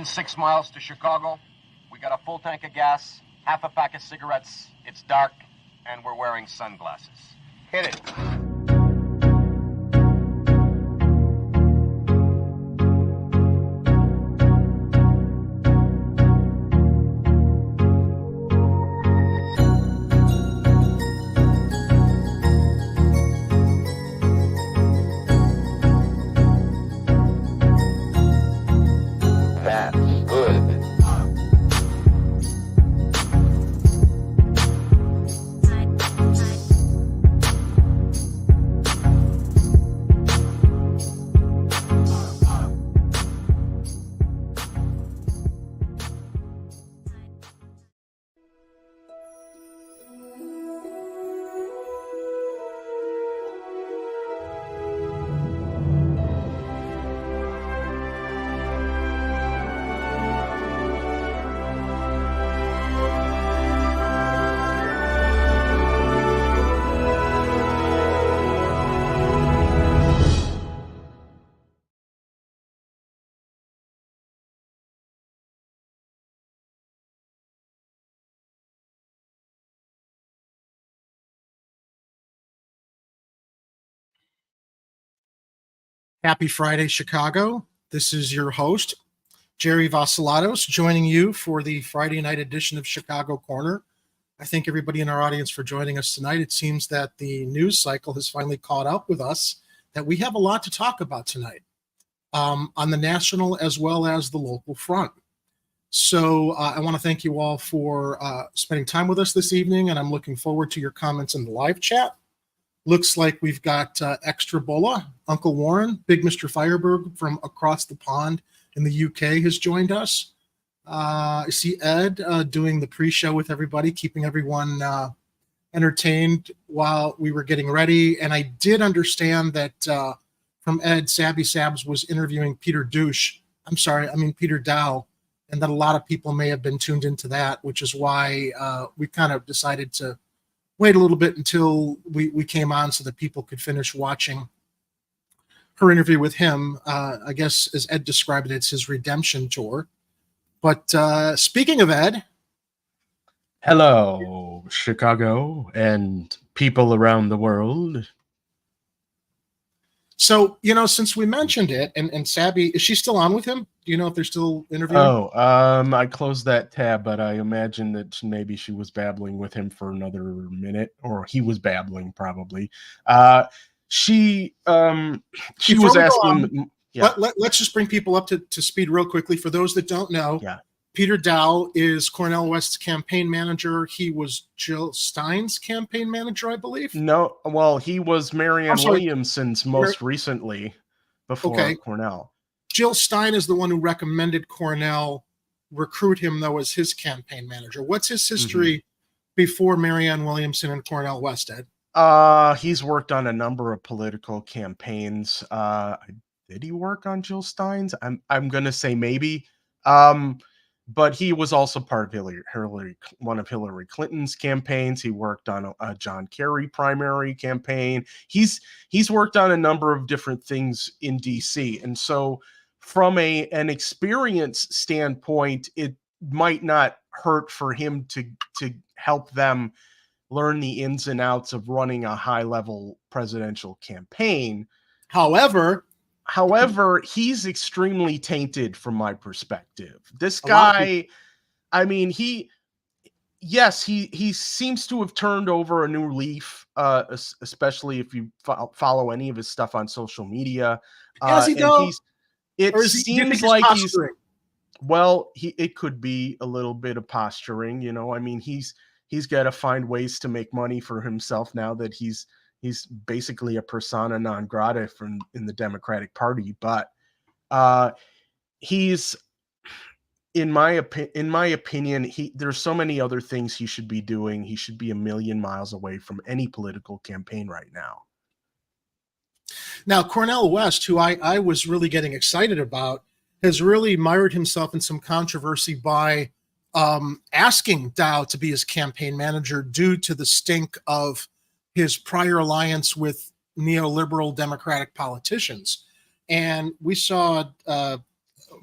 within 6 miles to Chicago. We got a full tank of gas, half a pack of cigarettes. It's dark, and we're wearing sunglasses. Hit it. Happy Friday, Chicago. This is your host, Jerry Vasilatos, joining you for the Friday night edition of Chicago Corner. I thank everybody in our audience for joining us tonight. It seems that the news cycle has finally caught up with us, that we have a lot to talk about tonight on the national as well as the local front. So I want to thank you all for spending time with us this evening, and I'm looking forward to your comments in the live chat. Looks like we've got Extra Bola, Uncle Warren, Big Mr. Fireberg from across the pond in the UK has joined us. I see Ed doing the pre-show with everybody, keeping everyone entertained while we were getting ready. And I did understand that from Ed, Sabby Sabs was interviewing Peter Dow, and that a lot of people may have been tuned into that, which is why we kind of decided to wait a little bit until we came on so that people could finish watching her interview with him. I guess, as Ed described it, it's his redemption tour. But speaking of Ed. Hello, Chicago and people around the world. So, since we mentioned it, and Sabby, is she still on with him? Do you know if they're still interviewing? I closed that tab, but I imagine that maybe she was babbling with him for another minute, or he was babbling probably. She was asking. Let's just bring people up to speed real quickly. For those that don't know, Peter Dow is Cornel West's campaign manager. He was Jill Stein's campaign manager, I believe. No, well, he was Marianne Williamson's most recently before Cornell. Jill Stein is the one who recommended Cornell recruit him, though, as his campaign manager. What's his history before Marianne Williamson and Cornel West, Ed? He's worked on a number of political campaigns. Did he work on Jill Stein's? I'm going to say maybe. But he was also part of one of Hillary Clinton's campaigns. He worked on a John Kerry primary campaign. He's worked on a number of different things in DC. And so from an experience standpoint, it might not hurt for him to help them learn the ins and outs of running a high-level presidential campaign. However, he's extremely tainted from my perspective. This guy, I mean, he seems to have turned over a new leaf, especially if you follow any of his stuff on social media. It seems like it could be a little bit of posturing, I mean, he's got to find ways to make money for himself now that he's basically a persona non grata in the Democratic Party, but he's, in my opinion, there's so many other things he should be doing. He should be a million miles away from any political campaign right now. Now, Cornel West, who I was really getting excited about, has really mired himself in some controversy by asking Dow to be his campaign manager due to the stink of his prior alliance with neoliberal Democratic politicians. And we saw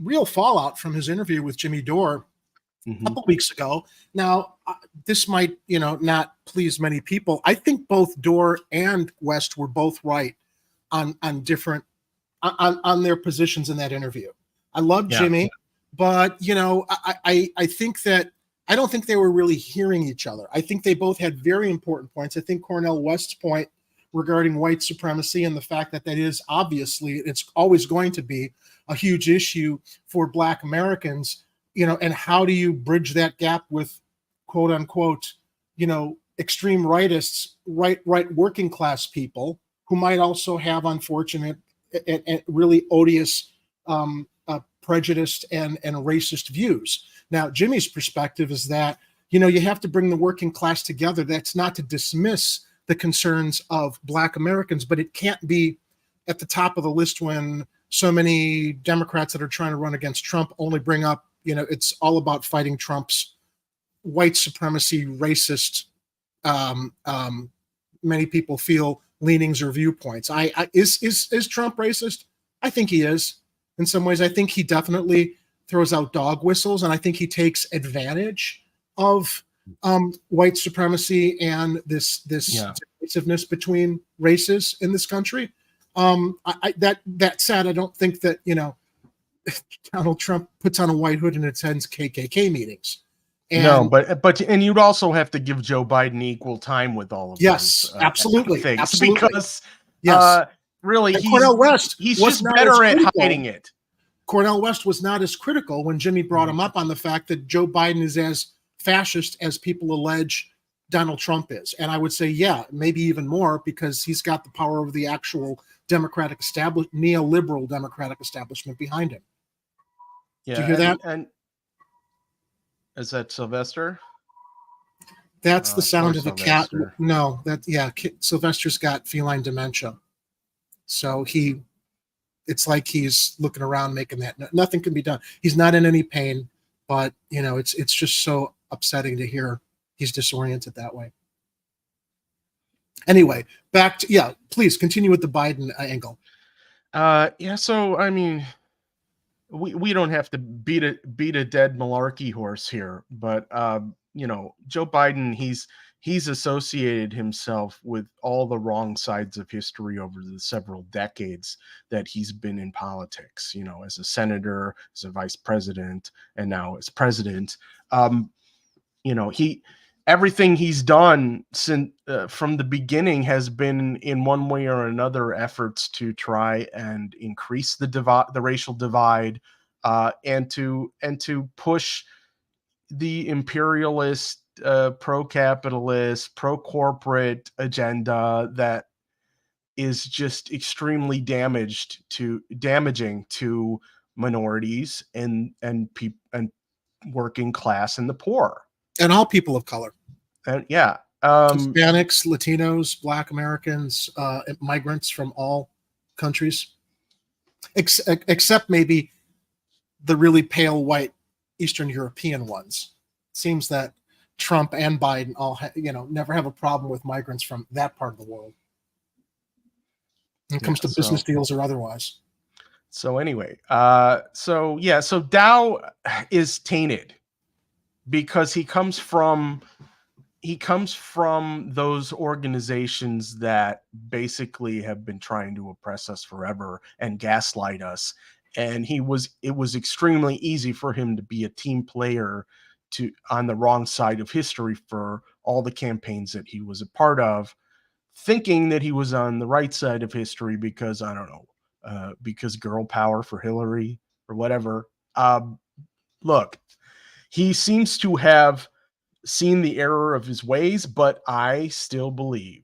real fallout from his interview with Jimmy Dore a couple weeks ago. Now, this might, not please many people. I think both Dore and West were both right on different on their positions in that interview. I love Jimmy, but I think that I don't think they were really hearing each other. I think they both had very important points. I think Cornel West's point regarding white supremacy and the fact that is obviously, it's always going to be a huge issue for Black Americans, and how do you bridge that gap with quote unquote, extreme rightists, right working class people who might also have unfortunate and really odious prejudiced and racist views. Now, Jimmy's perspective is that, you have to bring the working class together. That's not to dismiss the concerns of Black Americans, but it can't be at the top of the list when so many Democrats that are trying to run against Trump only bring up, it's all about fighting Trump's white supremacy, racist, many people feel leanings or viewpoints. Is Trump racist? I think he is. In some ways, I think he definitely throws out dog whistles, and I think he takes advantage of white supremacy and this divisiveness between races in this country. That said, I don't think that Donald Trump puts on a white hood and attends KKK meetings. And, no, but you'd also have to give Joe Biden equal time with all of those absolutely, things, absolutely. Because really, Cornel West he's just better at hiding it. Cornel West was not as critical when Jimmy brought him up on the fact that Joe Biden is as fascist as people allege Donald Trump is. And I would say, maybe even more, because he's got the power of the actual Democratic neoliberal Democratic establishment behind him. Yeah, did you hear that? And is that Sylvester? That's the sound of a cat. Sylvester. No, Sylvester's got feline dementia. So it's like he's looking around making that. Nothing can be done. He's not in any pain, but it's just so upsetting to hear he's disoriented that way. Anyway, back to please continue with the Biden angle. So I mean, we don't have to beat a dead malarkey horse here, but Joe Biden, he's associated himself with all the wrong sides of history over the several decades that he's been in politics, as a senator, as a vice president, and now as president. Everything he's done since from the beginning has been, in one way or another, efforts to try and increase the racial divide, and to push the imperialist, pro-capitalist, pro-corporate agenda that is just extremely damaging to minorities and working class and the poor and all people of color. And Hispanics, Latinos, Black Americans, migrants from all countries, except maybe the really pale white Eastern European ones. It seems that Trump and Biden all never have a problem with migrants from that part of the world when it comes to business deals or otherwise. So anyway, so Dow is tainted because he comes from those organizations that basically have been trying to oppress us forever and gaslight us. And it was extremely easy for him to be a team player on the wrong side of history for all the campaigns that he was a part of, thinking that he was on the right side of history because, I don't know, because girl power for Hillary or whatever. Look, he seems to have seen the error of his ways, but I still believe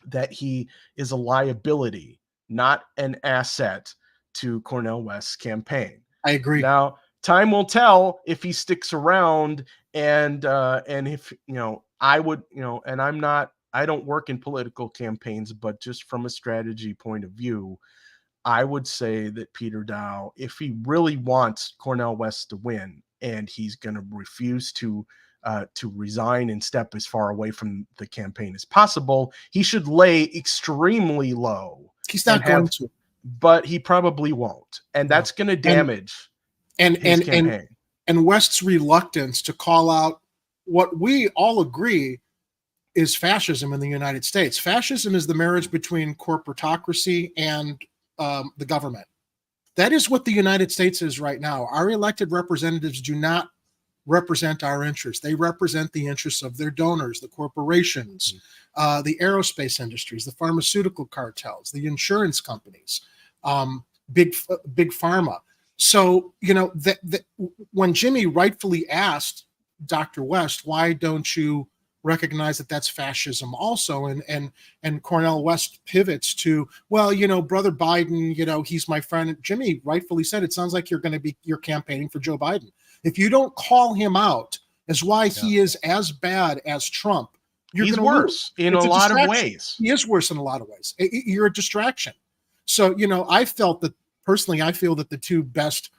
that he is a liability, not an asset to Cornel West's campaign. I agree. Now, time will tell if he sticks around, and if I would, and I don't work in political campaigns, but just from a strategy point of view, I would say that Peter Dow, if he really wants Cornel West to win, and he's going to refuse to resign and step as far away from the campaign as possible, he should lay extremely low. He's not going to. but he probably won't, and that's going to damage his campaign. And West's reluctance to call out what we all agree is fascism in the United States. Fascism is the marriage between corporatocracy and the government. That is what the United States is right now. Our elected representatives do not represent our interests. They represent the interests of their donors, the corporations, the aerospace industries, the pharmaceutical cartels, the insurance companies, big pharma. So, you know, when Jimmy rightfully asked Dr. West, why don't you recognize that that's fascism also? And Cornel West pivots to, well, you know, Brother Biden, you know, he's my friend. And Jimmy rightfully said, it sounds like you're campaigning for Joe Biden. If you don't call him out as why he is as bad as Trump, he's worse in a lot of ways. He is worse in a lot of ways. You're a distraction. So, you know, I feel that the two best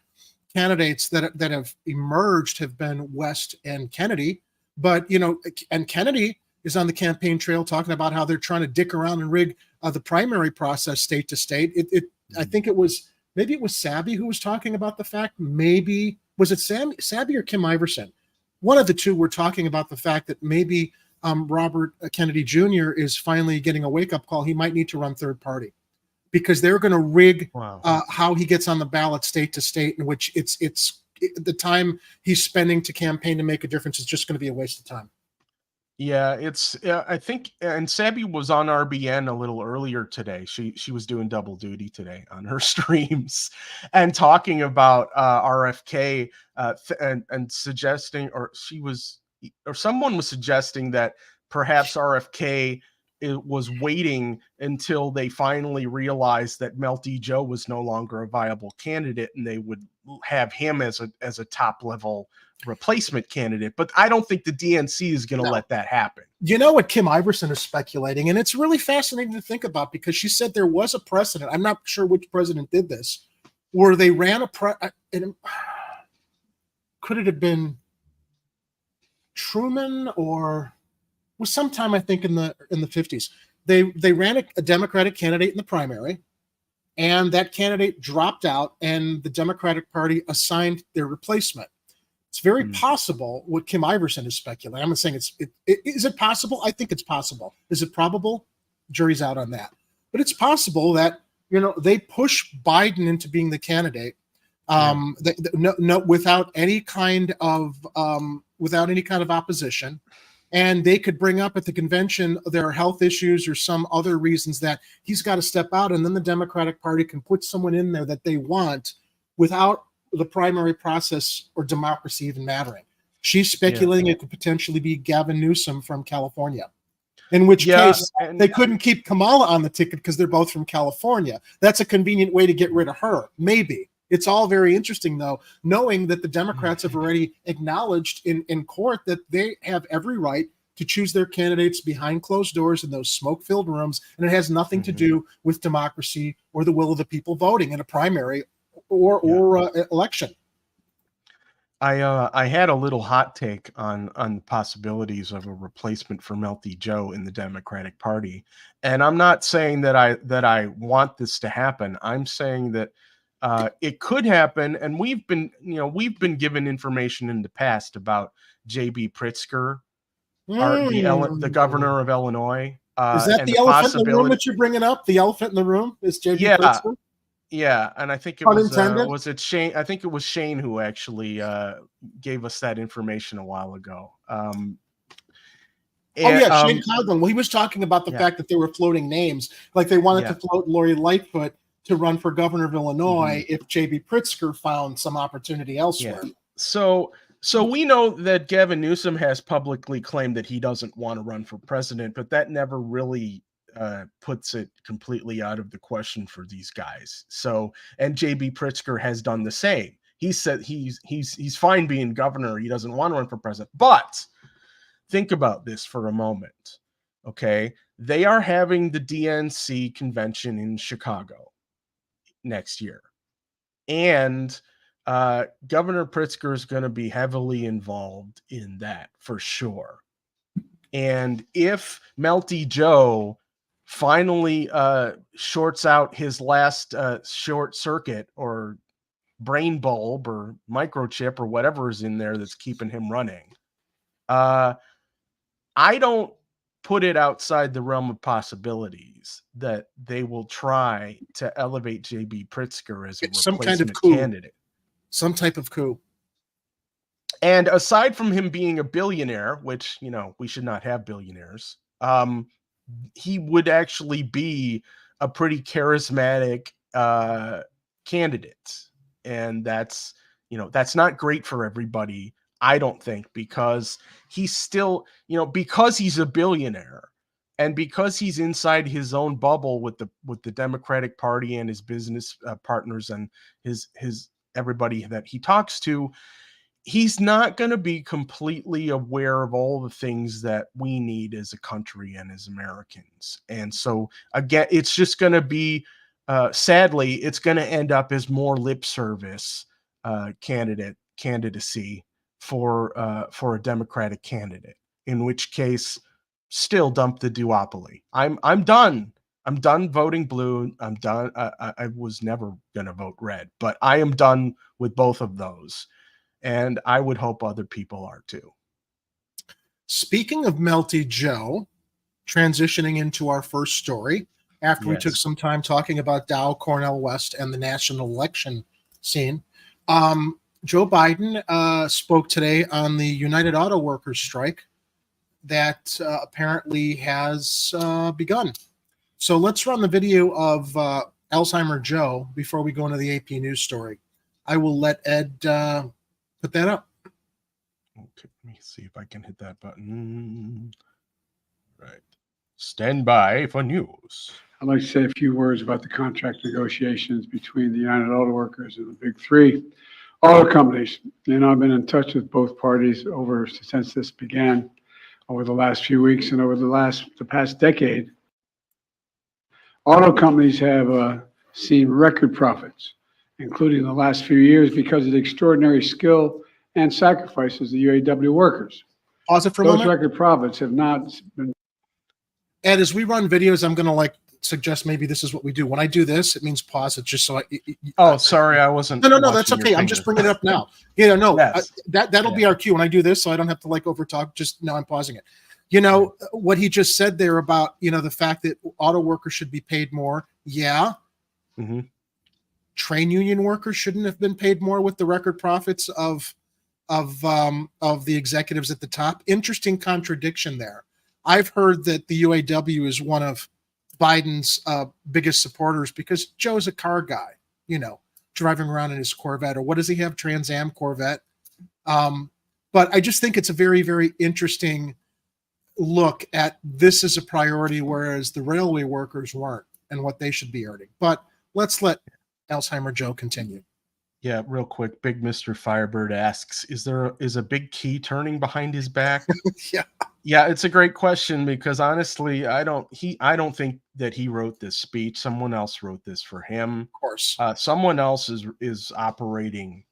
candidates that have emerged have been West and Kennedy. But, you know, and Kennedy is on the campaign trail talking about how they're trying to dick around and rig the primary process state to state. I think it was Sabby who was talking about the fact, maybe was it Sabby or Kim Iverson? One of the two were talking about the fact that maybe Robert Kennedy Jr. is finally getting a wake-up call. He might need to run third party because they're going to rig how he gets on the ballot state to state, in which it's the time he's spending to campaign to make a difference is just going to be a waste of time. Yeah, I think, and Sabby was on RBN a little earlier today. She was doing double duty today on her streams and talking about RFK and suggesting, or someone was suggesting that perhaps RFK was waiting until they finally realized that Melty Joe was no longer a viable candidate and they would have him as a top level replacement candidate. But I don't think the DNC is going to let that happen. You know what Kim Iverson is speculating, and it's really fascinating to think about, because she said there was a precedent. I'm not sure which president did this, where they ran could it have been Truman, or was sometime, I think, in the 50s. They ran a Democratic candidate in the primary, and that candidate dropped out, and the Democratic Party assigned their replacement. It's very possible what Kim Iverson is speculating. I'm not saying is it possible? I think it's possible. Is it probable? Jury's out on that. But it's possible that, you know, they push Biden into being the candidate without any kind of opposition. And they could bring up at the convention their health issues or some other reasons that he's got to step out, and then the Democratic Party can put someone in there that they want without the primary process or democracy even mattering. She's speculating it could potentially be Gavin Newsom from California, in which case they couldn't keep Kamala on the ticket because they're both from California. That's a convenient way to get rid of her, maybe. It's all very interesting, though, knowing that the Democrats have already acknowledged in court that they have every right to choose their candidates behind closed doors in those smoke-filled rooms, and it has nothing to do with democracy or the will of the people voting in a primary or election. I had a little hot take on the possibilities of a replacement for Melty Joe in the Democratic Party, and I'm not saying that I want this to happen. I'm saying that it could happen, and we've been given information in the past about J.B. Pritzker, the governor of Illinois. Is that the elephant in the room that you're bringing up? The elephant in the room is J.B. Pritzker? Yeah, and I think it was it Shane? I think it was Shane who actually gave us that information a while ago. Shane Coghlan. Well, he was talking about the fact that they were floating names, like they wanted to float Lori Lightfoot to run for governor of Illinois if J.B. Pritzker found some opportunity elsewhere. Yeah. So we know that Gavin Newsom has publicly claimed that he doesn't want to run for president, but that never really puts it completely out of the question for these guys. So, and J.B. Pritzker has done the same. He said he's fine being governor. He doesn't want to run for president. But think about this for a moment. Okay, they are having the DNC convention in Chicago next year, and Governor Pritzker is going to be heavily involved in that for sure. And if Melty Joe finally shorts out his last short circuit or brain bulb or microchip or whatever is in there that's keeping him running. I don't put it outside the realm of possibilities that they will try to elevate JB Pritzker as a Some replacement kind of coup. candidate. Some type of coup. And aside from him being a billionaire, which, you know, we should not have billionaires, he would actually be a pretty charismatic candidate. And that's, you know, that's not great for everybody, I don't think, because he's still, you know, because he's a billionaire and because he's inside his own bubble with the Democratic Party and his business partners and his everybody that he talks to, he's not going to be completely aware of all the things that we need as a country and as Americans. And so again, it's just going to be, sadly, it's going to end up as more lip service candidacy for a Democratic candidate, in which case still dump the duopoly. I'm done. I'm done voting blue. I'm done. I was never going to vote red, but I am done with both of those. And I would hope other people are too. Speaking of Melty Joe, transitioning into our first story, after we took some time talking about Dow, Cornell West, and the national election scene, Joe Biden spoke today on the United Auto Workers strike that apparently has begun. So let's run the video of Alzheimer Joe before we go into the AP News story. I will let Ed put that up. Okay, let me see if I can hit that button. Right. Stand by for news. I'd like to say a few words about the contract negotiations between the United Auto Workers and the big three auto companies. And I've been in touch with both parties since this began over the last few weeks and over the past decade. Auto companies have seen record profits, including the last few years, because of the extraordinary skill and sacrifices of the UAW workers. Pause it for a Those moment. record profits have not been. Ed, as we run videos, I'm going to suggest maybe this is what we do. When I do this, it means pause it just so I. Sorry, I wasn't. No, that's okay. I'm just bringing it up now. Yes. That'll be our cue when I do this, so I don't have to over talk. Just now I'm pausing it. What he just said there about, the fact that auto workers should be paid more. Yeah. Mm-hmm. Train union workers shouldn't have been paid more with the record profits of the executives at the top. Interesting contradiction there. I've heard that the UAW is one of Biden's biggest supporters because Joe's a car guy, driving around in his Corvette, or what does he have? Trans Am Corvette. But I just think it's a very, very interesting look at this as a priority, whereas the railway workers weren't, and what they should be earning. But let's let Alzheimer Joe continue. Yeah, real quick. Big Mr. Firebird asks, is a big key turning behind his back? Yeah, it's a great question because honestly, I don't think that he wrote this speech. Someone else wrote this for him. Of course. Someone else is operating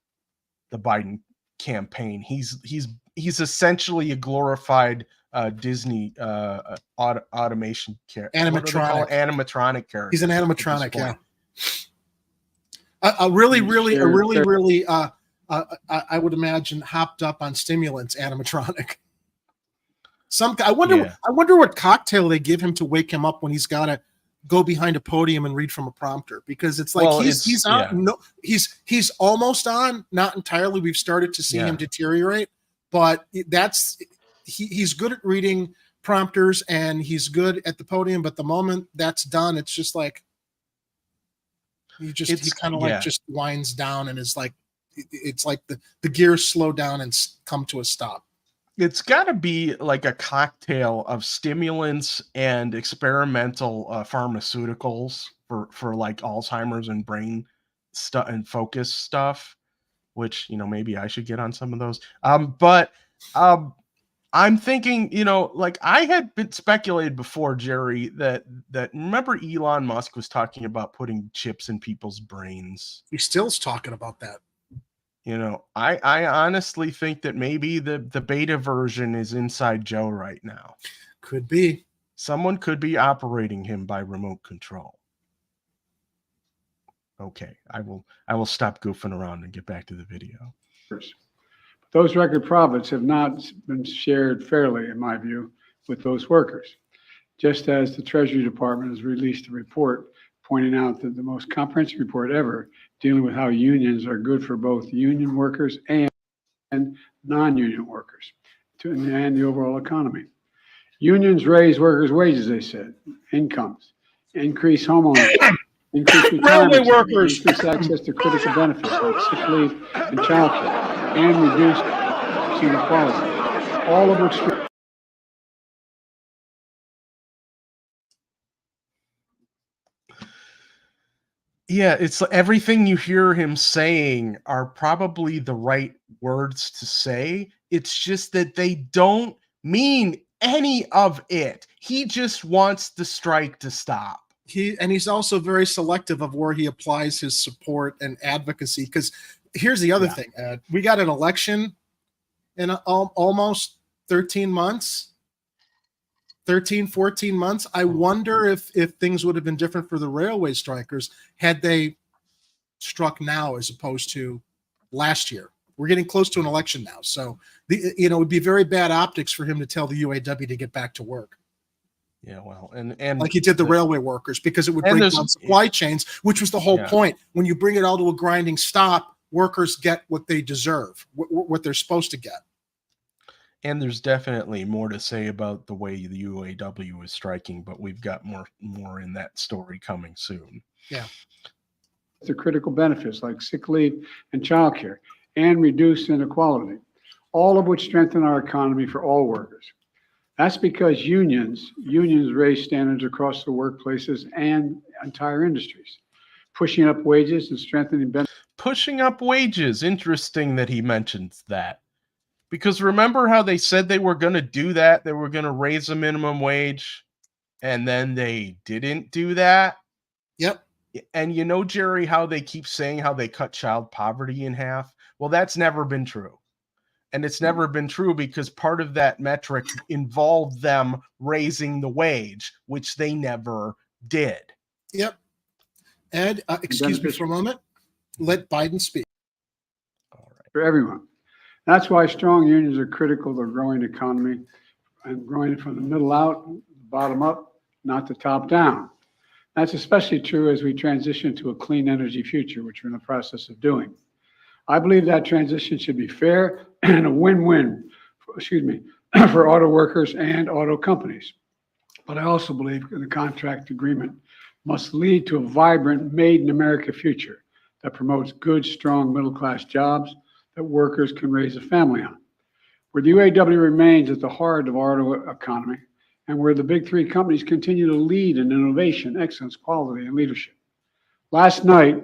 the Biden campaign. He's essentially a glorified Disney automation character. Animatronic character. He's an animatronic, yeah. I would imagine hopped up on stimulants animatronic. I wonder what cocktail they give him to wake him up when he's got to go behind a podium and read from a prompter, because it's like he's on. Yeah. No, he's almost on, not entirely. We've started to see him deteriorate, but he's good at reading prompters and he's good at the podium. But the moment that's done, it's just like he kind of just winds down and is like, it's like the gears slow down and come to a stop. It's got to be like a cocktail of stimulants and experimental pharmaceuticals for like Alzheimer's and brain stuff and focus stuff, which, maybe I should get on some of those. But I'm thinking, like I had been speculated before, Jerry, that remember Elon Musk was talking about putting chips in people's brains. He still's talking about that. I honestly think that maybe the beta version is inside Joe right now. Could be. Someone could be operating him by remote control. Okay, I will stop goofing around and get back to the video. Those record profits have not been shared fairly, in my view, with those workers. Just as the Treasury Department has released a report pointing out that the most comprehensive report ever dealing with how unions are good for both union workers and non-union workers and the overall economy. Unions raise workers' wages, they said, incomes, increase homeownership, increase retirement, workers, increase access to critical benefits like sick leave and childcare, and reduce inequality, all of which. Yeah, it's everything you hear him saying are probably the right words to say. It's just that they don't mean any of it. He just wants the strike to stop. He's also very selective of where he applies his support and advocacy. Because here's the other thing, Ed. We got an election in almost 13 months. 13, 14 months. I wonder if things would have been different for the railway strikers had they struck now as opposed to last year. We're getting close to an election now. So, it would be very bad optics for him to tell the UAW to get back to work. Yeah, well, and like he did the railway workers, because it would break down supply chains, which was the whole point. When you bring it all to a grinding stop, workers get what they deserve, what they're supposed to get. And there's definitely more to say about the way the UAW is striking, but we've got more in that story coming soon. Yeah. The critical benefits like sick leave and childcare and reduce inequality, all of which strengthen our economy for all workers. That's because unions raise standards across the workplaces and entire industries, pushing up wages and strengthening benefits. Pushing up wages. Interesting that he mentions that. Because remember how they said they were going to do that? They were going to raise the minimum wage, and then they didn't do that? Yep. And Jerry, how they keep saying how they cut child poverty in half? Well, that's never been true. And it's never been true because part of that metric involved them raising the wage, which they never did. Yep. Ed, excuse me for a moment. Let Biden speak. All right. For everyone. That's why strong unions are critical to a growing economy and growing it from the middle out, bottom up, not the top down. That's especially true as we transition to a clean energy future, which we're in the process of doing. I believe that transition should be fair and a win-win, for auto workers and auto companies. But I also believe the contract agreement must lead to a vibrant Made in America future that promotes good, strong middle-class jobs that workers can raise a family on, where the UAW remains at the heart of our auto economy, and where the big three companies continue to lead in innovation, excellence, quality, and leadership. Last night,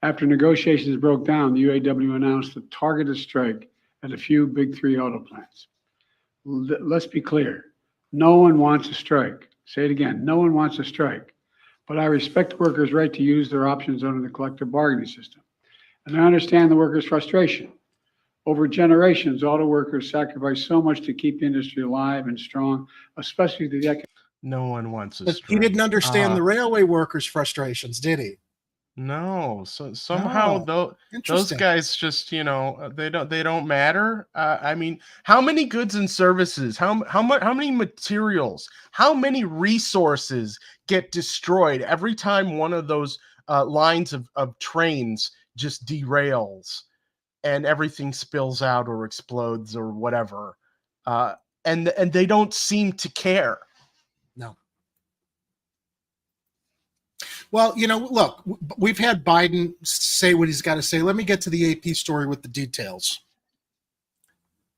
after negotiations broke down, the UAW announced a targeted strike at a few big three auto plants. Let's be clear. No one wants a strike. Say it again. No one wants a strike. But I respect workers' right to use their options under the collective bargaining system. And I understand the workers' frustration. Over generations, auto workers sacrificed so much to keep the industry alive and strong, especially the No one wants a strike. He didn't understand the railway workers' frustrations, did he? No. So somehow those guys just, they don't matter. I mean, how many goods and services, how many materials, how many resources get destroyed every time one of those lines of trains just derails and everything spills out or explodes or whatever. And they don't seem to care. No. Well, look, we've had Biden say what he's got to say. Let me get to the AP story with the details,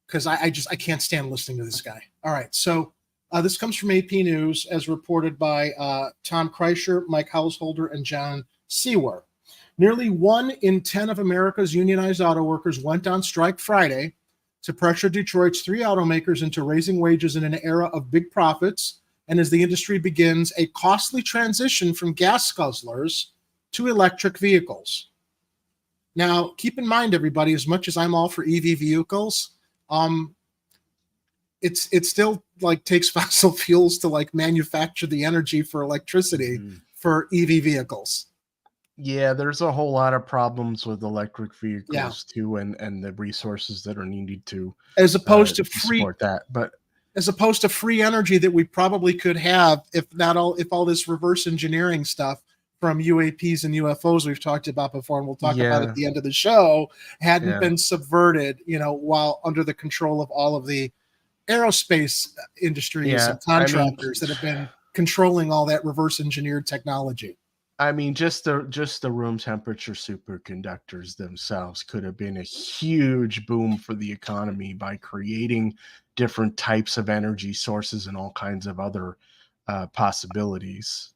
because I can't stand listening to this guy. All right. So this comes from AP News as reported by Tom Kreischer, Mike Householder, and John Sewer. Nearly 1 in 10 of America's unionized auto workers went on strike Friday to pressure Detroit's 3 automakers into raising wages in an era of big profits, and as the industry begins a costly transition from gas guzzlers to electric vehicles. Now, keep in mind, everybody, as much as I'm all for EV vehicles, it still like takes fossil fuels to like manufacture the energy for electricity for EV vehicles. Yeah, there's a whole lot of problems with electric Yeah. vehicles too, and the resources that are needed to As opposed to support that. But as opposed to free energy that we probably could have if all this reverse engineering stuff from UAPs and UFOs we've talked about before, and we'll talk about at the end of the show, hadn't been subverted, while under the control of all of the aerospace industries and contractors that have been controlling all that reverse engineered technology. I mean, just the room temperature superconductors themselves could have been a huge boom for the economy by creating different types of energy sources and all kinds of other possibilities.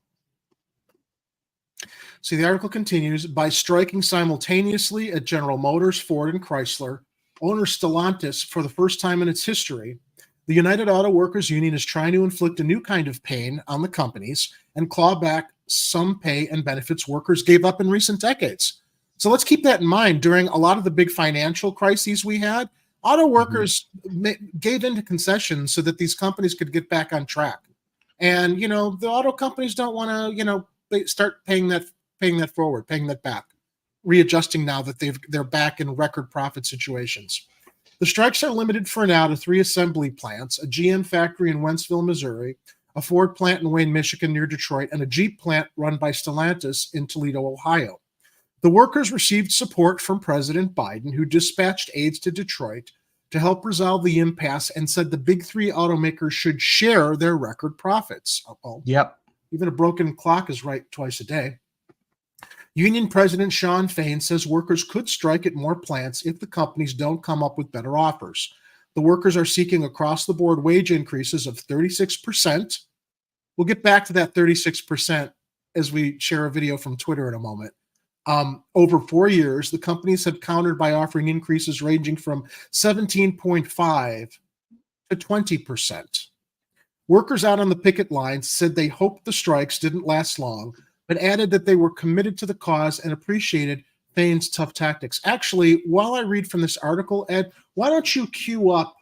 See, the article continues, by striking simultaneously at General Motors, Ford, and Chrysler, owner Stellantis, for the first time in its history, the United Auto Workers Union is trying to inflict a new kind of pain on the companies and claw back some pay and benefits workers gave up in recent decades. So let's keep that in mind. During a lot of the big financial crises we had, auto workers gave into concessions so that these companies could get back on track. And, the auto companies don't want to, they start paying that forward, paying that back, readjusting now that they're back in record profit situations. The strikes are limited for now to 3 assembly plants, a GM factory in Wentzville, Missouri, a Ford plant in Wayne, Michigan near Detroit, and a Jeep plant run by Stellantis in Toledo, Ohio. The workers received support from President Biden, who dispatched aides to Detroit to help resolve the impasse and said the big 3 automakers should share their record profits. Yep. Even a broken clock is right twice a day. Union President Shawn Fain says workers could strike at more plants if the companies don't come up with better offers. The workers are seeking across-the-board wage increases of 36%. We'll get back to that 36% as we share a video from Twitter in a moment. Over 4 years, the companies have countered by offering increases ranging from 17.5 to 20%. Workers out on the picket lines said they hoped the strikes didn't last long, but added that they were committed to the cause and appreciated Fain's tough tactics. Actually, while I read from this article, Ed, why don't you cue up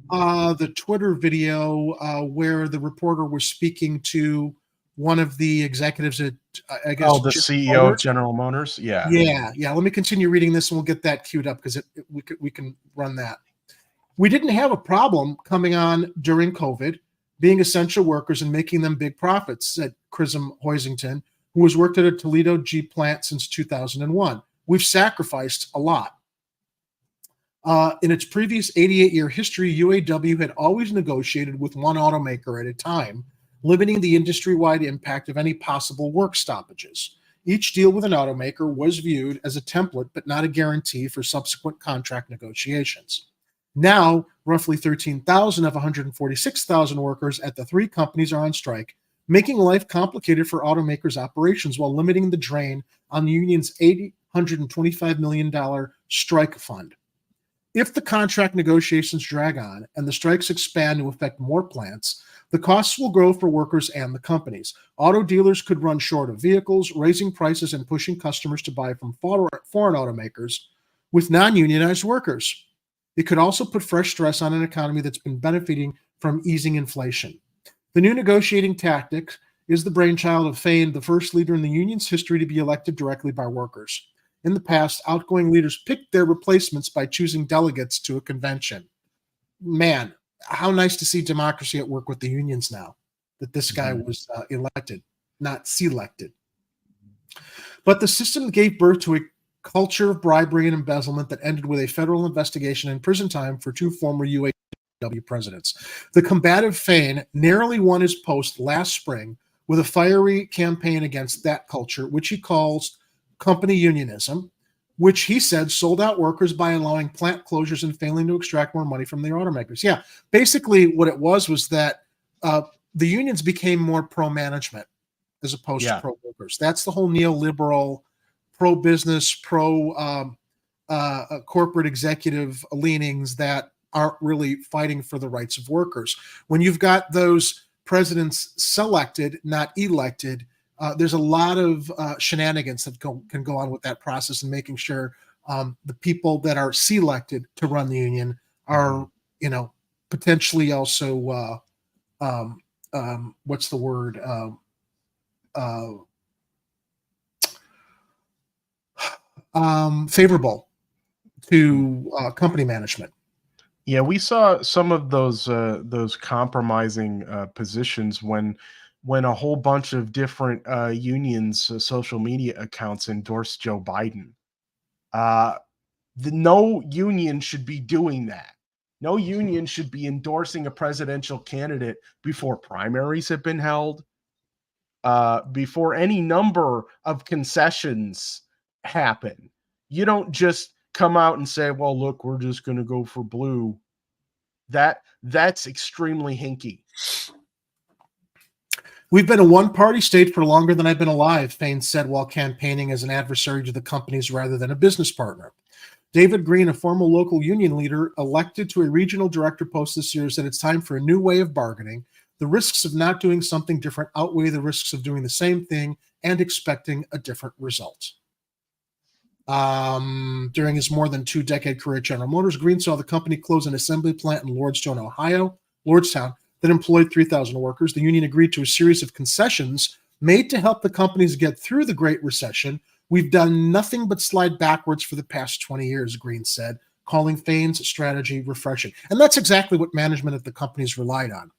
the Twitter video where the reporter was speaking to one of the executives at, I guess, the CEO of General Motors? Yeah. Let me continue reading this and we'll get that queued up because we can run that. We didn't have a problem coming on during COVID, being essential workers and making them big profits, said Chrism Hoisington, who has worked at a Toledo Jeep plant since 2001. We've sacrificed a lot. In its previous 88-year history, UAW had always negotiated with one automaker at a time, limiting the industry-wide impact of any possible work stoppages. Each deal with an automaker was viewed as a template, but not a guarantee for subsequent contract negotiations. Now, roughly 13,000 of 146,000 workers at the 3 companies are on strike, making life complicated for automakers' operations while limiting the drain on the union's $825 million strike fund. If the contract negotiations drag on and the strikes expand to affect more plants, the costs will grow for workers and the companies. Auto dealers could run short of vehicles, raising prices and pushing customers to buy from foreign automakers with non-unionized workers. It could also put fresh stress on an economy that's been benefiting from easing inflation. The new negotiating tactic is the brainchild of Fain, the first leader in the union's history to be elected directly by workers. In the past, outgoing leaders picked their replacements by choosing delegates to a convention. Man, how nice to see democracy at work with the unions now, that this guy was elected, not selected. But the system gave birth to a culture of bribery and embezzlement that ended with a federal investigation and prison time for 2 former UAW presidents. The combative Fain narrowly won his post last spring with a fiery campaign against that culture, which he calls company unionism, which he said sold out workers by allowing plant closures and failing to extract more money from the automakers. Yeah, basically what it was that the unions became more pro-management as opposed to pro-workers. That's the whole neoliberal, pro-business, pro-corporate executive leanings that aren't really fighting for the rights of workers. When you've got those presidents selected, not elected, there's a lot of shenanigans that can go on with that process and making sure the people that are selected to run the union are, potentially also what's the word? Favorable to company management. Yeah, we saw some of those compromising positions when a whole bunch of different unions, social media accounts endorsed Joe Biden. No union should be doing that. No union should be endorsing a presidential candidate before primaries have been held, before any number of concessions happen. You don't just come out and say, well, look, we're just going to go for blue. That's extremely hinky. We've been a one-party state for longer than I've been alive, Fain said while campaigning as an adversary to the companies rather than a business partner. David Green, a former local union leader elected to a regional director post this year, said it's time for a new way of bargaining. The risks of not doing something different outweigh the risks of doing the same thing and expecting a different result. During his more than 2-decade career at General Motors, Green saw the company close an assembly plant in Lordstown, that employed 3,000 workers. The union agreed to a series of concessions made to help the companies get through the Great Recession. We've done nothing but slide backwards for the past 20 years, Green said, calling Fain's strategy refreshing. And that's exactly what management at the companies relied on.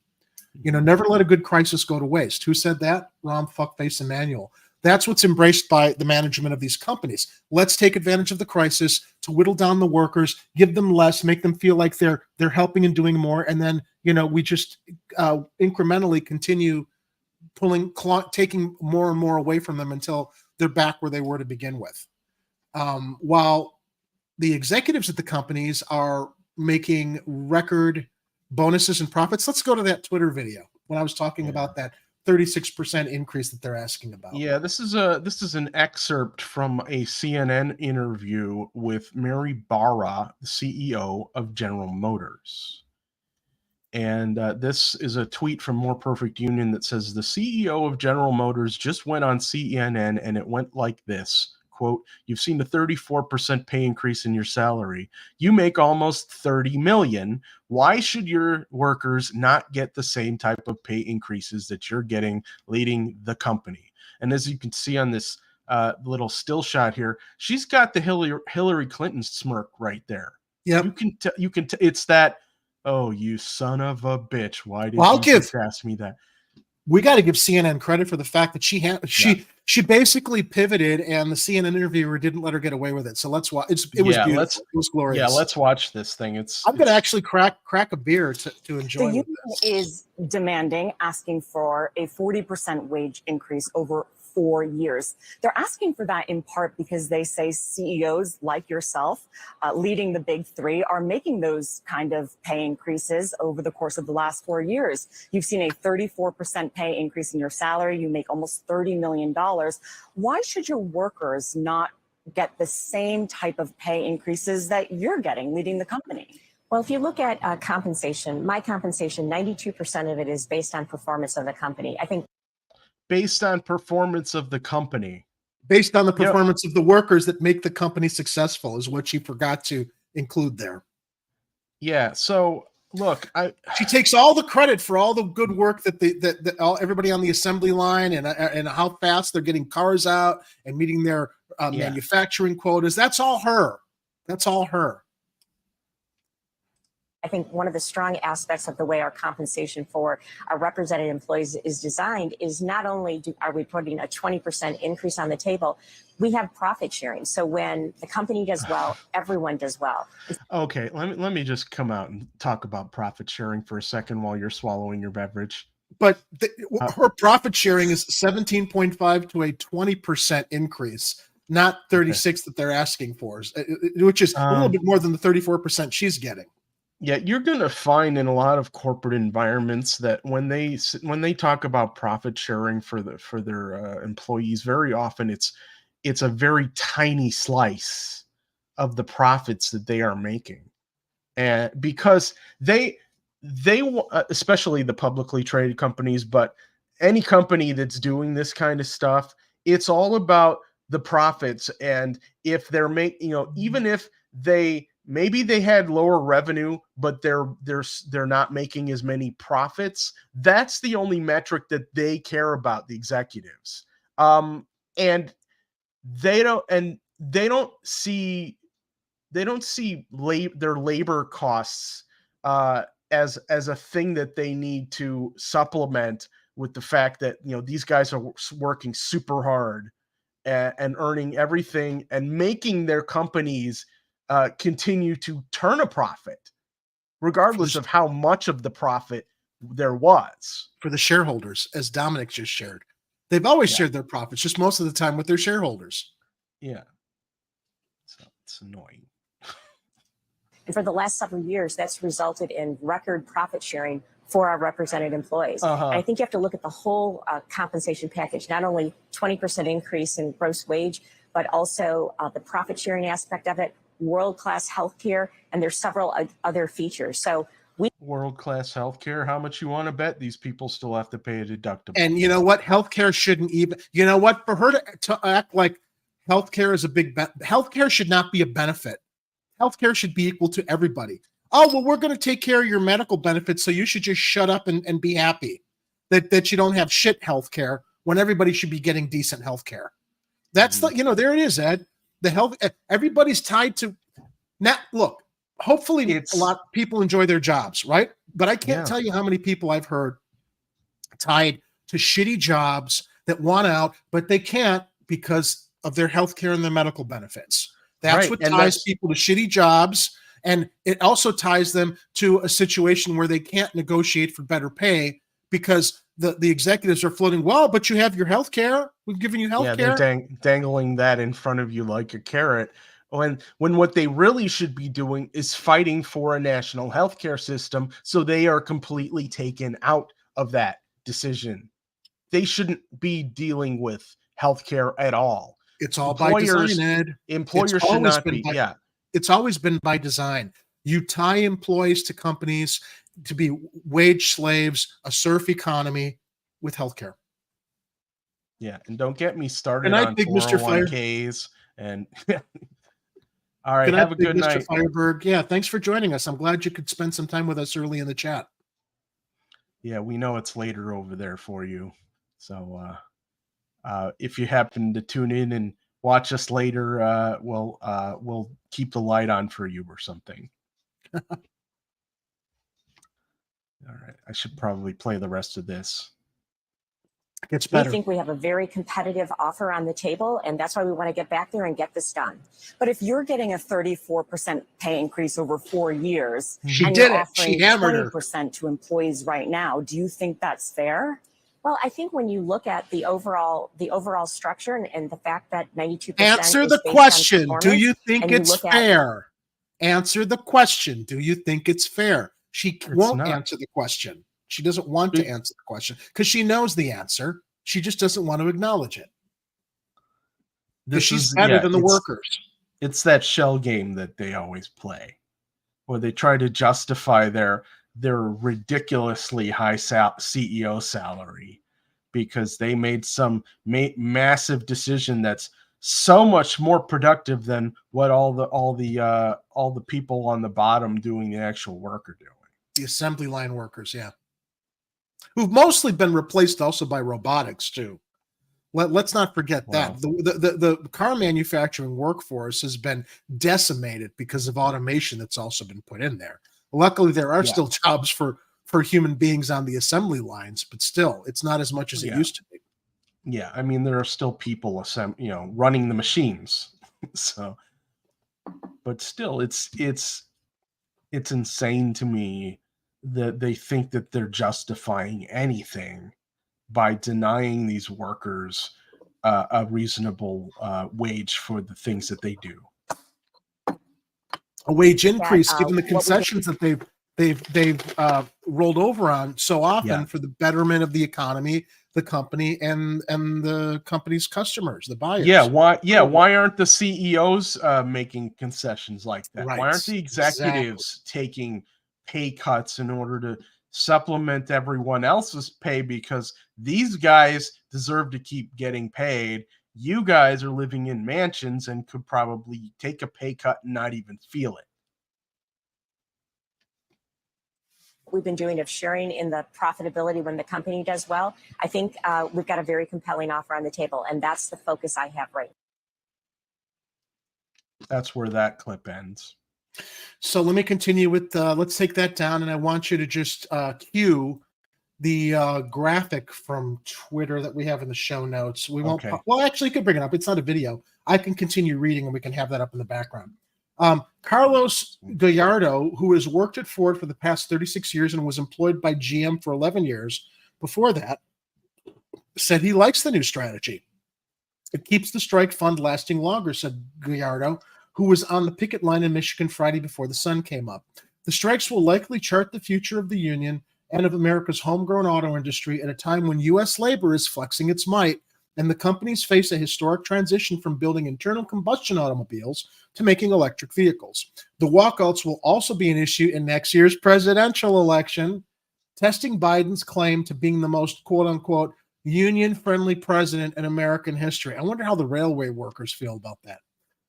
Never let a good crisis go to waste. Who said that? Rom Fuckface Emanuel. That's what's embraced by the management of these companies. Let's take advantage of the crisis to whittle down the workers, give them less, make them feel like they're helping and doing more, and then we just incrementally continue taking more and more away from them until they're back where they were to begin with. While the executives at the companies are making record bonuses and profits, let's go to that Twitter video when I was talking about that 36% increase that they're asking about. Yeah, this is an excerpt from a CNN interview with Mary Barra, the CEO of General Motors. And this is a tweet from More Perfect Union that says, the CEO of General Motors just went on CNN and it went like this, quote, "You've seen a 34% pay increase in your salary. You make almost 30 million. Why should your workers not get the same type of pay increases that you're getting leading the company?" And as you can see on this little still shot here, she's got the Hillary Clinton smirk right there. Yeah, you can it's that, "Oh, you son of a bitch. Why did you just ask me that?" We got to give CNN credit for the fact that she basically pivoted, and the CNN interviewer didn't let her get away with it. So let's watch. It was beautiful. It was glorious. Yeah, let's watch this thing. I'm going to actually crack a beer to enjoy. The union is asking for a 40% wage increase over 4 years. They're asking for that in part because they say CEOs like yourself, leading the big three, are making those kind of pay increases over the course of the last 4 years. You've seen a 34% pay increase in your salary. You make almost $30 million. Why should your workers not get the same type of pay increases that you're getting leading the company? Well, if you look at compensation, my compensation, 92% of it is based on performance of the company. I think based on performance of the company. Based on the performance of the workers that make the company successful is what she forgot to include there. Yeah, so look, she takes all the credit for all the good work that everybody on the assembly line and how fast they're getting cars out and meeting their manufacturing quotas. That's all her. That's all her. I think one of the strong aspects of the way our compensation for our represented employees is designed is not only are we putting a 20% increase on the table, we have profit sharing. So when the company does well, everyone does well. Okay, let me just come out and talk about profit sharing for a second while you're swallowing your beverage. But her profit sharing is 17.5 to a 20% increase, not 36 that they're asking for, which is a little bit more than the 34% she's getting. Yeah, you're going to find in a lot of corporate environments that when they talk about profit sharing for their employees, very often it's a very tiny slice of the profits that they are making, and because they especially the publicly traded companies, but any company that's doing this kind of stuff, it's all about the profits. And if they're even if they maybe they had lower revenue, but they're not making as many profits. That's the only metric that they care about, the executives. And they don't see their labor costs as a thing that they need to supplement with the fact that, you know, these guys are working super hard and earning everything and making their companies continue to turn a profit, regardless of how much of the profit there was. For the shareholders, as Dominic just shared, they've always shared their profits, just most of the time with their shareholders. Yeah. So it's annoying. And for the last several years, that's resulted in record profit sharing for our represented employees. And I think you have to look at the whole compensation package, not only 20% increase in gross wage, but also the profit sharing aspect of it, world-class healthcare, and there's several other features. So world-class healthcare. How much you want to bet these people still have to pay a deductible? And you know what? Healthcare shouldn't even, you know what? For her to act like healthcare is a big healthcare should not be a benefit. Healthcare should be equal to everybody. Oh, well, we're going to take care of your medical benefits, so you should just shut up and be happy that you don't have shit healthcare when everybody should be getting decent healthcare. That's the, you know, there it is, Ed. The health, everybody's tied to. Now, look, hopefully a lot of people enjoy their jobs, right? But I can't tell you how many people I've heard tied to shitty jobs that want out, but they can't because of their healthcare and their medical benefits. That's what ties people to shitty jobs. And it also ties them to a situation where they can't negotiate for better pay because the executives are floating, well, but you have your health care. We've given you health care. Yeah, they're dangling that in front of you like a carrot. When what they really should be doing is fighting for a national healthcare system, so they are completely taken out of that decision. They shouldn't be dealing with healthcare at all. It's all by design, Ed. Employers should not be. It's always been by design. You tie employees to companies to be wage slaves, a serf economy with healthcare. Yeah, and don't get me started on 401ks and all right, have a good night. Mr. Fireberg. Yeah, thanks for joining us. I'm glad you could spend some time with us early in the chat. Yeah, we know it's later over there for you. So if you happen to tune in and watch us later, we'll keep the light on for you or something. All right, I should probably play the rest of this. It's better. We think we have a very competitive offer on the table, and that's why we want to get back there and get this done. But if you're getting a 34% pay increase over 4 years, and you're offering 20% to employees right now, do you think that's fair? Well, I think when you look at the overall structure and the fact that 92% answer the question. Do you think it's fair? Answer the question. Do you think it's fair? She won't answer the question. She doesn't want to answer the question because she knows the answer. She just doesn't want to acknowledge it. Because she's better than the workers. It's that shell game that they always play, where they try to justify their ridiculously high CEO salary because they made some massive decision that's so much more productive than what all the people on the bottom doing the actual work are doing. The assembly line workers, yeah. Who've mostly been replaced also by robotics too. Let's not forget that. The car manufacturing workforce has been decimated because of automation that's also been put in there. Luckily, there are still jobs for human beings on the assembly lines, but still, it's not as much as it used to be. Yeah, I mean, there are still people running the machines. So, but still, it's insane to me that they think that they're justifying anything by denying these workers a reasonable wage for the things that they do. A wage increase, given the concessions that they've rolled over on so often for the betterment of the economy, the company, and the company's customers, the buyers. Why aren't the CEOs making concessions like that? Right. Why aren't the executives taking pay cuts in order to supplement everyone else's pay? Because these guys deserve to keep getting paid. You guys are living in mansions and could probably take a pay cut and not even feel it. we've been doing of sharing in the profitability when the company does well, I think we've got a very compelling offer on the table, and that's the focus I have right now. That's where that clip ends. So let me continue with, let's take that down, and I want you to just cue the graphic from Twitter that we have in the show notes. We won't, Okay. well, actually, you could bring it up. It's not a video. I can continue reading, and we can have that up in the background. Carlos Gallardo, who has worked at Ford for the past 36 years and was employed by GM for 11 years before that, said he likes the new strategy. It keeps the strike fund lasting longer, said Gallardo, who was on the picket line in Michigan Friday before the sun came up. The strikes will likely chart the future of the union and of America's homegrown auto industry at a time when U.S. labor is flexing its might and the companies face a historic transition from building internal combustion automobiles to making electric vehicles. The walkouts will also be an issue in next year's presidential election, testing Biden's claim to being the most quote-unquote union-friendly president in American history. I wonder how the railway workers feel about that.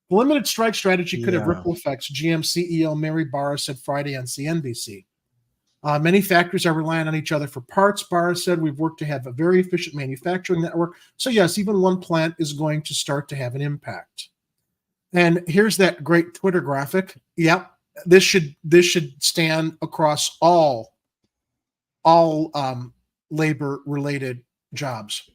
The limited strike strategy could have ripple effects, GM CEO Mary Barra said Friday on CNBC. Many factories are relying on each other for parts. Barra said, we've worked to have a very efficient manufacturing network. So yes, even one plant is going to start to have an impact. And here's that great Twitter graphic. Yep, this should stand across all labor-related jobs.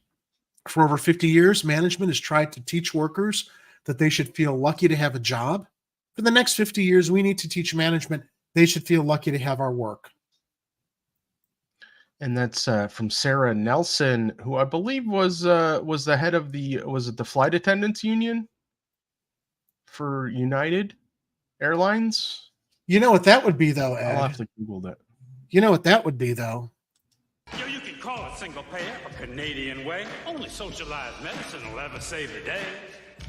For over 50 years, management has tried to teach workers that they should feel lucky to have a job. For the next 50 years, we need to teach management they should feel lucky to have our work. And that's from Sarah Nelson, who I believe was the head of the flight attendants union for United Airlines. You know what that would be, though, Ed? I'll have to Google that. You know what that would be, though? Yo, you can call it single payer a Canadian way. Only socialized medicine will ever save the day.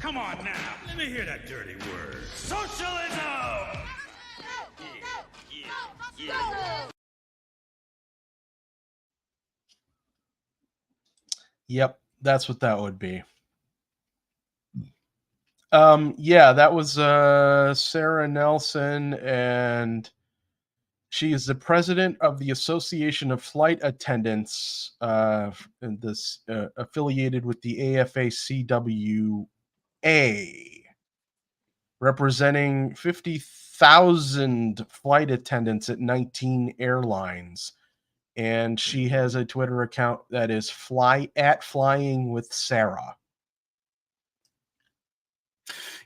Come on now, let me hear that dirty word. Socialism! Yeah. Yep, that's what that would be. Yeah, that was Sarah Nelson, and she is the president of the Association of Flight Attendants, and this affiliated with the AFA-CWA, representing 50,000 flight attendants at 19 airlines. And she has a Twitter account that is Flying with Sarah.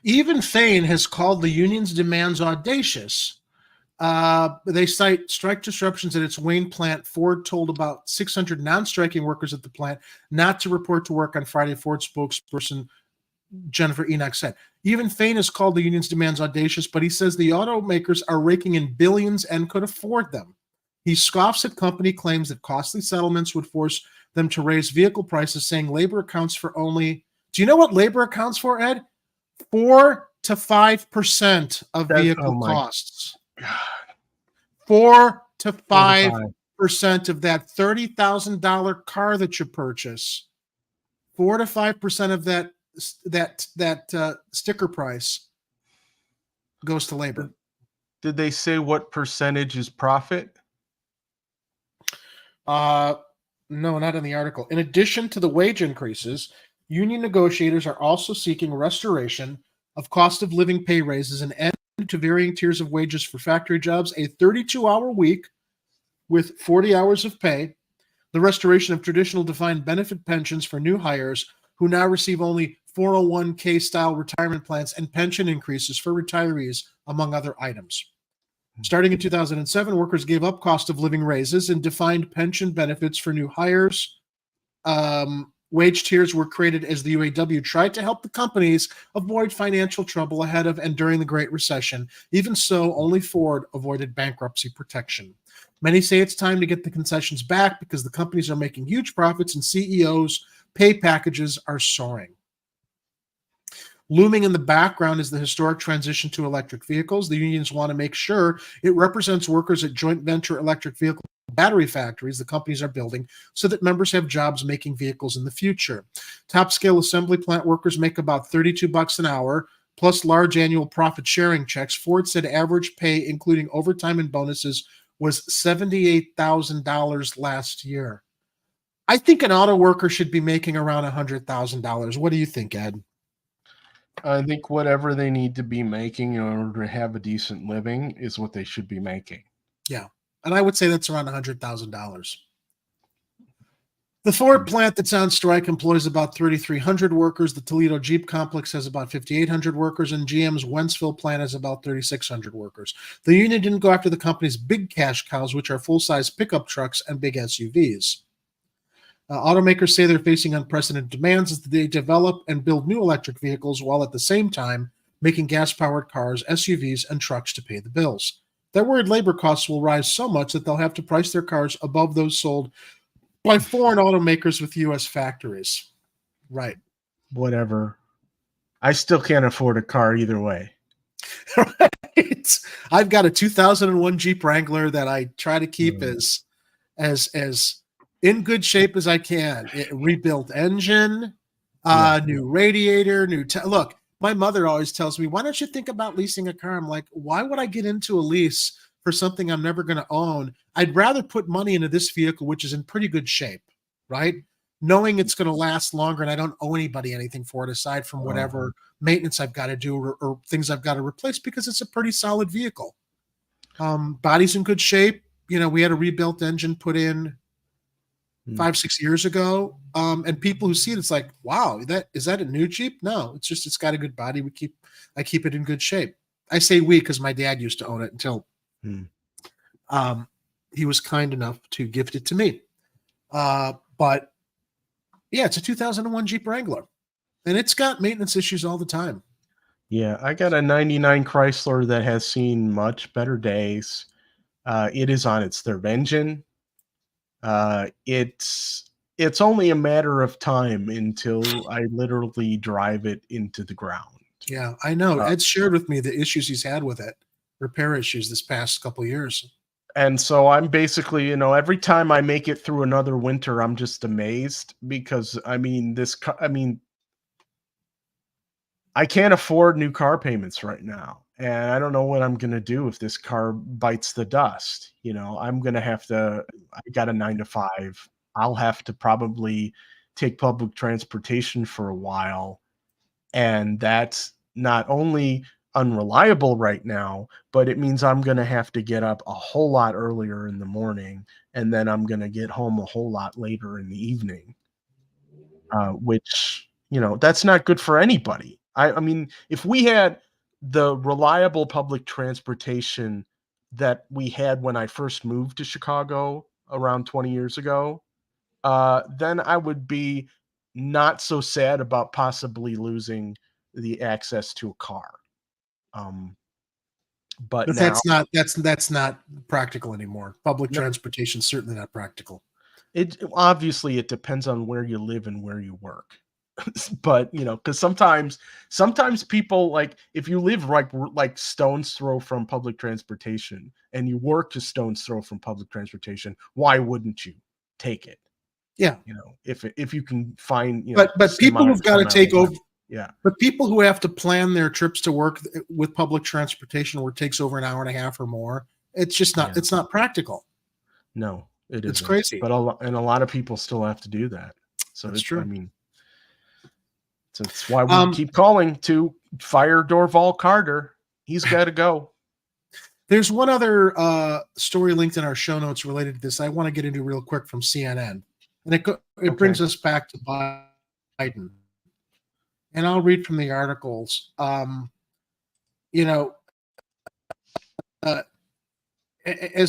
Even Fain has called the union's demands audacious. They cite strike disruptions at its Wayne plant. Ford told about 600 non-striking workers at the plant not to report to work on Friday, Ford spokesperson Jennifer Enoch said. Even Fain has called the union's demands audacious, but he says the automakers are raking in billions and could afford them. He scoffs at company claims that costly settlements would force them to raise vehicle prices, saying labor accounts for only, do you know what labor accounts for, Ed? 4 to 5% of vehicle costs. God. 4 to 5% of that $30,000 car that you purchase. 4 to 5% of that sticker price goes to labor. Did they say what percentage is profit? No, not in the article. In addition to the wage increases, union negotiators are also seeking restoration of cost of living pay raises, an end to varying tiers of wages for factory jobs, a 32-hour week with 40 hours of pay, the restoration of traditional defined benefit pensions for new hires who now receive only 401k style retirement plans, and pension increases for retirees, among other items. Starting in 2007, workers gave up cost of living raises and defined pension benefits for new hires. Wage tiers were created as the UAW tried to help the companies avoid financial trouble ahead of and during the Great Recession. Even so, only Ford avoided bankruptcy protection. Many say it's time to get the concessions back because the companies are making huge profits and CEOs' pay packages are soaring. Looming in the background is the historic transition to electric vehicles. The unions want to make sure it represents workers at joint venture electric vehicle battery factories the companies are building so that members have jobs making vehicles in the future. Top scale assembly plant workers make about $32 an hour, plus large annual profit sharing checks. Ford said average pay, including overtime and bonuses, was $78,000 last year. I think an auto worker should be making around $100,000. What do you think, Ed? I think whatever they need to be making in order to have a decent living is what they should be making. Yeah. And I would say that's around $100,000. The Ford plant that's on strike employs about 3,300 workers. The Toledo Jeep complex has about 5,800 workers, and GM's Wentzville plant has about 3,600 workers. The union didn't go after the company's big cash cows, which are full-size pickup trucks and big SUVs. Automakers say they're facing unprecedented demands as they develop and build new electric vehicles while at the same time making gas-powered cars, SUVs, and trucks to pay the bills. They're worried labor costs will rise so much that they'll have to price their cars above those sold by foreign automakers with U.S. factories. Right. Whatever. I still can't afford a car either way. Right. I've got a 2001 Jeep Wrangler that I try to keep as in good shape as I can. Rebuilt engine, new radiator, look. My mother always tells me, "Why don't you think about leasing a car?" I'm like, "Why would I get into a lease for something I'm never going to own? I'd rather put money into this vehicle, which is in pretty good shape, right? Knowing it's going to last longer, and I don't owe anybody anything for it aside from whatever maintenance I've got to do or things I've got to replace because it's a pretty solid vehicle. Body's in good shape. You know, we had a rebuilt engine put in 5-6 years ago. And people who see it, it's like, wow, is that a new Jeep? No, it's got a good body. I keep it in good shape. I say we because my dad used to own it until he was kind enough to gift it to me. But yeah, it's a 2001 Jeep Wrangler, and it's got maintenance issues all the time. Yeah, I got a 99 Chrysler that has seen much better days. It is on its third engine. It's only a matter of time until I literally drive it into the ground. Yeah, I know. Ed shared with me the issues he's had with it, repair issues this past couple of years. And so I'm basically, every time I make it through another winter, I'm just amazed because I can't afford new car payments right now. And I don't know what I'm going to do if this car bites the dust. I'm going to have to, I got a 9-to-5. I'll have to probably take public transportation for a while. And that's not only unreliable right now, but it means I'm going to have to get up a whole lot earlier in the morning. And then I'm going to get home a whole lot later in the evening, which, that's not good for anybody. I mean, if we had the reliable public transportation that we had when I first moved to Chicago around 20 years ago, then I would be not so sad about possibly losing the access to a car. But now, that's not practical anymore. Public transportation is certainly not practical. It depends on where you live and where you work. But because sometimes people, like, if you live like stone's throw from public transportation and you work to stone's throw from public transportation, why wouldn't you take it? Yeah, if you can find, but people who've got to take over. Yeah, but people who have to plan their trips to work with public transportation where it takes over an hour and a half or more, it's just not. It's not practical. No, it's crazy. But a lot of people still have to do that. So that's true. I mean, so that's why we keep calling to fire Dorval Carter. He's got to go. There's one other story linked in our show notes related to this I want to get into real quick from CNN. And it brings us back to Biden. And I'll read from the articles. As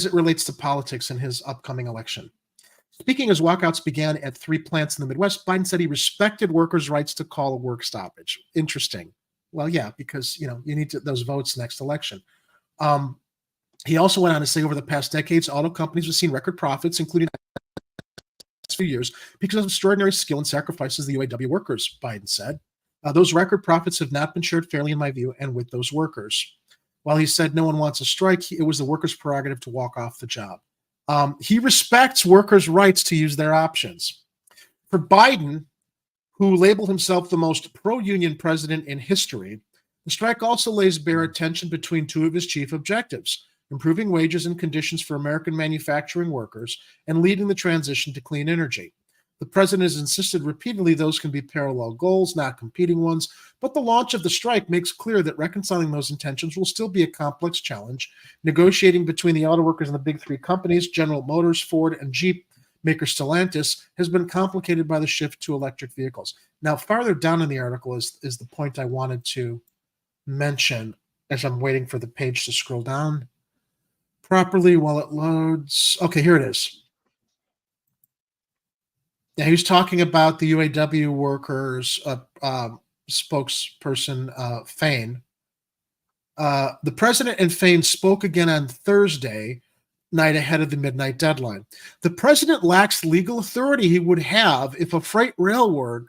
it relates to politics in his upcoming election. Speaking as walkouts began at 3 plants in the Midwest, Biden said he respected workers' rights to call a work stoppage. Interesting. Well, yeah, because you need those votes next election. He also went on to say over the past decades, auto companies have seen record profits, including few years, because of extraordinary skill and sacrifices the UAW workers, Biden said. Those record profits have not been shared fairly, in my view, and with those workers. While he said no one wants a strike, it was the workers' prerogative to walk off the job. He respects workers' rights to use their options. For Biden, who labeled himself the most pro-union president in history, the strike also lays bare a tension between two of his chief objectives: improving wages and conditions for American manufacturing workers, and leading the transition to clean energy. The president has insisted repeatedly those can be parallel goals, not competing ones, but the launch of the strike makes clear that reconciling those intentions will still be a complex challenge. Negotiating between the auto workers and the big three companies, General Motors, Ford, and Jeep maker Stellantis, has been complicated by the shift to electric vehicles. Now, farther down in the article is the point I wanted to mention as I'm waiting for the page to scroll down properly while it loads. Okay, here it is. Yeah, he was talking about the UAW workers spokesperson, Fain. The president and Fain spoke again on Thursday night ahead of the midnight deadline. The president lacks legal authority he would have if a freight railroad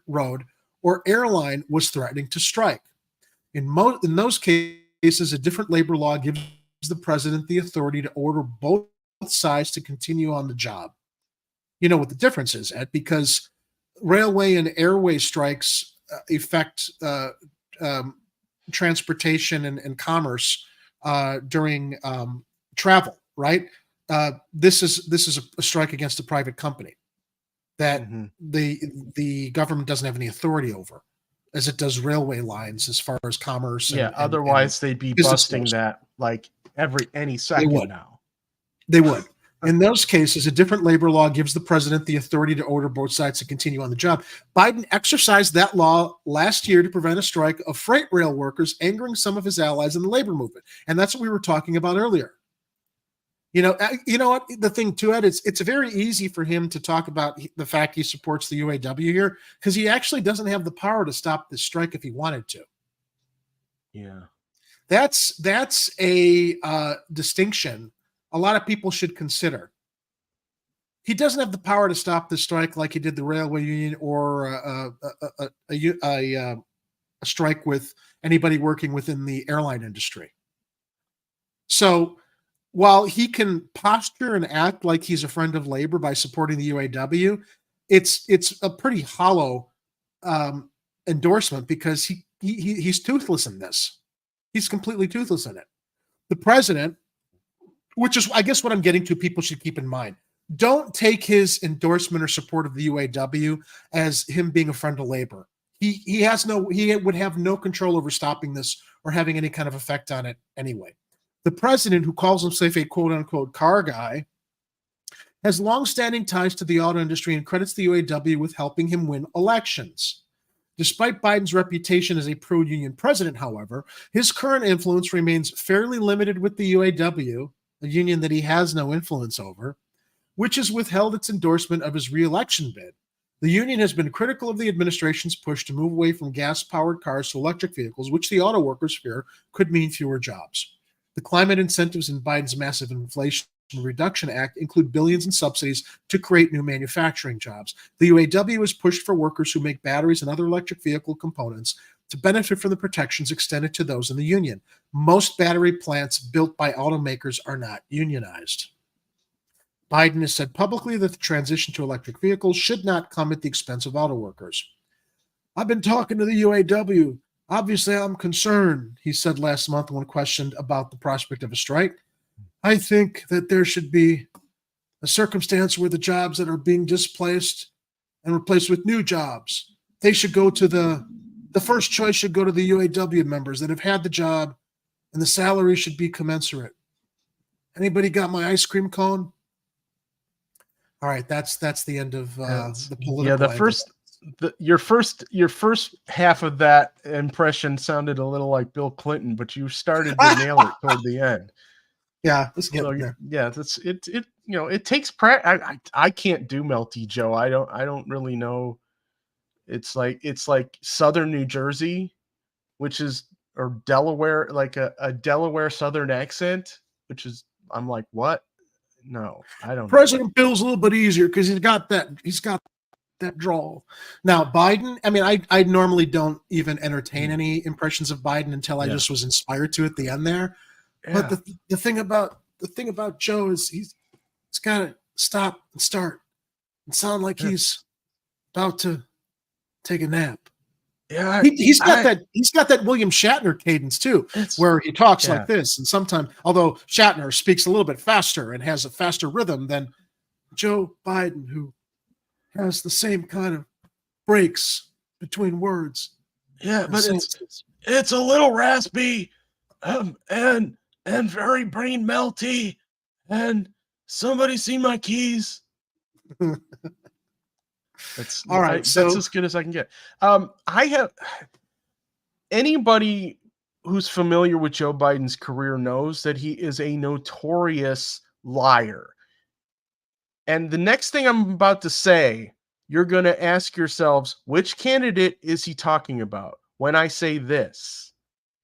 or airline was threatening to strike. In those cases, a different labor law gives the president the authority to order both sides to continue on the job. You know what the difference is, Ed, because railway and airway strikes affect transportation and commerce during travel, right? This is a strike against a private company that the government doesn't have any authority over, as it does railway lines as far as commerce. Otherwise they'd be busting that like any second now. They would. In those cases, a different labor law gives the president the authority to order both sides to continue on the job. Biden exercised that law last year to prevent a strike of freight rail workers, angering some of his allies in the labor movement. And that's what we were talking about earlier. You know what? The thing too, Ed, it's very easy for him to talk about the fact he supports the UAW here because he actually doesn't have the power to stop this strike if he wanted to. Yeah. That's a distinction a lot of people should consider. He doesn't have the power to stop the strike like he did the railway union or a strike with anybody working within the airline industry. So while he can posture and act like he's a friend of labor by supporting the UAW, it's a pretty hollow endorsement because he's toothless in this. He's completely toothless in it. The president, which is, I guess, what I'm getting to, people should keep in mind. Don't take his endorsement or support of the UAW as him being a friend of labor. He would have no control over stopping this or having any kind of effect on it anyway. The president, who calls himself a quote-unquote car guy, has long-standing ties to the auto industry and credits the UAW with helping him win elections. Despite Biden's reputation as a pro-union president, however, his current influence remains fairly limited with the UAW, a union that he has no influence over, which has withheld its endorsement of his re-election bid. The union has been critical of the administration's push to move away from gas-powered cars to electric vehicles, which the auto workers fear could mean fewer jobs. The climate incentives in Biden's massive Inflation Reduction Act include billions in subsidies to create new manufacturing jobs. The UAW has pushed for workers who make batteries and other electric vehicle components to benefit from the protections extended to those in the union. Most battery plants built by automakers are not unionized. Biden has said publicly that the transition to electric vehicles should not come at the expense of auto workers. I've been talking to the UAW. Obviously, I'm concerned, he said last month when questioned about the prospect of a strike. I think that there should be a circumstance where the jobs that are being displaced and replaced with new jobs, they should go to the first choice should go to the UAW members that have had the job, and the salary should be commensurate. Anybody got my ice cream cone? All right, that's the end of the political. Yeah, your first half of that impression sounded a little like Bill Clinton, but you started to nail it toward the end. Yeah, let's get there. Yeah, that's it. It takes practice. I can't do Melty Joe. I don't really know. It's like Southern New Jersey, or Delaware, like a Delaware Southern accent, which is, I'm like, what? No, I don't. President Bill's a little bit easier because he's got that drawl. Now Biden, I mean, I normally don't even entertain any impressions of Biden until I just was inspired to at the end there. Yeah. But the thing about Joe is he's got to stop and start and sound like he's about to take a nap. Yeah, He's got that William Shatner cadence too, where he talks like this, and sometimes, although Shatner speaks a little bit faster and has a faster rhythm than Joe Biden, who has the same kind of breaks between words. Yeah, but it's a little raspy, and very brain melty, and somebody see my keys. That's all right. That's as good as I can get. I have anybody who's familiar with Joe Biden's career knows that he is a notorious liar. And the next thing I'm about to say, you're going to ask yourselves, which candidate is he talking about? When I say this,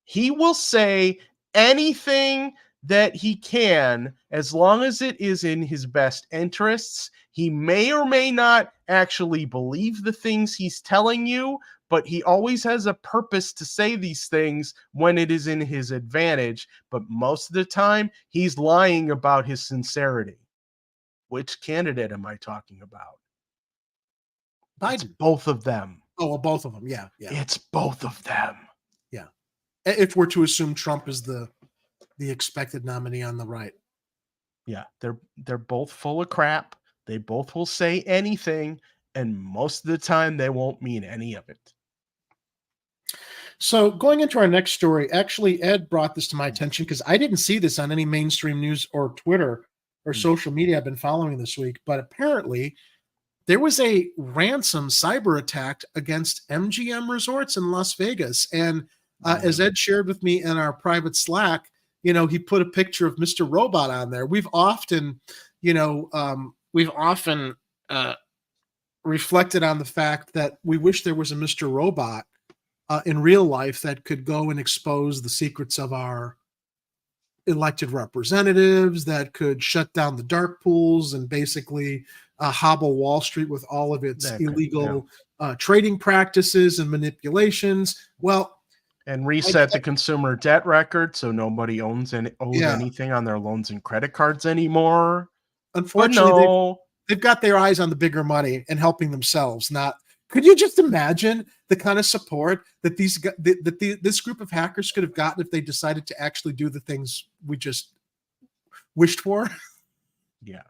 he will say anything that he can, as long as it is in his best interests. He may or may not actually believe the things he's telling you, but he always has a purpose to say these things when it is in his advantage. But most of the time, he's lying about his sincerity. Which candidate am I talking about? Biden. It's both of them. Oh, well, both of them. Yeah. It's both of them. Yeah. If we're to assume Trump is the expected nominee on the right. Yeah, they're both full of crap. They both will say anything, and most of the time they won't mean any of it. So going into our next story, actually, Ed brought this to my attention because I didn't see this on any mainstream news or Twitter or social media I've been following this week, but apparently there was a ransom cyber attack against MGM Resorts in Las Vegas. And as Ed shared with me in our private Slack, he put a picture of Mr. Robot on there. We've often reflected on the fact that we wish there was a Mr. Robot in real life that could go and expose the secrets of our elected representatives, that could shut down the dark pools and basically hobble Wall Street with all of its illegal trading practices and manipulations. Well, and reset the consumer debt record so nobody owes anything on their loans and credit cards anymore. Unfortunately, they've got their eyes on the bigger money and helping themselves. Not. Could you just imagine the kind of support that this group of hackers could have gotten if they decided to actually do the things we just wished for? Yeah.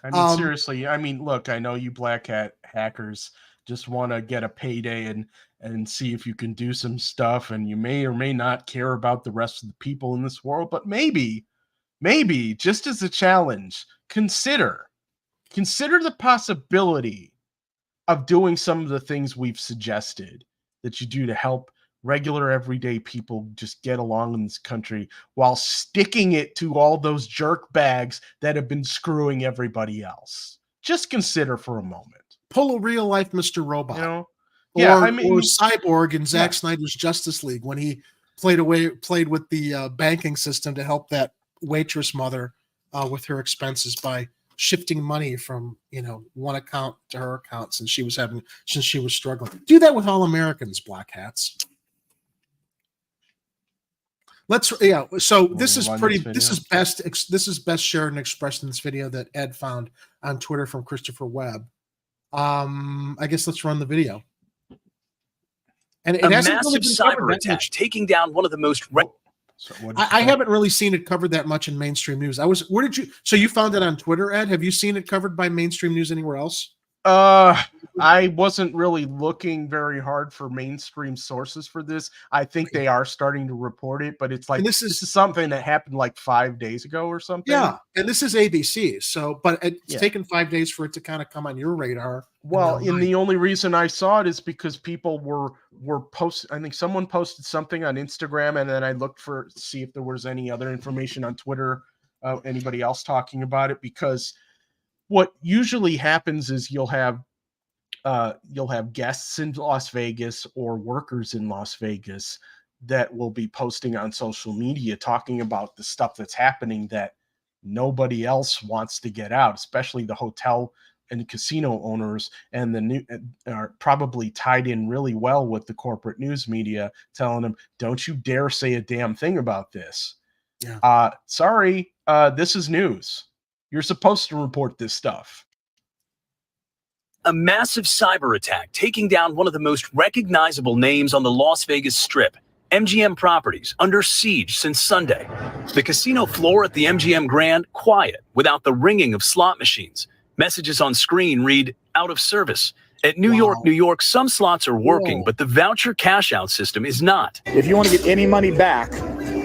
I mean, seriously, look, I know you black hat hackers just want to get a payday and see if you can do some stuff, and you may or may not care about the rest of the people in this world, but maybe just as a challenge, consider the possibility of doing some of the things we've suggested that you do to help regular everyday people just get along in this country while sticking it to all those jerk bags that have been screwing everybody else. Just consider for a moment. Pull a real life Mr. Robot. Or Cyborg in Zack Snyder's Justice League when he played with the banking system to help that waitress mother with her expenses by shifting money from one account to her account since she was struggling. Do that with all Americans, black hats. So this is best shared and expressed in this video that Ed found on Twitter from Christopher Webb. I guess let's run the video. And it hasn't massive really been cyber attack taking down one of the most. I haven't really seen it covered that much in mainstream news. So you found it on Twitter, Ed? Have you seen it covered by mainstream news anywhere else? I wasn't really looking very hard for mainstream sources for this. I think they are starting to report it, but it's like this is something that happened like 5 days ago or something. Yeah, and this is ABC. So, but it's taken 5 days for it to kind of come on your radar. Well, and the only reason I saw it is because people were posting. I think someone posted something on Instagram, and then I looked to see if there was any other information on Twitter, anybody else talking about it, because what usually happens is you'll have guests in Las Vegas or workers in Las Vegas that will be posting on social media talking about the stuff that's happening that nobody else wants to get out, especially the hotel and casino owners, and the new are probably tied in really well with the corporate news media, telling them, "Don't you dare say a damn thing about this." Yeah. Sorry, this is news. You're supposed to report this stuff. A massive cyber attack taking down one of the most recognizable names on the Las Vegas Strip. MGM Properties under siege since Sunday. The casino floor at the MGM Grand quiet without the ringing of slot machines. Messages on screen read out of service. At New York, some slots are working, but the voucher cash out system is not. If you want to get any money back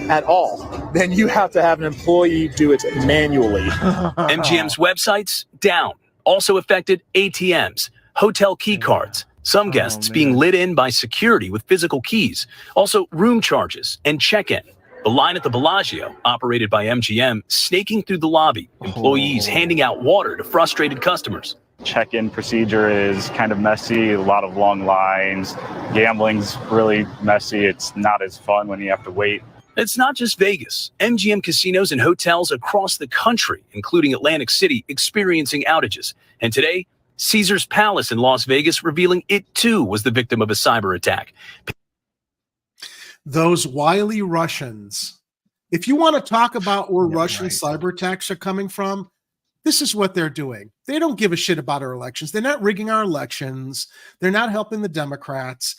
at all, then you have to have an employee do it manually. MGM's websites down. Also affected ATMs, hotel key cards. Some guests being lit in by security with physical keys. Also room charges and check-in. The line at the Bellagio, operated by MGM, snaking through the lobby. Employees handing out water to frustrated customers. Check-in procedure is kind of messy, a lot of long lines. Gambling's really messy. It's not as fun when you have to wait. It's not just Vegas. MGM casinos and hotels across the country, including Atlantic City, experiencing outages. And today, Caesars Palace in Las Vegas revealing it too was the victim of a cyber attack. Those wily Russians. If you want to talk about where Russian cyber attacks are coming from, this is what they're doing. They don't give a shit about our elections. They're not rigging our elections. They're not helping the Democrats.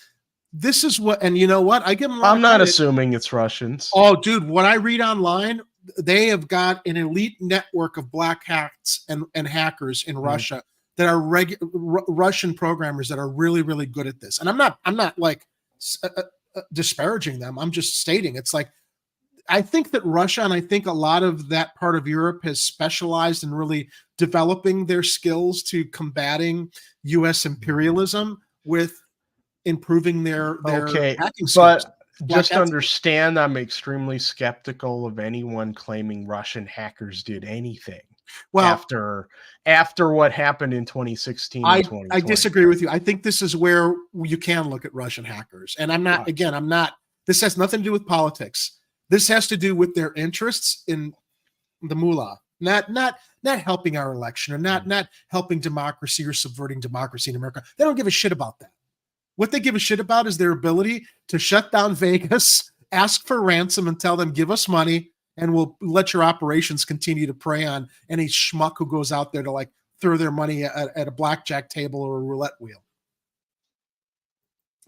This is what, and you know what? I give them. I'm not assuming it's Russians. Oh, dude, what I read online, they have got an elite network of black hats and hackers in Russia that are Russian programmers that are really, really good at this. And I'm not like disparaging them. I'm just stating it's like, I think that Russia and I think a lot of that part of Europe has specialized in really developing their skills to combating U.S. imperialism with improving their hacking skills. But just understand, I'm extremely skeptical of anyone claiming Russian hackers did anything. Well, after what happened in 2016 and 2020. I disagree with you. I think this is where you can look at Russian hackers. And I'm not, this has nothing to do with politics. This has to do with their interests in the mullah, not helping our election or not helping democracy or subverting democracy in America. They don't give a shit about that. What they give a shit about is their ability to shut down Vegas, ask for ransom and tell them, give us money, and we'll let your operations continue to prey on any schmuck who goes out there to like throw their money at a blackjack table or a roulette wheel.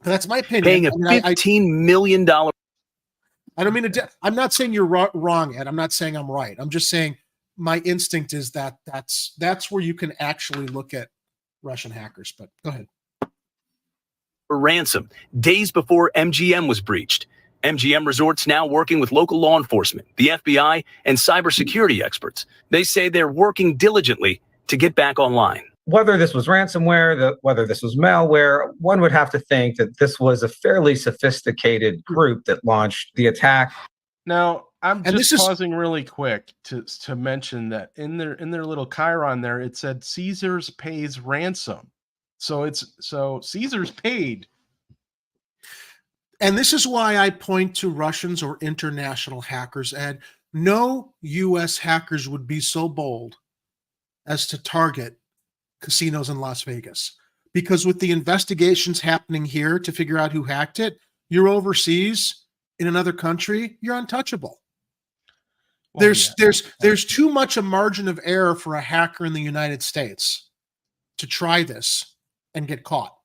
That's my opinion. Paying a $15 million. I don't mean to. I'm not saying you're wrong, Ed. I'm not saying I'm right. I'm just saying my instinct is that's where you can actually look at Russian hackers. But go ahead. For ransom, days before MGM was breached. MGM Resorts now working with local law enforcement, the FBI, and cybersecurity experts. They say they're working diligently to get back online. Whether this was ransomware, whether this was malware, one would have to think that this was a fairly sophisticated group that launched the attack. Now, I'm just pausing really quick to mention that in their little chyron there, it said Caesars pays ransom. So Caesars paid. And this is why I point to Russians or international hackers, Ed. No U.S. hackers would be so bold as to target casinos in Las Vegas. Because with the investigations happening here to figure out who hacked it, you're overseas in another country, you're untouchable. Well, there's too much a margin of error for a hacker in the United States to try this and get caught.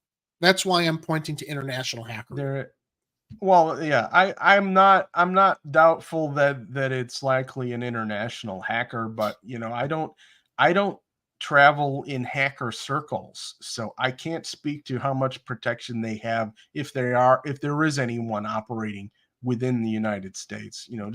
That's why I'm pointing to international hackers. Well, yeah, I'm not doubtful that it's likely an international hacker, but you know, I don't travel in hacker circles, so I can't speak to how much protection they have if there is anyone operating within the United States. You know,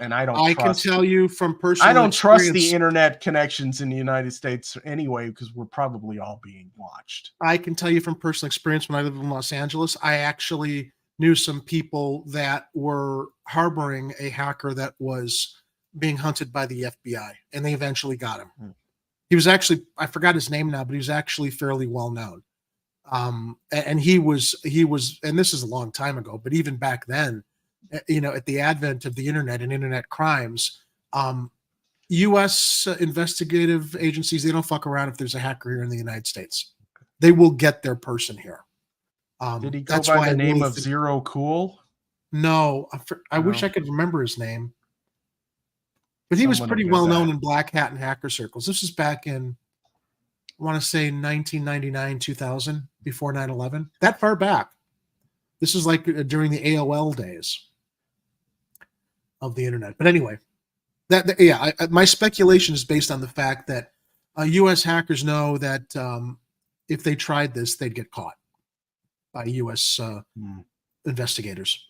I can tell you from personal I don't trust the internet connections in the United States anyway, because we're probably all being watched. I can tell you from personal experience when I lived in Los Angeles, I actually knew some people that were harboring a hacker that was being hunted by the FBI, and they eventually got him. He was actually, I forgot his name now, but he was actually fairly well known. And he was, and this is a long time ago, but even back then, you know, at the advent of the internet and internet crimes, U.S. investigative agencies, they don't fuck around if there's a hacker here in the United States. They will get their person here. Did he go by the name of Zero Cool? No, I wish I could remember his name. But he was pretty well known in black hat and hacker circles. This is back in I want to say 1999, 2000, before 9/11. That far back. This is like during the AOL days of the internet. But anyway, my speculation is based on the fact that U.S. hackers know that if they tried this, they'd get caught by U.S. investigators.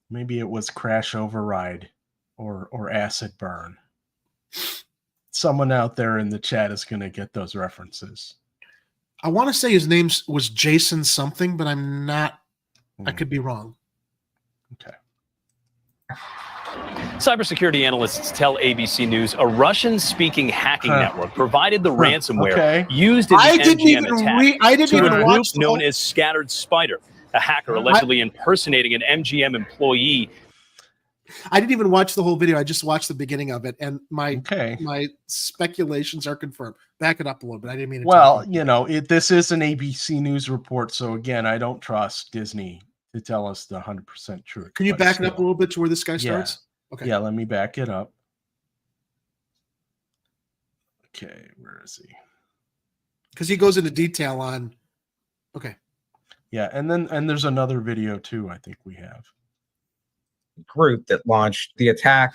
Maybe it was crash override or acid burn. Someone out there in the chat is going to get those references. I want to say his name was Jason something, but I'm not. I could be wrong. Okay. Cybersecurity analysts tell ABC News a Russian-speaking hacking network provided the ransomware used in the MGM attack to a group known as Scattered Spider, a hacker allegedly impersonating an MGM employee. I didn't even watch the whole video. I just watched the beginning of it, and my speculations are confirmed. Back it up a little bit. I didn't mean to. Well, this is an ABC News report, so again, I don't trust Disney to tell us the 100% truth. Can you back it up a little bit to where this guy starts? Okay. Yeah, let me back it up. Okay, where is he? Because he goes into detail on. Okay. Yeah, and there's another video too. I think we have. Group that launched the attack.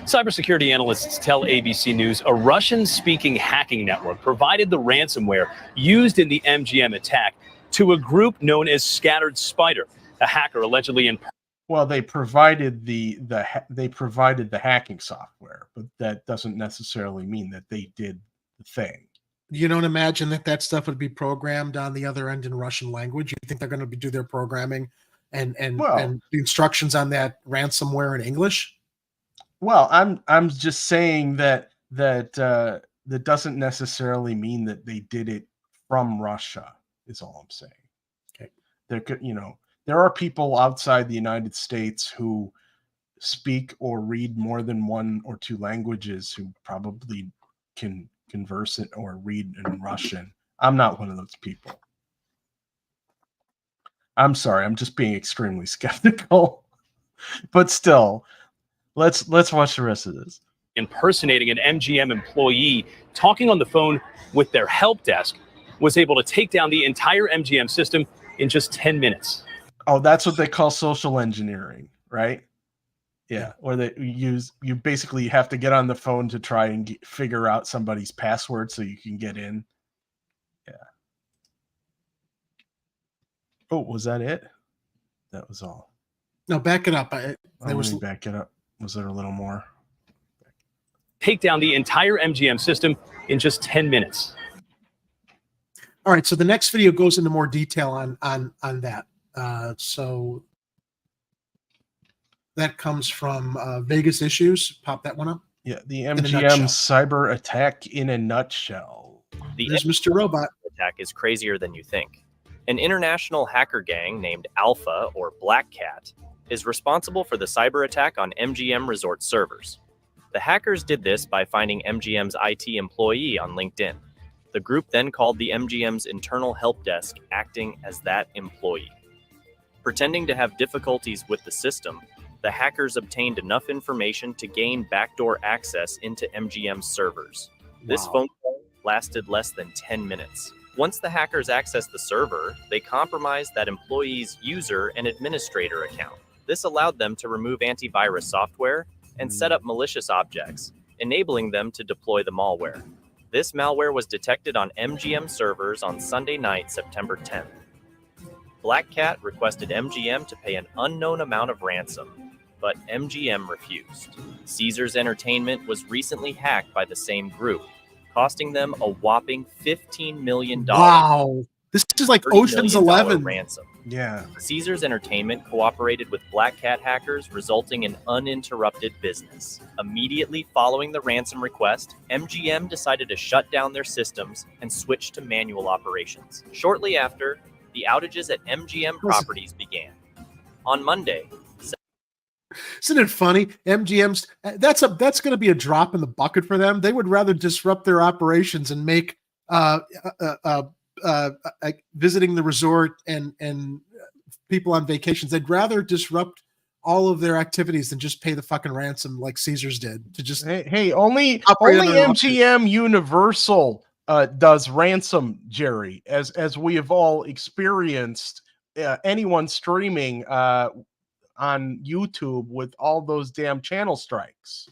Cybersecurity analysts tell ABC News a Russian-speaking hacking network provided the ransomware used in the MGM attack to a group known as Scattered Spider, a hacker allegedly Well, they provided the hacking software, but that doesn't necessarily mean that they did the thing. You don't imagine that stuff would be programmed on the other end in Russian language? You think they're going to do their programming and the instructions on that ransomware in English? Well, I'm just saying that doesn't necessarily mean that they did it from Russia. Is all I'm saying. Okay. There are people outside the United States who speak or read more than one or two languages who probably can converse it or read in Russian. I'm not one of those people. I'm sorry. I'm just being extremely skeptical. But still, let's watch the rest of this. Impersonating an MGM employee talking on the phone with their help desk was able to take down the entire MGM system in just 10 minutes. Oh, that's what they call social engineering, right? Yeah, or you basically have to get on the phone to try and figure out somebody's password so you can get in. Yeah. Oh, was that it? That was all. No, back it up. Back it up. Was there a little more? Take down the entire MGM system in just 10 minutes. All right, so the next video goes into more detail on that. So that comes from Vegas Issues. Pop that one up. Yeah, the MGM cyber attack in a nutshell. There's Mr. Robot. Attack is crazier than you think. An international hacker gang named Alpha, or Black Cat, is responsible for the cyber attack on MGM Resort servers. The hackers did this by finding MGM's IT employee on LinkedIn. The group then called the MGM's internal help desk, acting as that employee. Pretending to have difficulties with the system, the hackers obtained enough information to gain backdoor access into MGM's servers. This phone call lasted less than 10 minutes. Once the hackers accessed the server, they compromised that employee's user and administrator account. This allowed them to remove antivirus software and set up malicious objects, enabling them to deploy the malware. This malware was detected on MGM servers on Sunday night, September 10th. Black Cat requested MGM to pay an unknown amount of ransom, but MGM refused. Caesars Entertainment was recently hacked by the same group, costing them a whopping $15 million. Wow. This is like Ocean's 11. Ransom. Yeah. Caesars Entertainment cooperated with Black Cat hackers, resulting in uninterrupted business. Immediately following the ransom request, MGM decided to shut down their systems and switch to manual operations. Shortly after, the outages at MGM properties began. On Monday, isn't it funny? MGM's that's going to be a drop in the bucket for them. They would rather disrupt their operations and make visiting the resort and people on vacations. They'd rather disrupt all of their activities than just pay the fucking ransom like Caesars did. To just only MGM Universal does ransom, Jerry, as we have all experienced. Anyone streaming on YouTube with all those damn channel strikes.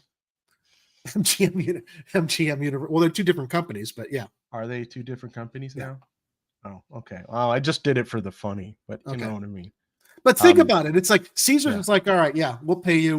MGM. Well, they're two different companies, but yeah. Are they two different companies now? Oh, okay. Well, I just did it for the funny, but you Okay. know what I mean. But think about it. It's like Caesars. Yeah. It's like, all right, yeah, we'll pay you.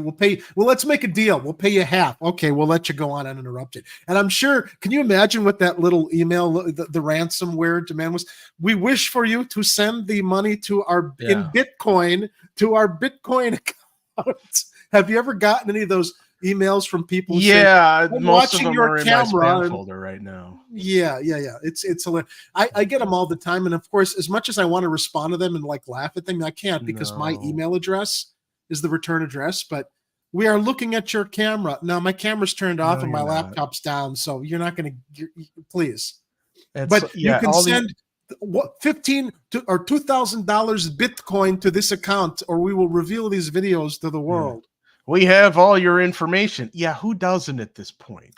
Well, let's make a deal. We'll pay you half. Okay, we'll let you go on uninterrupted. And I'm sure, can you imagine what that little email, the ransomware demand was? We wish for you to send the money to our in Bitcoin to our Bitcoin account. Have you ever gotten any of those emails from people? Yeah, saying, most watching of them your are in camera my spam folder right now. Yeah. It's hilarious. I get them all the time, and of course, as much as I want to respond to them and like laugh at them, I can't because my email address is the return address. But we are looking at your camera now. My camera's turned off and my laptop's down, so you're not going to. Please, but you can send $15 or $2,000 Bitcoin to this account, or we will reveal these videos to the world. We have all your information. Yeah, who doesn't at this point?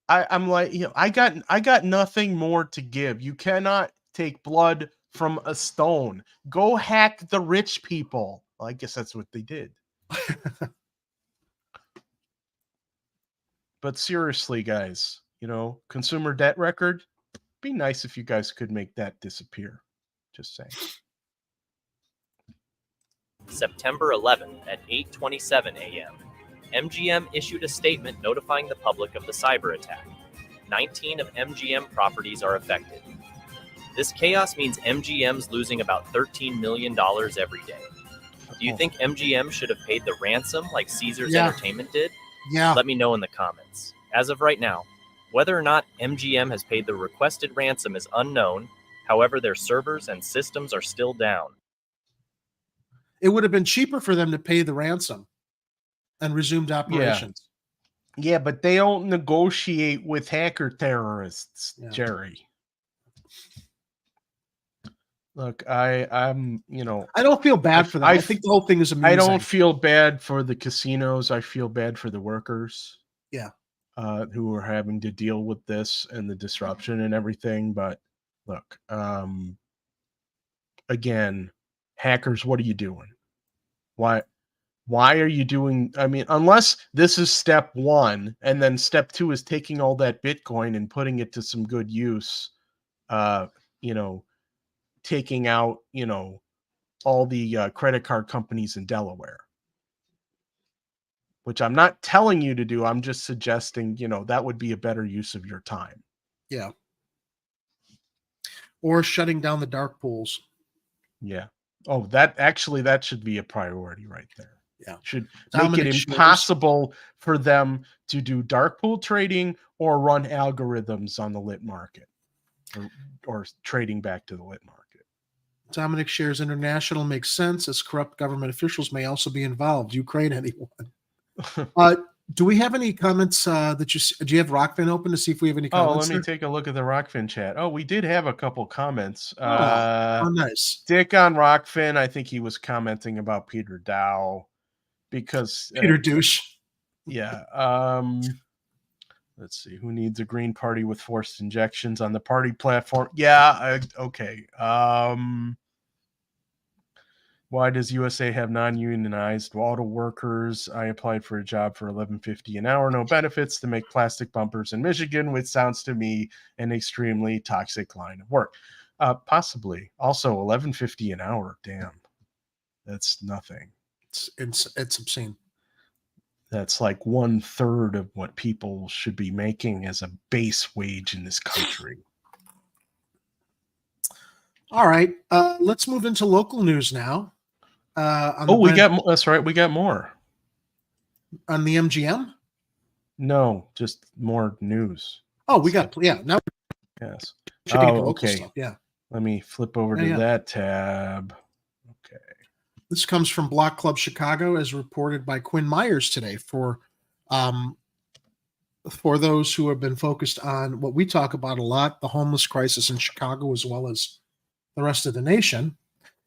I'm like, I got nothing more to give. You cannot take blood from a stone. Go hack the rich people. Well, I guess that's what they did. But seriously, guys, consumer debt record, be nice if you guys could make that disappear. Just saying. September 11th at 8:27 a.m., MGM issued a statement notifying the public of the cyber attack. 19 of MGM properties are affected. This chaos means MGM's losing about $13 million every day. Do you think MGM should have paid the ransom like Caesars Entertainment did? Yeah. Let me know in the comments. As of right now, whether or not MGM has paid the requested ransom is unknown. However, their servers and systems are still down. It would have been cheaper for them to pay the ransom and resumed operations. Yeah, but they don't negotiate with hacker terrorists, Jerry. Look, I'm I don't feel bad for them. I think the whole thing is amazing. I don't feel bad for the casinos. I feel bad for the workers. Yeah. Who are having to deal with this and the disruption and everything. But look, again, hackers, what are you doing? Why are you doing? I mean, unless this is step one, and then step two is taking all that Bitcoin and putting it to some good use, taking out, all the credit card companies in Delaware, which I'm not telling you to do. I'm just suggesting, that would be a better use of your time. Yeah. Or shutting down the dark pools. Yeah. Oh, that should be a priority right there. Yeah. Should make it impossible for them to do dark pool trading or run algorithms on the lit market or trading back to the lit market. Dominic shares International makes sense as corrupt government officials may also be involved. Ukraine, anyone? Do we have any comments do you have Rockfin open to see if we have any comments? Oh, let me take a look at the Rockfin chat. Oh, we did have a couple comments. Nice. Dick on Rockfin, I think he was commenting about Peter Dow because Peter Douche. Yeah. Let's see. Who needs a green party with forced injections on the party platform? Yeah. Okay. Why does USA have non-unionized auto workers? I applied for a job for $11.50 an hour, no benefits, to make plastic bumpers in Michigan, which sounds to me an extremely toxic line of work. Possibly. Also, $11.50 an hour. Damn, that's nothing. It's obscene. That's like 1/3 of what people should be making as a base wage in this country. All right, let's move into local news now. That's right. We got more on the MGM. No, just more news. Oh, we got now. Yes. Okay. Stuff. Yeah. Let me flip over to that tab. Okay. This comes from Block Club Chicago, as reported by Quinn Myers today. For those who have been focused on what we talk about a lot, the homeless crisis in Chicago, as well as the rest of the nation.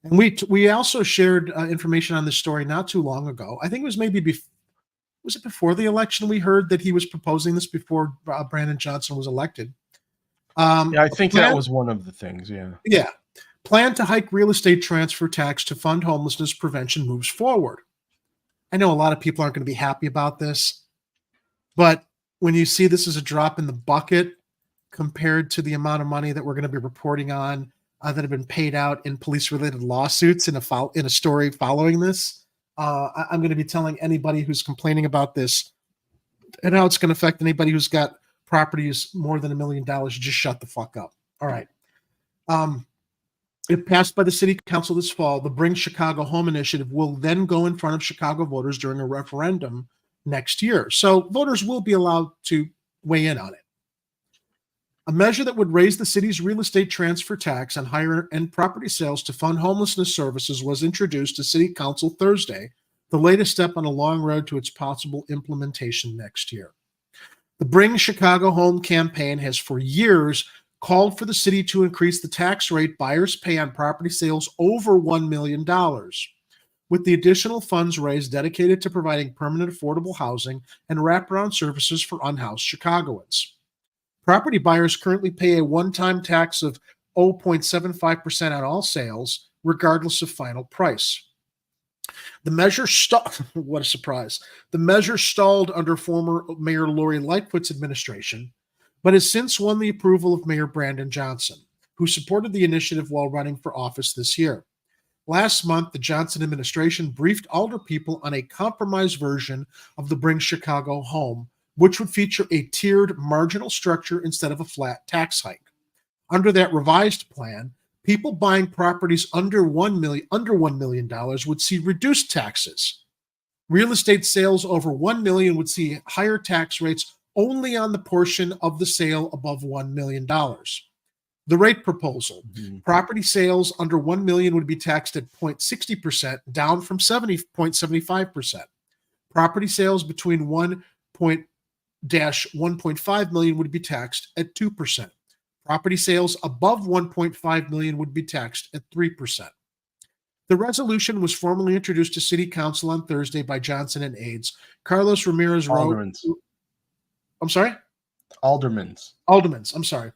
And we also shared information on this story not too long ago. I think it was maybe was it before the election we heard that he was proposing this before Brandon Johnson was elected. Yeah, I think that was one of the things. Yeah. Yeah. Plan to hike real estate transfer tax to fund homelessness prevention moves forward. I know a lot of people aren't going to be happy about this, but when you see this as a drop in the bucket compared to the amount of money that we're going to be reporting on that have been paid out in police-related lawsuits in a story following this, I'm going to be telling anybody who's complaining about this and how it's going to affect anybody who's got properties more than $1 million, just shut the fuck up. All right. If passed by the city council this fall, the Bring Chicago Home initiative will then go in front of Chicago voters during a referendum next year. So voters will be allowed to weigh in on it. A measure that would raise the city's real estate transfer tax on higher-end property sales to fund homelessness services was introduced to city council Thursday, the latest step on a long road to its possible implementation next year. The Bring Chicago Home campaign has for years called for the city to increase the tax rate buyers pay on property sales over $1 million, with the additional funds raised dedicated to providing permanent affordable housing and wraparound services for unhoused Chicagoans. Property buyers currently pay a one-time tax of 0.75% on all sales, regardless of final price. The measure what a surprise. The measure stalled under former Mayor Lori Lightfoot's administration, but has since won the approval of Mayor Brandon Johnson, who supported the initiative while running for office this year. Last month, the Johnson administration briefed alderpeople on a compromise version of the Bring Chicago Home, which would feature a tiered marginal structure instead of a flat tax hike. Under that revised plan, people buying properties under $1 million would see reduced taxes. Real estate sales over $1 million would see higher tax rates only on the portion of the sale above $1 million. The rate proposal, property sales under $1 million would be taxed at 0.60%, down from 0.75%. Property sales between $1.5 million would be taxed at 2%. Property sales above $1.5 million would be taxed at 3%. The resolution was formally introduced to City Council on Thursday by Johnson and aides. Carlos Ramirez wrote. I'm sorry? Aldermans. I'm sorry.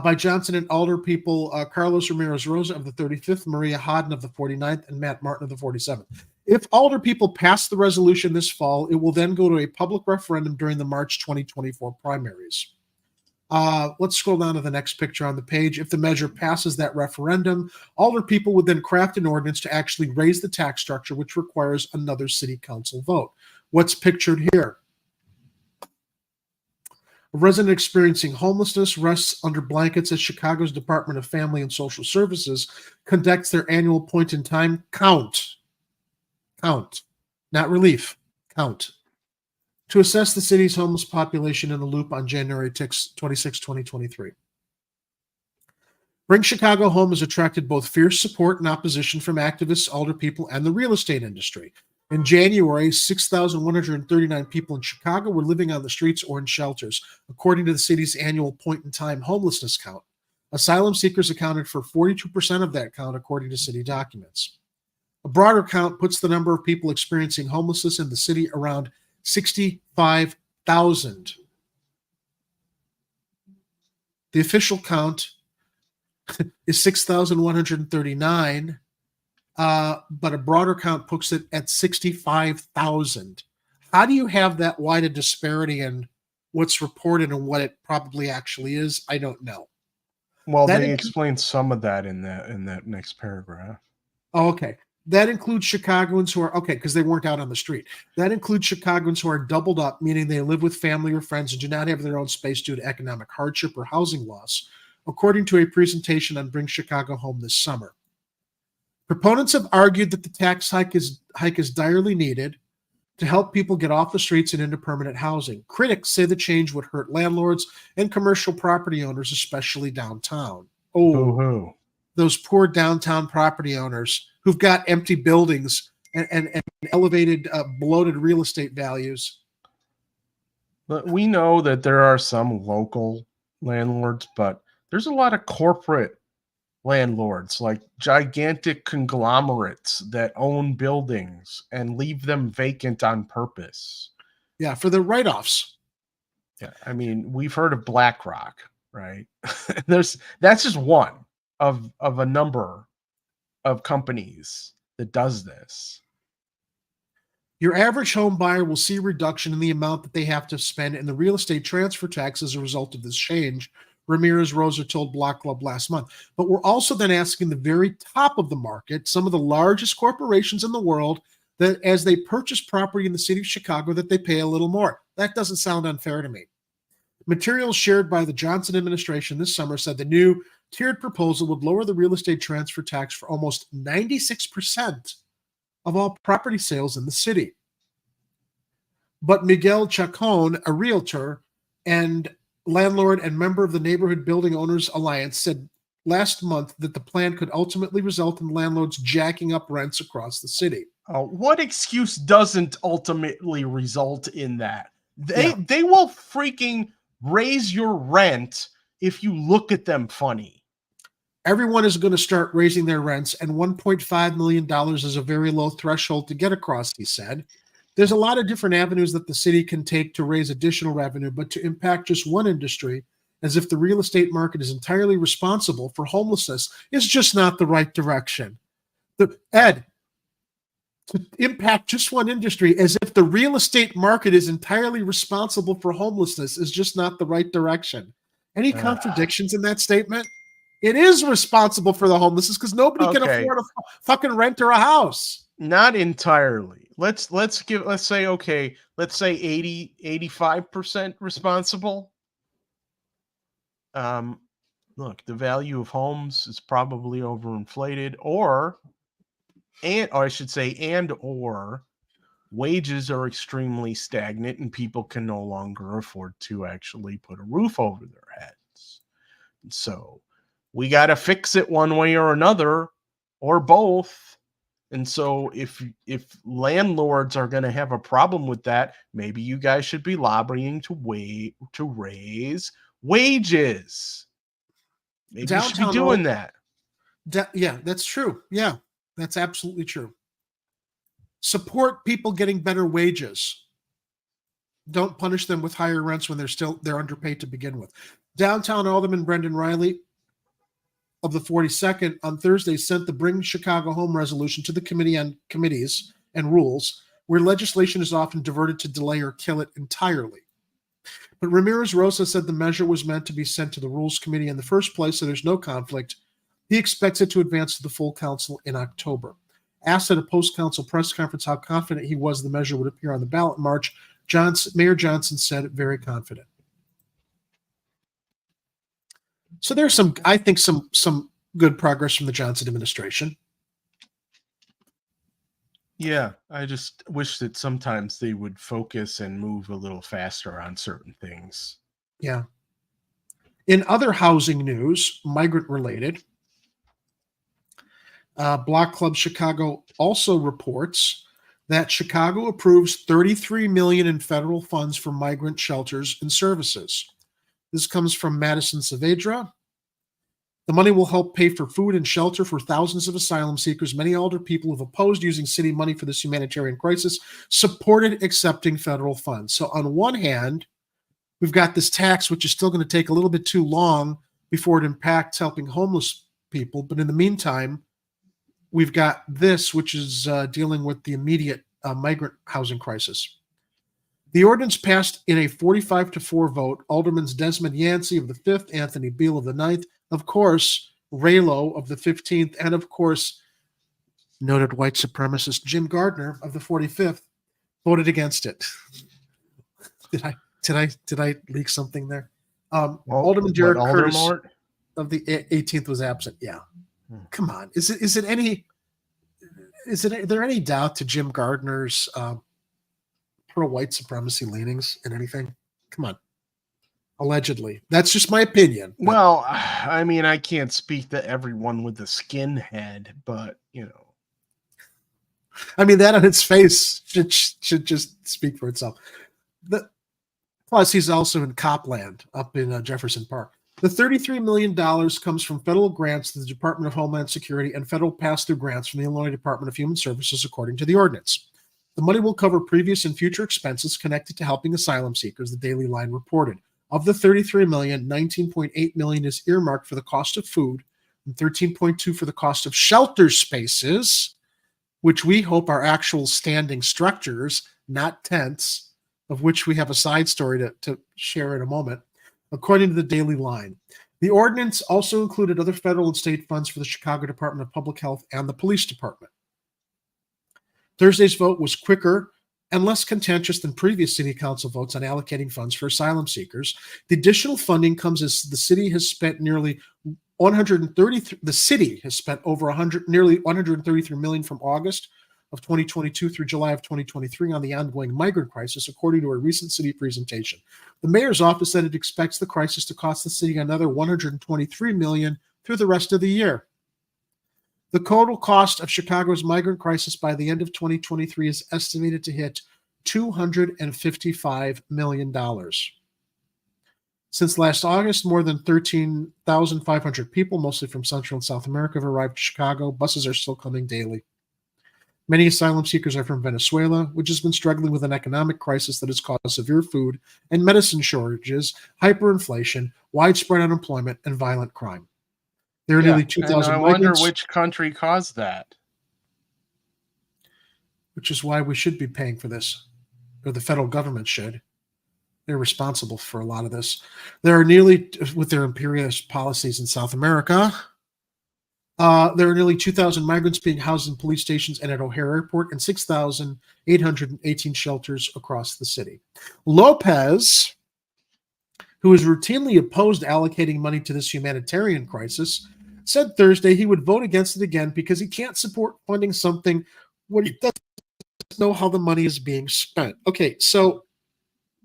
By Johnson and Alder people, Carlos Ramirez Rosa of the 35th, Maria Hodden of the 49th, and Matt Martin of the 47th. If Alder people pass the resolution this fall, it will then go to a public referendum during the March 2024 primaries. Let's scroll down to the next picture on the page. If the measure passes that referendum, Alder people would then craft an ordinance to actually raise the tax structure, which requires another city council vote. What's pictured here? A resident experiencing homelessness rests under blankets as Chicago's Department of Family and Social Services conducts their annual point-in-time count, not relief, count, to assess the city's homeless population in the loop on January 26, 2023. Bring Chicago Home has attracted both fierce support and opposition from activists, alderpeople, and the real estate industry. In January, 6,139 people in Chicago were living on the streets or in shelters, according to the city's annual point-in-time homelessness count. Asylum seekers accounted for 42% of that count, according to city documents. A broader count puts the number of people experiencing homelessness in the city around 65,000. The official count is 6,139. But a broader count puts it at 65,000. How do you have that wide a disparity in what's reported and what it probably actually is? I don't know. Well, they explain some of that in that next paragraph. Oh, okay. That includes Chicagoans who are, because they weren't out on the street. That includes Chicagoans who are doubled up, meaning they live with family or friends and do not have their own space due to economic hardship or housing loss, according to a presentation on Bring Chicago Home this summer. Proponents have argued that the tax hike is direly needed to help people get off the streets and into permanent housing. Critics say the change would hurt landlords and commercial property owners, especially downtown. Oh, those poor downtown property owners who've got empty buildings and elevated, bloated real estate values. But we know that there are some local landlords, but there's a lot of corporate landlords, like gigantic conglomerates that own buildings and leave them vacant on purpose. Yeah, for the write-offs. Yeah, I mean, we've heard of BlackRock, right? That's just one of a number of companies that does this. Your average home buyer will see a reduction in the amount that they have to spend in the real estate transfer tax as a result of this change, Ramirez Rosa told Block Club last month. But we're also then asking the very top of the market, some of the largest corporations in the world, that as they purchase property in the city of Chicago, that they pay a little more. That doesn't sound unfair to me. Materials shared by the Johnson administration this summer said the new tiered proposal would lower the real estate transfer tax for almost 96% of all property sales in the city. But Miguel Chacon, a realtor and landlord and member of the Neighborhood Building Owners Alliance, said last month that the plan could ultimately result in landlords jacking up rents across the city. What excuse doesn't ultimately result in that? They will freaking raise your rent if you look at them funny. Everyone is going to start raising their rents, and $1.5 million is a very low threshold to get across, he said. There's a lot of different avenues that the city can take to raise additional revenue, but to impact just one industry, as if the real estate market is entirely responsible for homelessness, is just not the right direction. Ed, to impact just one industry as if the real estate market is entirely responsible for homelessness is just not the right direction. Any contradictions in that statement? It is responsible for the homelessness because nobody can afford a fucking rent or a house. Not entirely. Let's say 80, 85% responsible. Look, the value of homes is probably overinflated, or wages are extremely stagnant and people can no longer afford to actually put a roof over their heads. So we got to fix it one way or another, or both. And so if landlords are going to have a problem with that, maybe you guys should be lobbying to raise wages. Maybe you should be doing that. Yeah, that's true. Yeah, that's absolutely true. Support people getting better wages. Don't punish them with higher rents when they're underpaid to begin with. Downtown Alderman Brendan Riley of the 42nd on Thursday sent the Bring Chicago Home resolution to the Committee on Committees and Rules, where legislation is often diverted to delay or kill it entirely. But Ramirez Rosa said the measure was meant to be sent to the Rules Committee in the first place, so there's no conflict. He expects it to advance to the full council in October. Asked at a post-council press conference how confident he was the measure would appear on the ballot in March, Mayor Johnson said very confident. So there's some good progress from the Johnson administration. Yeah, I just wish that sometimes they would focus and move a little faster on certain things. Yeah. In other housing news, migrant related, Block Club Chicago also reports that Chicago approves $33 million in federal funds for migrant shelters and services. This comes from Madison Saavedra. The money will help pay for food and shelter for thousands of asylum seekers. Many older people who've opposed using city money for this humanitarian crisis supported accepting federal funds. So on one hand, we've got this tax, which is still going to take a little bit too long before it impacts helping homeless people. But in the meantime, we've got this, which is dealing with the immediate migrant housing crisis. The ordinance passed in a 45-4 vote. Aldermans Desmond Yancey of the 5th, Anthony Beal of the 9th, of course, Raylo of the 15th, and of course, noted white supremacist Jim Gardner of the 45th voted against it. Did I leak something there? Alderman Jared Curtis of the 18th was absent. Yeah. Come on. Is there any doubt to Jim Gardner's pro-white supremacy leanings in anything? Come on. Allegedly. That's just my opinion. Well, I mean, I can't speak to everyone with a skinhead, but, you know. I mean, that on its face should just speak for itself. Plus, he's also in Copland up in Jefferson Park. The $33 million comes from federal grants to the Department of Homeland Security and federal pass-through grants from the Illinois Department of Human Services, according to the ordinance. The money will cover previous and future expenses connected to helping asylum seekers, the Daily Line reported. Of the $33 million, $19.8 million is earmarked for the cost of food and $13.2 for the cost of shelter spaces, which we hope are actual standing structures, not tents, of which we have a side story to share in a moment, according to the Daily Line. The ordinance also included other federal and state funds for the Chicago Department of Public Health and the Police Department. Thursday's vote was quicker and less contentious than previous city council votes on allocating funds for asylum seekers. The additional funding comes as the city has spent nearly nearly $133 million from August of 2022 through July of 2023 on the ongoing migrant crisis, according to a recent city presentation. The mayor's office said it expects the crisis to cost the city another $123 million through the rest of the year. The total cost of Chicago's migrant crisis by the end of 2023 is estimated to hit $255 million. Since last August, more than 13,500 people, mostly from Central and South America, have arrived to Chicago. Buses are still coming daily. Many asylum seekers are from Venezuela, which has been struggling with an economic crisis that has caused severe food and medicine shortages, hyperinflation, widespread unemployment, and violent crime. There are nearly 2,000 I wonder migrants, which country caused that. which is why we should be paying for this, or the federal government should. They're responsible for a lot of this. There are nearly, with their imperialist policies in South America, there are nearly 2,000 migrants being housed in police stations and at O'Hare Airport, and 6,818 shelters across the city. Lopez, who has routinely opposed allocating money to this humanitarian crisis, said Thursday he would vote against it again because he can't support funding something when he doesn't know how the money is being spent. Okay, so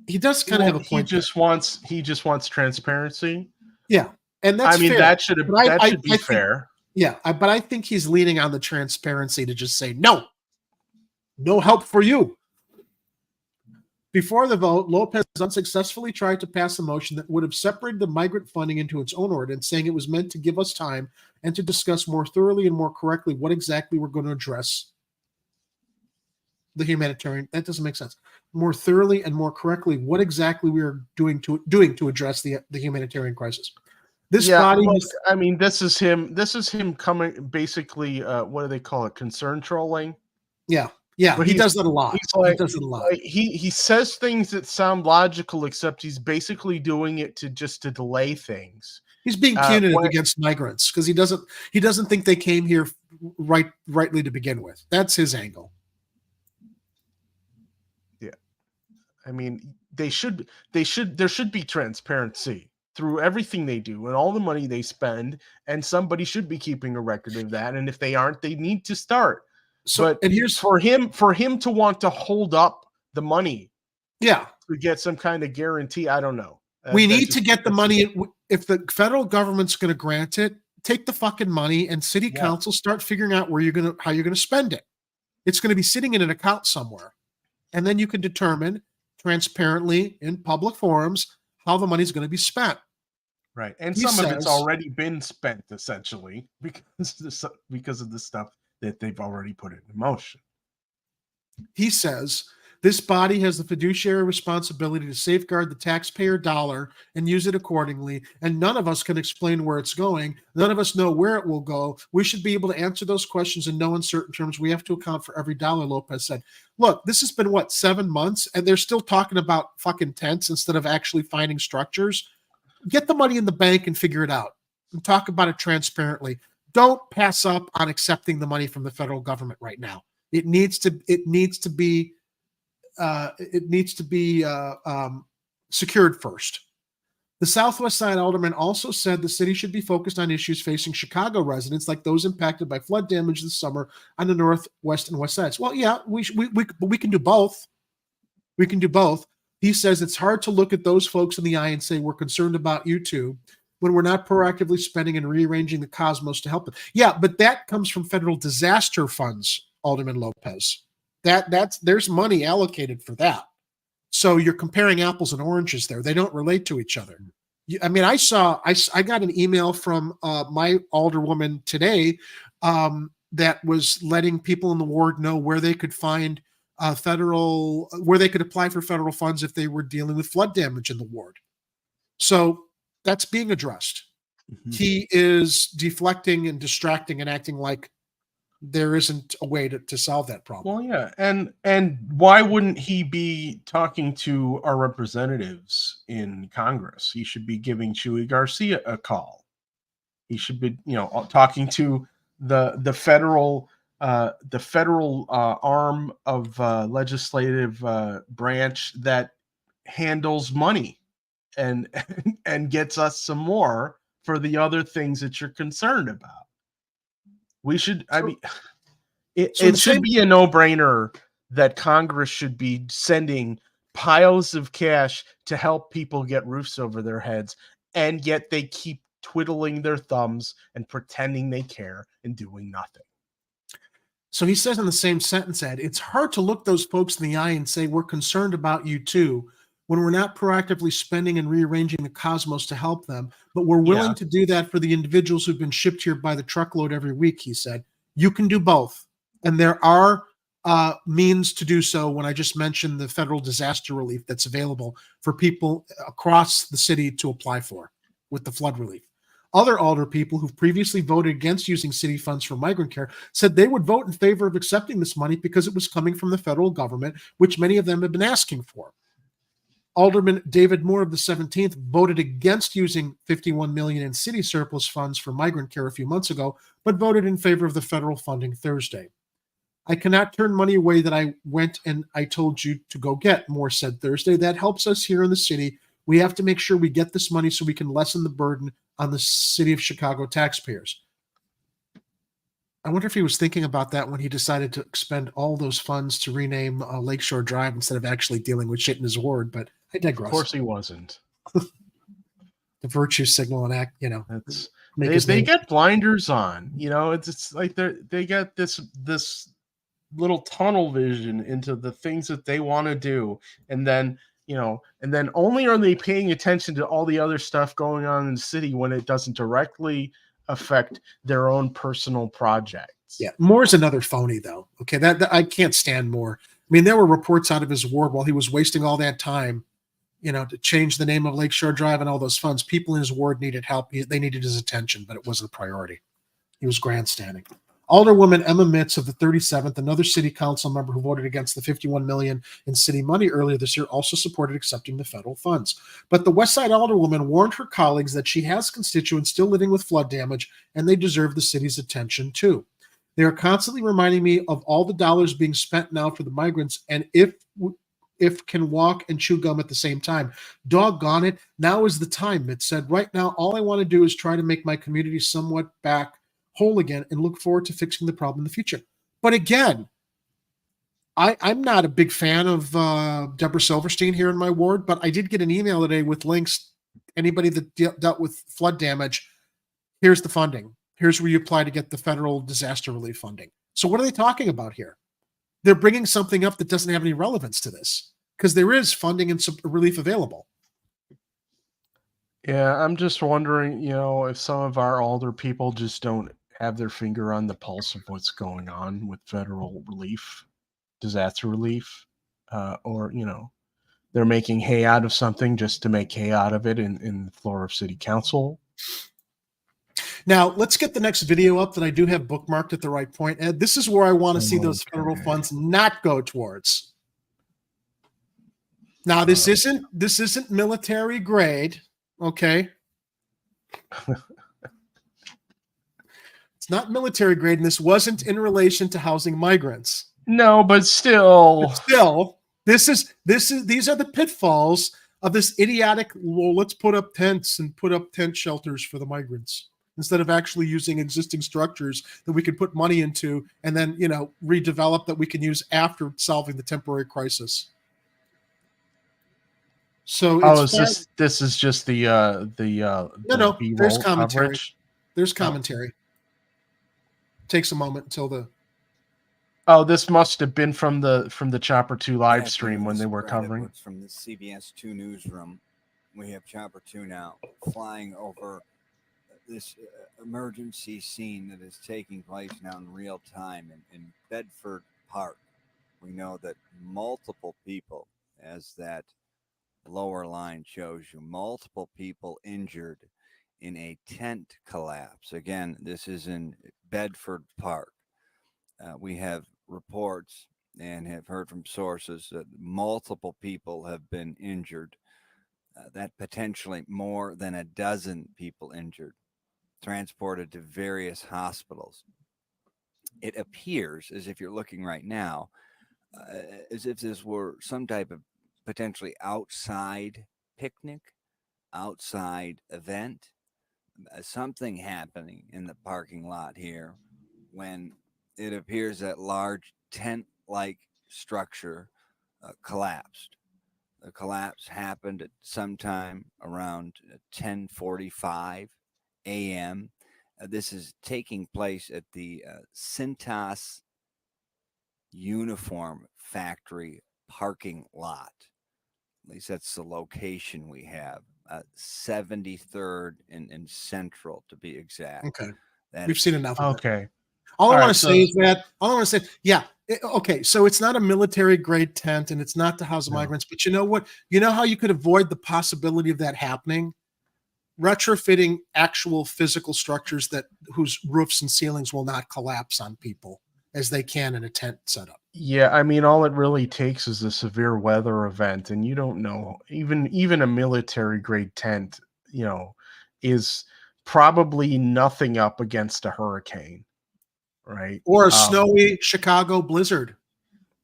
he does kind of have a point. He just wants transparency. Yeah, and that's fair. That should be fair. Yeah, but I think he's leaning on the transparency to just say, no help for you. Before the vote, Lopez unsuccessfully tried to pass a motion that would have separated the migrant funding into its own ordinance, saying it was meant to give us time and to discuss more thoroughly and more correctly what exactly we're going to address the humanitarian. That doesn't make sense. More thoroughly and more correctly what exactly we are doing to address the humanitarian crisis. This body, this is him coming, basically, what do they call it? Concern trolling. Yeah, but he does that a lot. He does it a lot. He says things that sound logical, except he's basically doing it to delay things. He's being punitive against migrants because he doesn't think they came here rightly to begin with. That's his angle. Yeah, there should be transparency through everything they do and all the money they spend, and somebody should be keeping a record of that. And if they aren't, they need to start. So, and here's for him to want to hold up the money, to get some kind of guarantee. I don't know. We need to get the money. If the federal government's going to grant it, take the fucking money, and city council start figuring out how you're going to spend it. It's going to be sitting in an account somewhere, and then you can determine transparently in public forums how the money is going to be spent. Right, and some of it's already been spent essentially because of the stuff that they've already put in motion. He says this body has the fiduciary responsibility to safeguard the taxpayer dollar and use it accordingly, and none of us can explain where it's going. None of us know where it will go. We should be able to answer those questions in no uncertain terms. We have to account for every dollar, Lopez said. Look, this has been, 7 months, and they're still talking about fucking tents instead of actually finding structures. Get the money in the bank and figure it out, and talk about it transparently. Don't pass up on accepting the money from the federal government right now. It needs to be secured first. The Southwest Side alderman also said the city should be focused on issues facing Chicago residents, like those impacted by flood damage this summer on the northwest and west sides. Well, yeah, we can do both. We can do both. He says it's hard to look at those folks in the eye and say we're concerned about you too, when we're not proactively spending and rearranging the cosmos to help them. Yeah, but that comes from federal disaster funds, Alderman Lopez. There's money allocated for that. So you're comparing apples and oranges there. They don't relate to each other. I mean, I got an email from my alderwoman today that was letting people in the ward know where they could find where they could apply for federal funds if they were dealing with flood damage in the ward. So that's being addressed. Mm-hmm. He is deflecting and distracting and acting like there isn't a way to solve that problem. Well, yeah, and why wouldn't he be talking to our representatives in Congress? He should be giving Chuy Garcia a call. He should be, talking to the federal arm of legislative branch that handles money and gets us some more for the other things that you're concerned about. We should, it should be a no-brainer that Congress should be sending piles of cash to help people get roofs over their heads, and yet they keep twiddling their thumbs and pretending they care and doing nothing. So he says in the same sentence, Ed, it's hard to look those folks in the eye and say, we're concerned about you too, when we're not proactively spending and rearranging the cosmos to help them, but we're willing to do that for the individuals who've been shipped here by the truckload every week, he said. You can do both. And there are means to do so when I just mentioned the federal disaster relief that's available for people across the city to apply for with the flood relief. Other alder people who've previously voted against using city funds for migrant care said they would vote in favor of accepting this money because it was coming from the federal government, which many of them have been asking for. Alderman David Moore of the 17th voted against using $51 million in city surplus funds for migrant care a few months ago, but voted in favor of the federal funding Thursday. I cannot turn money away that I went and I told you to go get, Moore said Thursday. That helps us here in the city. We have to make sure we get this money so we can lessen the burden on the city of Chicago taxpayers. I wonder if he was thinking about that when he decided to expend all those funds to rename Lakeshore Drive instead of actually dealing with shit in his ward, but I digress. Of course he wasn't. The virtue signal and act, That's they get blinders on. It's like they get this little tunnel vision into the things that they want to do, and then only are they paying attention to all the other stuff going on in the city when it doesn't directly affect their own personal projects. Yeah, Moore's another phony, though. Okay, that I can't stand Moore. I mean, there were reports out of his ward while he was wasting all that time, to change the name of Lakeshore Drive and all those funds. People in his ward needed help. They needed his attention, but it wasn't a priority. He was grandstanding. Alderwoman Emma Mitz of the 37th, another city council member who voted against the $51 million in city money earlier this year, also supported accepting the federal funds. But the West Side Alderwoman warned her colleagues that she has constituents still living with flood damage, and they deserve the city's attention too. They are constantly reminding me of all the dollars being spent now for the migrants, and if can walk and chew gum at the same time. Doggone it, now is the time, Mitz said. Right now, all I want to do is try to make my community somewhat back whole again and look forward to fixing the problem in the future. But again, I'm not a big fan of Deborah Silverstein here in my ward, but I did get an email today with links. Anybody that dealt with flood damage, here's the funding. Here's where you apply to get the federal disaster relief funding. So what are they talking about here? They're bringing something up that doesn't have any relevance to this because there is funding and some relief available. Yeah, I'm just wondering, if some of our older people just don't have their finger on the pulse of what's going on with federal relief, disaster relief, or, they're making hay out of something just to make hay out of it in the floor of city council. Now, let's get the next video up that I do have bookmarked at the right point, Ed. This is where I want to see those federal funds not go towards. Now, this isn't military grade, okay? It's not military grade, and this wasn't in relation to housing migrants. No, but still, these are the pitfalls of this idiotic. Well, let's put up tents and put up tent shelters for the migrants instead of actually using existing structures that we could put money into and then redevelop that we can use after solving the temporary crisis. So this is just the no. There's commentary. Coverage? There's commentary. Takes a moment until the. Oh, this must have been from the Chopper 2 live stream when they were covering from the CBS 2 newsroom. we have Chopper 2 now flying over this emergency scene that is taking place now in real time in Bedford Park. We know that multiple people, as that lower line shows you, multiple people injured in a tent collapse. Again, this is in Bedford Park. We have reports and have heard from sources that multiple people have been injured, that potentially more than a dozen people injured, transported to various hospitals. It appears, as if you're looking right now, as if this were some type of potentially outside picnic, outside event, something happening in the parking lot here when it appears that large tent-like structure collapsed. The collapse happened at sometime around 10:45 a.m. This is taking place at the Cintas Uniform Factory parking lot. At least that's the location we have. 73rd and Central, to be exact. Okay. That We've seen enough of it. Okay. All I want to say is that, okay, so it's not a military grade tent and it's not to house migrants, but you know what? You know how you could avoid the possibility of that happening? Retrofitting actual physical structures whose roofs and ceilings will not collapse on people as they can in a tent setup. Yeah, I mean, all it really takes is a severe weather event, and you don't know. Even a military grade tent, is probably nothing up against a hurricane, right? Or a snowy Chicago blizzard.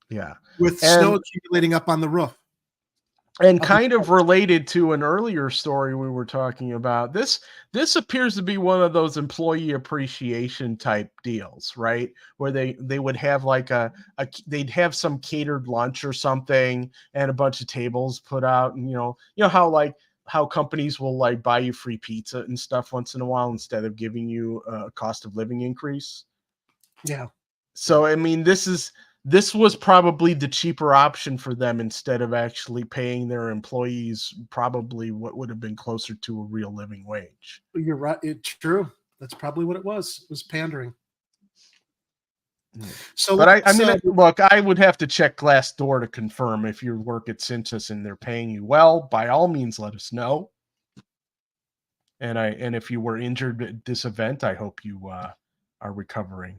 Yeah, with snow accumulating up on the roof. And kind of related to an earlier story we were talking about, this appears to be one of those employee appreciation type deals, right? Where they would have like they'd have some catered lunch or something and a bunch of tables put out, and how companies will like buy you free pizza and stuff once in a while instead of giving you a cost of living increase. Yeah. So I mean, this was probably the cheaper option for them instead of actually paying their employees probably what would have been closer to a real living wage. You're right. It's true. That's probably what it was. It was pandering. So, but I mean, look, I would have to check Glassdoor to confirm if you work at Cintas and they're paying you well. By all means, let us know. And if you were injured at this event, I hope you are recovering.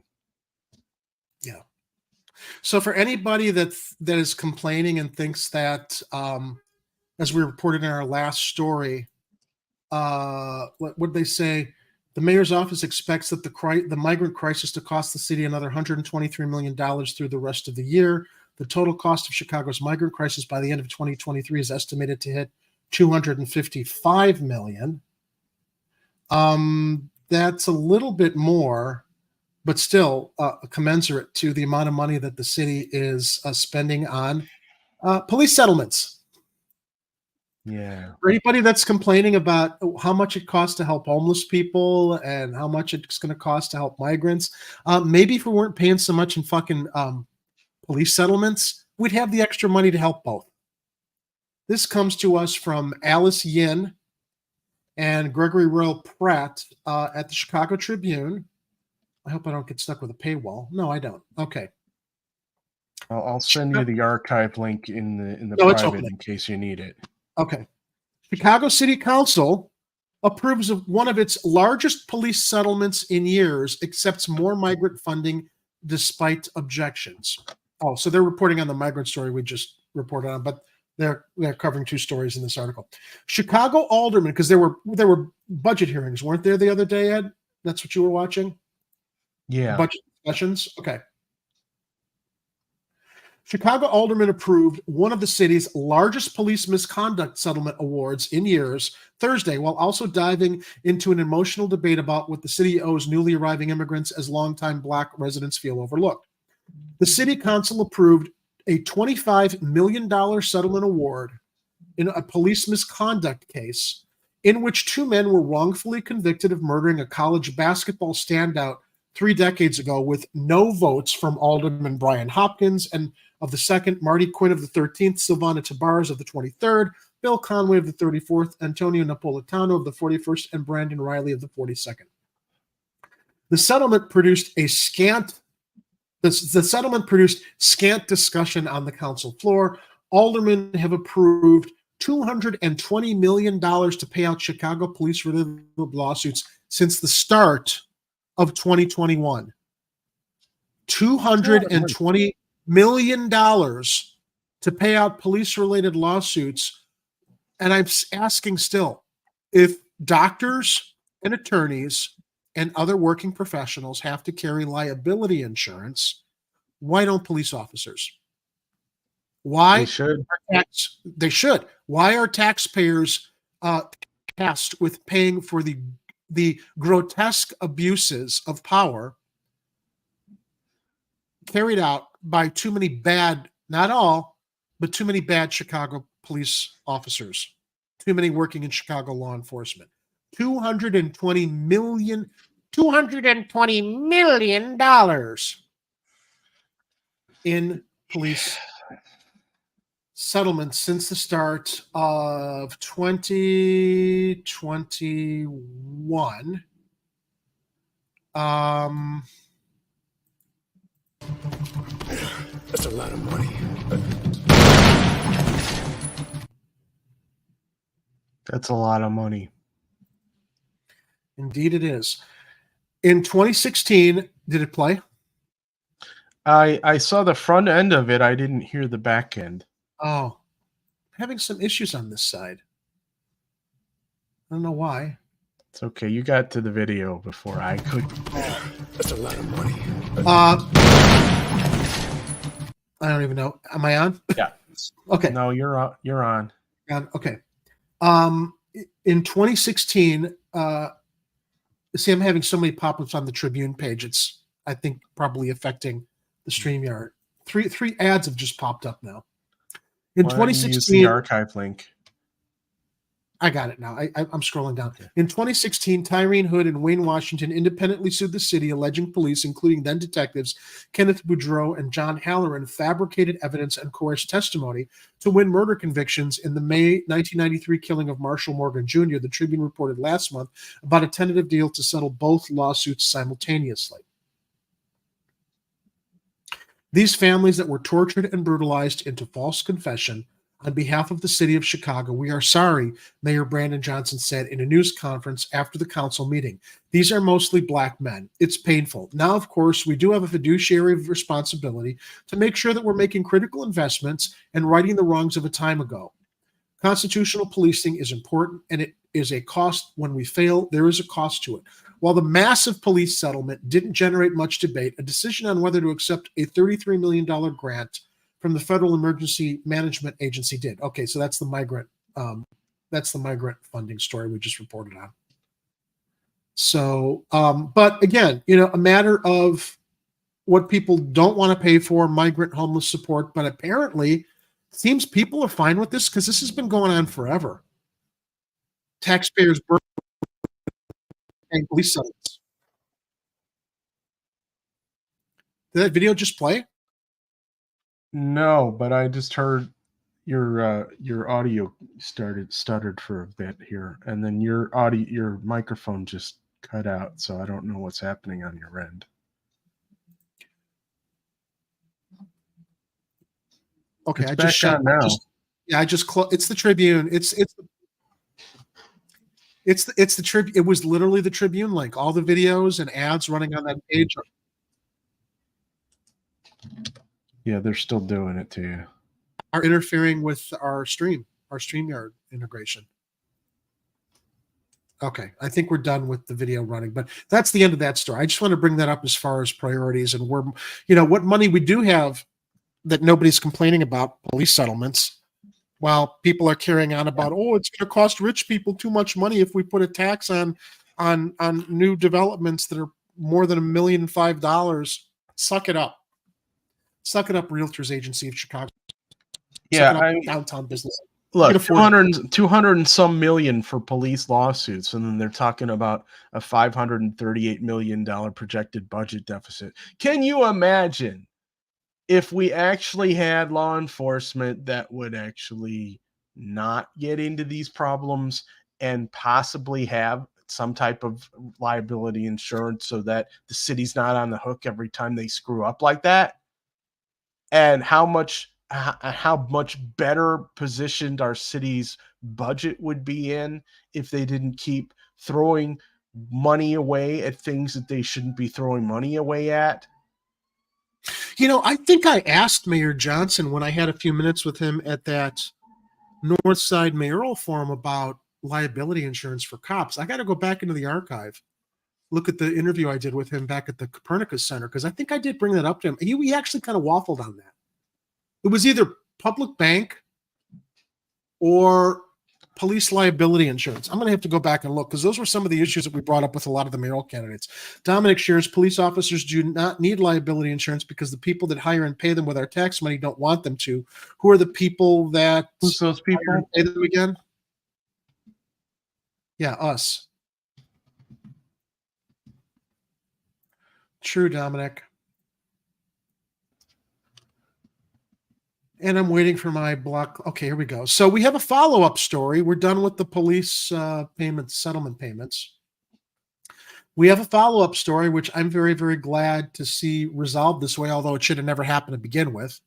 Yeah. So for anybody that is complaining and thinks that, as we reported in our last story, what did they say? The mayor's office expects that the migrant crisis to cost the city another $123 million through the rest of the year. The total cost of Chicago's migrant crisis by the end of 2023 is estimated to hit $255 million. That's a little bit more, but still commensurate to the amount of money that the city is spending on police settlements. Yeah. For anybody that's complaining about how much it costs to help homeless people and how much it's going to cost to help migrants, maybe if we weren't paying so much in fucking police settlements, we'd have the extra money to help both. This comes to us from Alice Yin and Gregory Royal Pratt at the Chicago Tribune. I hope I don't get stuck with a paywall. No, I don't. Okay. I'll send you the archive link in the private in case you need it. Okay. Chicago City Council approves of one of its largest police settlements in years, accepts more migrant funding despite objections. Oh, so they're reporting on the migrant story we just reported on, but they're covering two stories in this article. Chicago aldermen, because there were budget hearings, weren't there the other day, Ed? That's what you were watching? Yeah. Budget discussions? Okay. Chicago aldermen approved one of the city's largest police misconduct settlement awards in years Thursday, while also diving into an emotional debate about what the city owes newly arriving immigrants as longtime Black residents feel overlooked. The city council approved a $25 million settlement award in a police misconduct case in which two men were wrongfully convicted of murdering a college basketball standout 3 decades ago, with no votes from Alderman Brian Hopkins and of the second, Marty Quinn of the 13th, Silvana Tabarez of the 23rd, Bill Conway of the 34th, Antonio Napolitano of the 41st, and Brandon Riley of the 42nd. The settlement produced scant discussion on the council floor. Aldermen have approved $220 million to pay out Chicago police-related lawsuits since the start of 2021. $220 million to pay out police-related lawsuits. And I'm asking still, if doctors and attorneys and other working professionals have to carry liability insurance, why don't police officers? Why? They should. They should. Why are taxpayers tasked with paying for the grotesque abuses of power carried out by too many bad, not all, but too many bad Chicago police officers, too many working in Chicago law enforcement? $220 million in police settlements since the start of 2021. That's a lot of money. That's a lot of money. Indeed it is. In 2016, did it play? I saw the front end of it. I didn't hear the back end. Oh, having some issues on this side. I don't know why. It's okay. You got to the video before I could. That's a lot of money. I don't even know. Am I on? Yeah. Okay. No, you're on. You're on. Okay. In 2016, see, I'm having so many pop-ups on the Tribune page. It's, I think, probably affecting the StreamYard. Three ads have just popped up now. In 2016, use the archive link. I got it now. I'm scrolling down. In 2016, Tyreen Hood and Wayne Washington independently sued the city, alleging police, including then detectives Kenneth Boudreau and John Halloran, fabricated evidence and coerced testimony to win murder convictions in the May 1993 killing of Marshall Morgan Jr. The Tribune reported last month about a tentative deal to settle both lawsuits simultaneously. These families that were tortured and brutalized into false confession, on behalf of the city of Chicago, we are sorry, Mayor Brandon Johnson said in a news conference after the council meeting. These are mostly black men. It's painful. Now, of course, we do have a fiduciary responsibility to make sure that we're making critical investments and righting the wrongs of a time ago. Constitutional policing is important, and it is a cost. When we fail, there is a cost to it. While the massive police settlement didn't generate much debate, a decision on whether to accept a $33 million grant from the Federal Emergency Management Agency did. Okay, so that's the migrant funding story we just reported on. So, but again, a matter of what people don't want to pay for, migrant homeless support, but apparently it seems people are fine with this because this has been going on forever. Taxpayers paying police settlements. Did that video just play? No, but I just heard your audio stuttered for a bit here, and then your microphone just cut out, so I don't know what's happening on your end. Okay, it's back on now. It's the Tribune. It's the Tribune. It was literally the Tribune link. All the videos and ads running on that page. Yeah, they're still doing it to you. Are interfering with our StreamYard integration. Okay, I think we're done with the video running, but that's the end of that story. I just want to bring that up as far as priorities and where, what money we do have that nobody's complaining about, police settlements, while people are carrying on about, it's going to cost rich people too much money if we put a tax on new developments that are more than $1.5 million. Suck it up. Suck it up, Realtors Agency of Chicago. Yeah, downtown business. Look, 200 and some million for police lawsuits, and then they're talking about a $538 million projected budget deficit. Can you imagine if we actually had law enforcement that would actually not get into these problems and possibly have some type of liability insurance so that the city's not on the hook every time they screw up like that? And how much better positioned our city's budget would be in if they didn't keep throwing money away at things that they shouldn't be throwing money away at? I think I asked Mayor Johnson when I had a few minutes with him at that North Side mayoral forum about liability insurance for cops. I got to go back into the archive, look at the interview I did with him back at the Copernicus Center, because I think I did bring that up to him. He actually kind of waffled on that. It was either public bank or police liability insurance. I'm going to have to go back and look, because those were some of the issues that we brought up with a lot of the mayoral candidates. Dominic shares police officers do not need liability insurance because the people that hire and pay them with our tax money don't want them to. Who are the people that Who's those people? hire and pay them again? Yeah, us. True, Dominic. And I'm waiting for my block. Okay, here we go. So we have a follow-up story. We're done with the police settlement payments. We have a follow-up story, which I'm very, very glad to see resolved this way, although it should have never happened to begin with.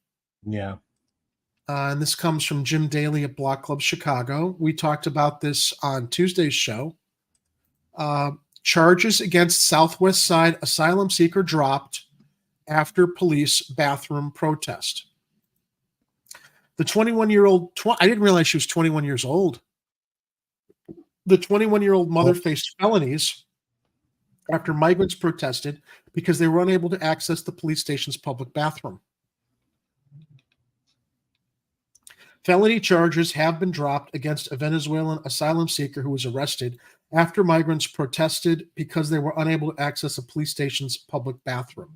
Yeah. And this comes from Jim Daly at Block Club Chicago. We talked about this on Tuesday's show. Charges against Southwest Side asylum seeker dropped after police bathroom protest. The 21-year-old, I didn't realize she was 21 years old. The 21-year-old mother faced felonies after migrants protested because they were unable to access the police station's public bathroom. Felony charges have been dropped against a Venezuelan asylum seeker who was arrested after migrants protested because they were unable to access a police station's public bathroom.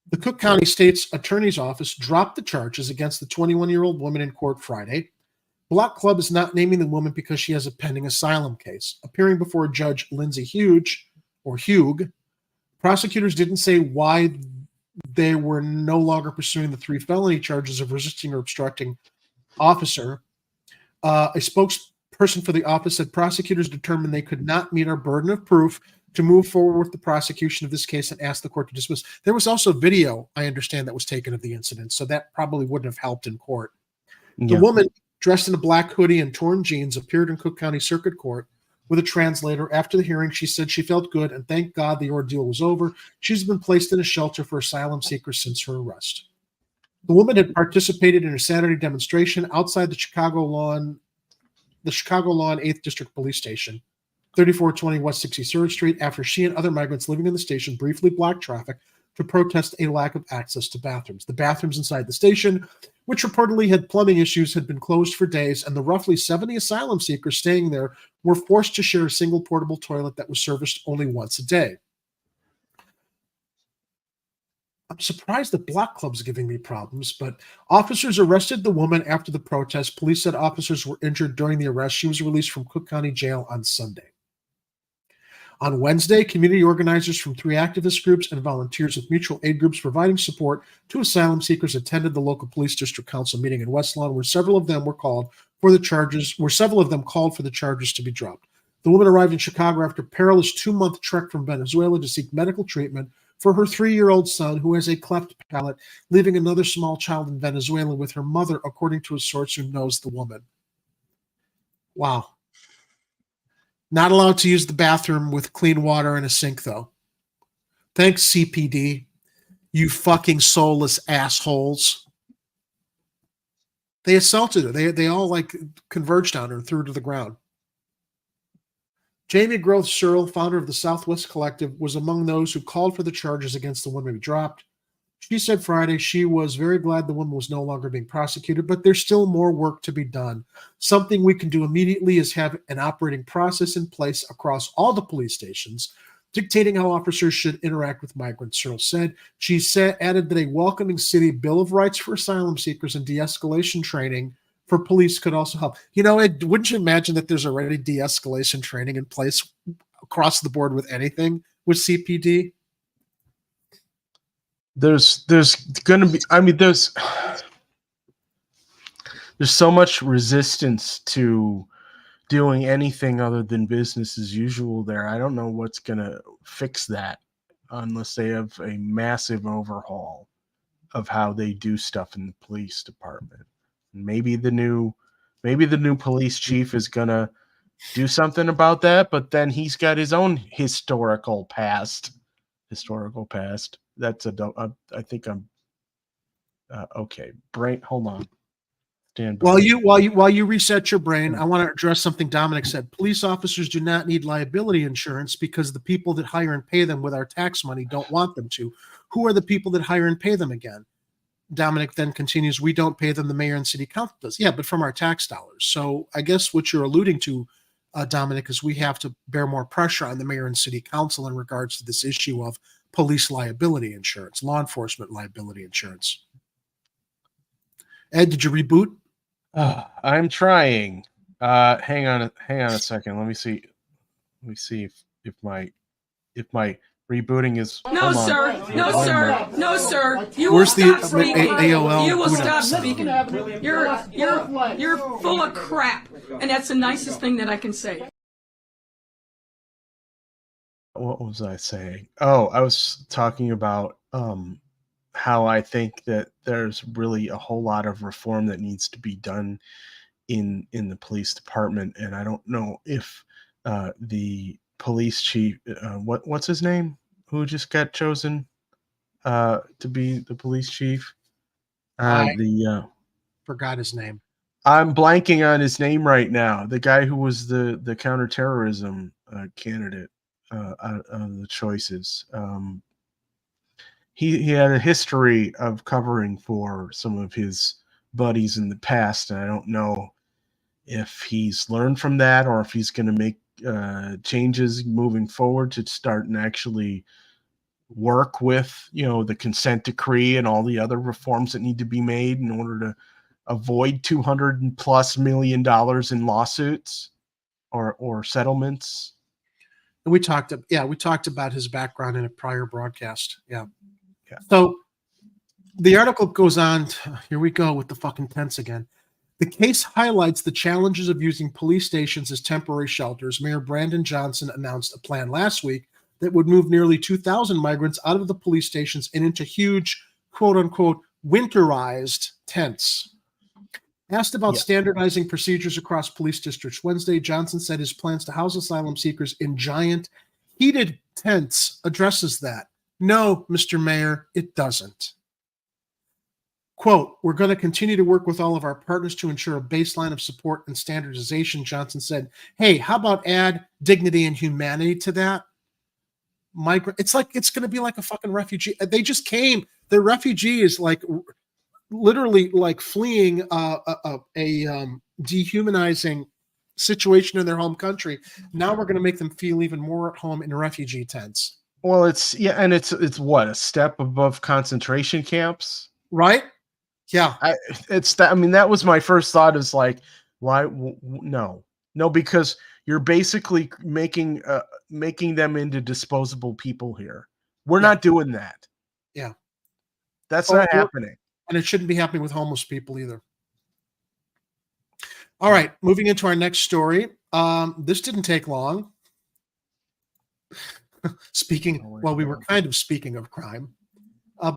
The Cook County State's Attorney's Office dropped the charges against the 21-year-old woman in court Friday. Block Club is not naming the woman because she has a pending asylum case. Appearing before Judge Lindsay Hugh, prosecutors didn't say why they were no longer pursuing the 3 felony charges of resisting or obstructing officer. A spokesperson for the office said prosecutors determined they could not meet our burden of proof to move forward with the prosecution of this case and asked the court to dismiss. There was also video, I understand, that was taken of the incident, so that probably wouldn't have helped in court. Yeah. The woman, dressed in a black hoodie and torn jeans, appeared in Cook County Circuit Court with a translator. After the hearing, she said she felt good and thank God the ordeal was over. She's been placed in a shelter for asylum seekers since her arrest. The woman had participated in a Saturday demonstration outside the Chicago Lawn 8th District Police Station, 3420 West 63rd Street, after she and other migrants living in the station briefly blocked traffic to protest a lack of access to bathrooms. The bathrooms inside the station, which reportedly had plumbing issues, had been closed for days, and the roughly 70 asylum seekers staying there were forced to share a single portable toilet that was serviced only once a day. I'm surprised that Block Club's giving me problems, but officers arrested the woman after the protest. Police said officers were injured during the arrest. She was released from Cook County Jail on Sunday. On Wednesday, community organizers from 3 activist groups and volunteers with mutual aid groups providing support to asylum seekers attended the local police district council meeting in West Lawn, where several of them called for the charges to be dropped. The woman arrived in Chicago after a perilous 2-month trek from Venezuela to seek medical treatment for her 3-year-old son, who has a cleft palate, leaving another small child in Venezuela with her mother, according to a source who knows the woman. Wow. Not allowed to use the bathroom with clean water and a sink, though. Thanks, CPD. You fucking soulless assholes. They assaulted her. They all converged on her and threw her to the ground. Jamie Groth Searle, founder of the Southwest Collective, was among those who called for the charges against the woman who dropped. She said Friday she was very glad the woman was no longer being prosecuted, but there's still more work to be done. Something we can do immediately is have an operating process in place across all the police stations, dictating how officers should interact with migrants, Searle said. She added that a welcoming city Bill of Rights for asylum seekers and de-escalation training for police could also help. Wouldn't you imagine that there's already de-escalation training in place across the board with anything with CPD? There's there's so much resistance to doing anything other than business as usual there. I don't know what's going to fix that unless they have a massive overhaul of how they do stuff in the police department. Maybe the new police chief is going to do something about that, but then he's got his own historical past. That's I think I'm okay. Brain, hold on. Stand by. While you reset your brain, I want to address something Dominic said. Police officers do not need liability insurance because the people that hire and pay them with our tax money don't want them to. Who are the people that hire and pay them again? Dominic then continues, we don't pay them, the mayor and city council does. Yeah, but from our tax dollars. So I guess what you're alluding to, Dominic, is we have to bear more pressure on the mayor and city council in regards to this issue of police liability insurance, law enforcement liability insurance. Ed, did you reboot? I'm trying. Hang on a second. Let me see if my rebooting is. No, sir. No, sir. No, sir. You Where's will the stop speaking. AOL You will boot stop up speaking. sound? You're full of crap, and that's the nicest thing that I can say. What was I saying? Oh, I was talking about how I think that there's really a whole lot of reform that needs to be done in the police department, and I don't know if the police chief, what's his name, who just got chosen to be the police chief? Forgot his name. I'm blanking on his name right now. The guy who was the counterterrorism candidate out of the choices. He had a history of covering for some of his buddies in the past, and I don't know if he's learned from that or if he's going to make changes moving forward to start and actually work with, the consent decree and all the other reforms that need to be made in order to avoid $200+ million in lawsuits or settlements. And we talked about his background in a prior broadcast. Yeah. So the article goes on. Here we go with the fucking tents again. The case highlights the challenges of using police stations as temporary shelters. Mayor Brandon Johnson announced a plan last week that would move nearly 2,000 migrants out of the police stations and into huge, quote unquote, winterized tents. Asked about standardizing procedures across police districts Wednesday, Johnson said his plans to house asylum seekers in giant heated tents addresses that. No, Mr. Mayor, it doesn't. Quote, we're going to continue to work with all of our partners to ensure a baseline of support and standardization, Johnson said. Hey, how about add dignity and humanity to that? It's going to be like a fucking refugee. They just came. They're refugees, like literally like fleeing a dehumanizing situation in their home country. Now we're going to make them feel even more at home in refugee tents. Well, it's what, a step above concentration camps, right? Yeah, that was my first thought. Is like, why? No, because you're basically making them into disposable people here. We're not doing that. Yeah, that's not happening, and it shouldn't be happening with homeless people either. All right, moving into our next story. This didn't take long. We were kind of speaking of crime.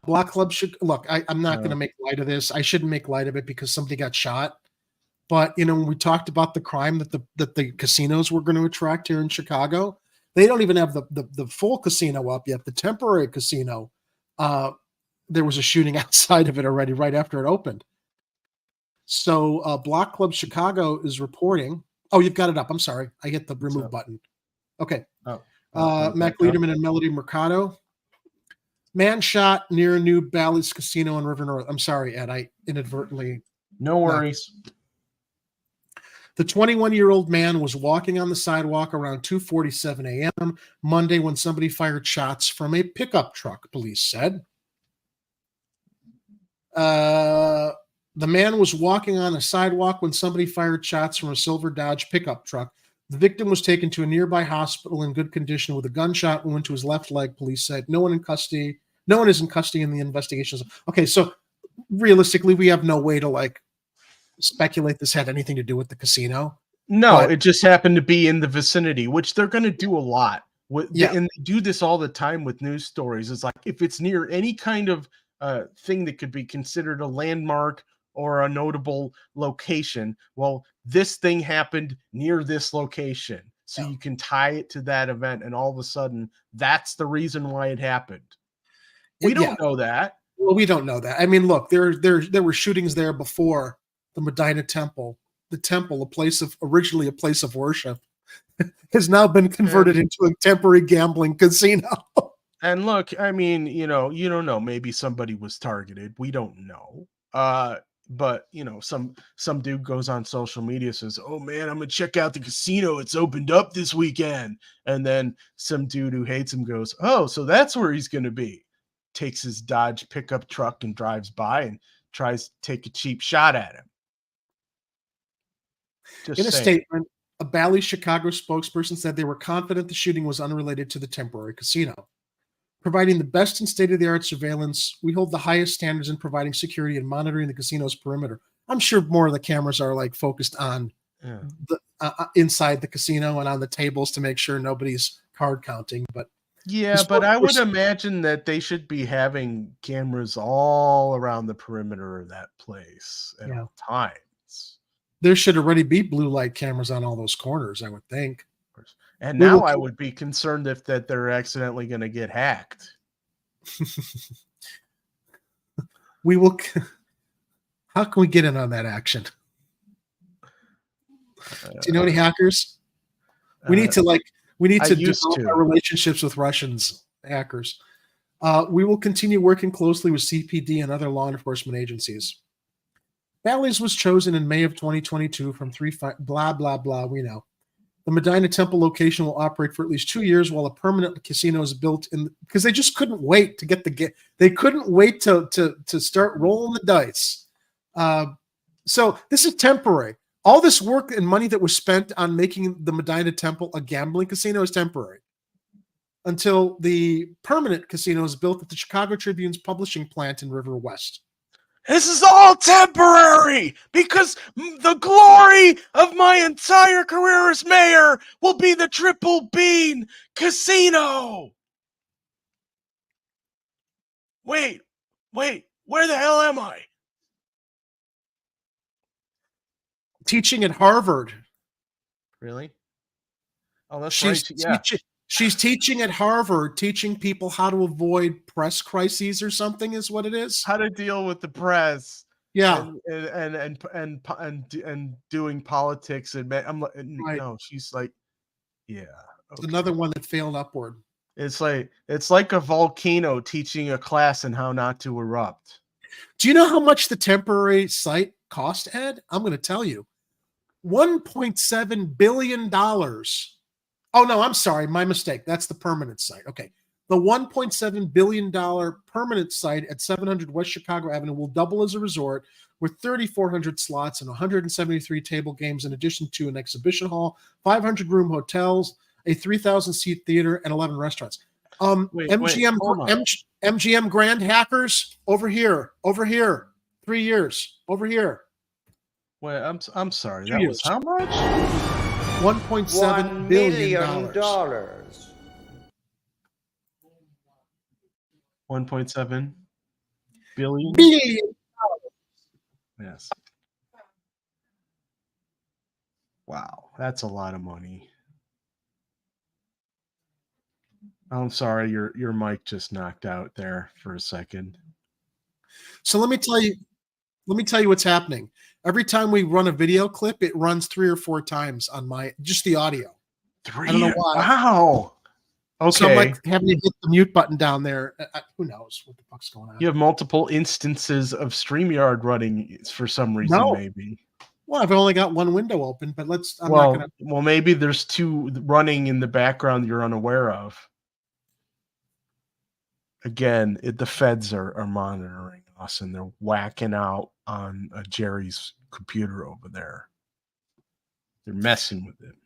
Block Club should look. I'm not going to make light of this. I shouldn't make light of it because somebody got shot. But when we talked about the crime that the casinos were going to attract here in Chicago, they don't even have the full casino up yet. The temporary casino, there was a shooting outside of it already right after it opened. So Block Club Chicago is reporting. Oh, you've got it up. I'm sorry. I hit the remove button. Okay. Mac Liederman and Melody Mercado. Man shot near a new Bally's Casino in River North. I'm sorry, Ed. I inadvertently. No worries. The 21-year-old man was walking on the sidewalk around 2:47 a.m. Monday when somebody fired shots from a pickup truck, police said. The man was walking on a sidewalk when somebody fired shots from a silver Dodge pickup truck. The victim was taken to a nearby hospital in good condition with a gunshot wound to his left leg, police said. No one is in custody in the investigations. Okay, so realistically, we have no way to speculate this had anything to do with the casino. No, But- it just happened to be in the vicinity, which they're going to do a lot. Yeah. And they do this all the time with news stories. It's like if it's near any kind of thing that could be considered a landmark or a notable location, well, this thing happened near this location. So you can tie it to that event, and all of a sudden, that's the reason why it happened. We don't know that. Well, we don't know that. I mean, look, there were shootings there before the Medina Temple. The temple, originally a place of worship, has now been converted into a temporary gambling casino. And look, I mean, you don't know. Maybe somebody was targeted. We don't know. But some dude goes on social media, says, "Oh man, I'm gonna check out the casino. It's opened up this weekend." And then some dude who hates him goes, "Oh, so that's where he's gonna be." Takes his Dodge pickup truck and drives by and tries to take a cheap shot at him. In a statement, a Bally's Chicago spokesperson said they were confident the shooting was unrelated to the temporary casino. Providing the best and state-of-the-art surveillance, we hold the highest standards in providing security and monitoring the casino's perimeter. I'm sure more of the cameras are like focused on the inside the casino and on the tables to make sure nobody's card counting. But yeah, but I would imagine that they should be having cameras all around the perimeter of that place at all times. There should already be blue light cameras on all those corners, I would think. And now I would be concerned that they're accidentally going to get hacked. We will. How can we get in on that action? Do you know any hackers? We need to develop our relationships with Russians hackers. We will continue working closely with CPD and other law enforcement agencies. Bally's was chosen in May of 2022 from blah, blah, blah, we know. The Medina Temple location will operate for at least 2 years while a permanent casino is built in, because they just couldn't wait to get they couldn't wait to start rolling the dice. So this is temporary. All this work and money that was spent on making the Medina Temple a gambling casino is temporary until the permanent casino is built at the Chicago Tribune's publishing plant in River West. This is all temporary because the glory of my entire career as mayor will be the Triple Bean Casino. Wait, where the hell am I? Teaching at Harvard. Really? Oh, that's right. Yeah. She's teaching at Harvard, teaching people how to avoid press crises or something is what it is. How to deal with the press. Yeah. And doing politics. And I'm like, no, she's like, yeah. Okay. Another one that failed upward. It's like a volcano teaching a class on how not to erupt. Do you know how much the temporary site cost, Ed? I'm going to tell you. $1.7 billion. Oh, no, I'm sorry. My mistake. That's the permanent site. Okay. The $1.7 billion permanent site at 700 West Chicago Avenue will double as a resort with 3,400 slots and 173 table games, in addition to an exhibition hall, 500-room hotels, a 3,000-seat theater, and 11 restaurants. MGM Grand hackers, over here. 3 years, over here. Wait, I'm sorry. That was how much? $1.7 billion. $1.7 billion? Yes. Wow, that's a lot of money. I'm sorry, your mic just knocked out there for a second. So let me tell you what's happening. Every time we run a video clip, it runs 3 or 4 times on just the audio. I don't know why. Wow. Okay. So I'm like having to hit the mute button down there. Who knows what the fuck's going on? You have multiple instances of StreamYard running for some reason, maybe. Well, I've only got one window open, but well, maybe there's 2 running in the background you're unaware of. Again, the feds are monitoring us, and they're whacking out on Jerry's computer over there. They're messing with it.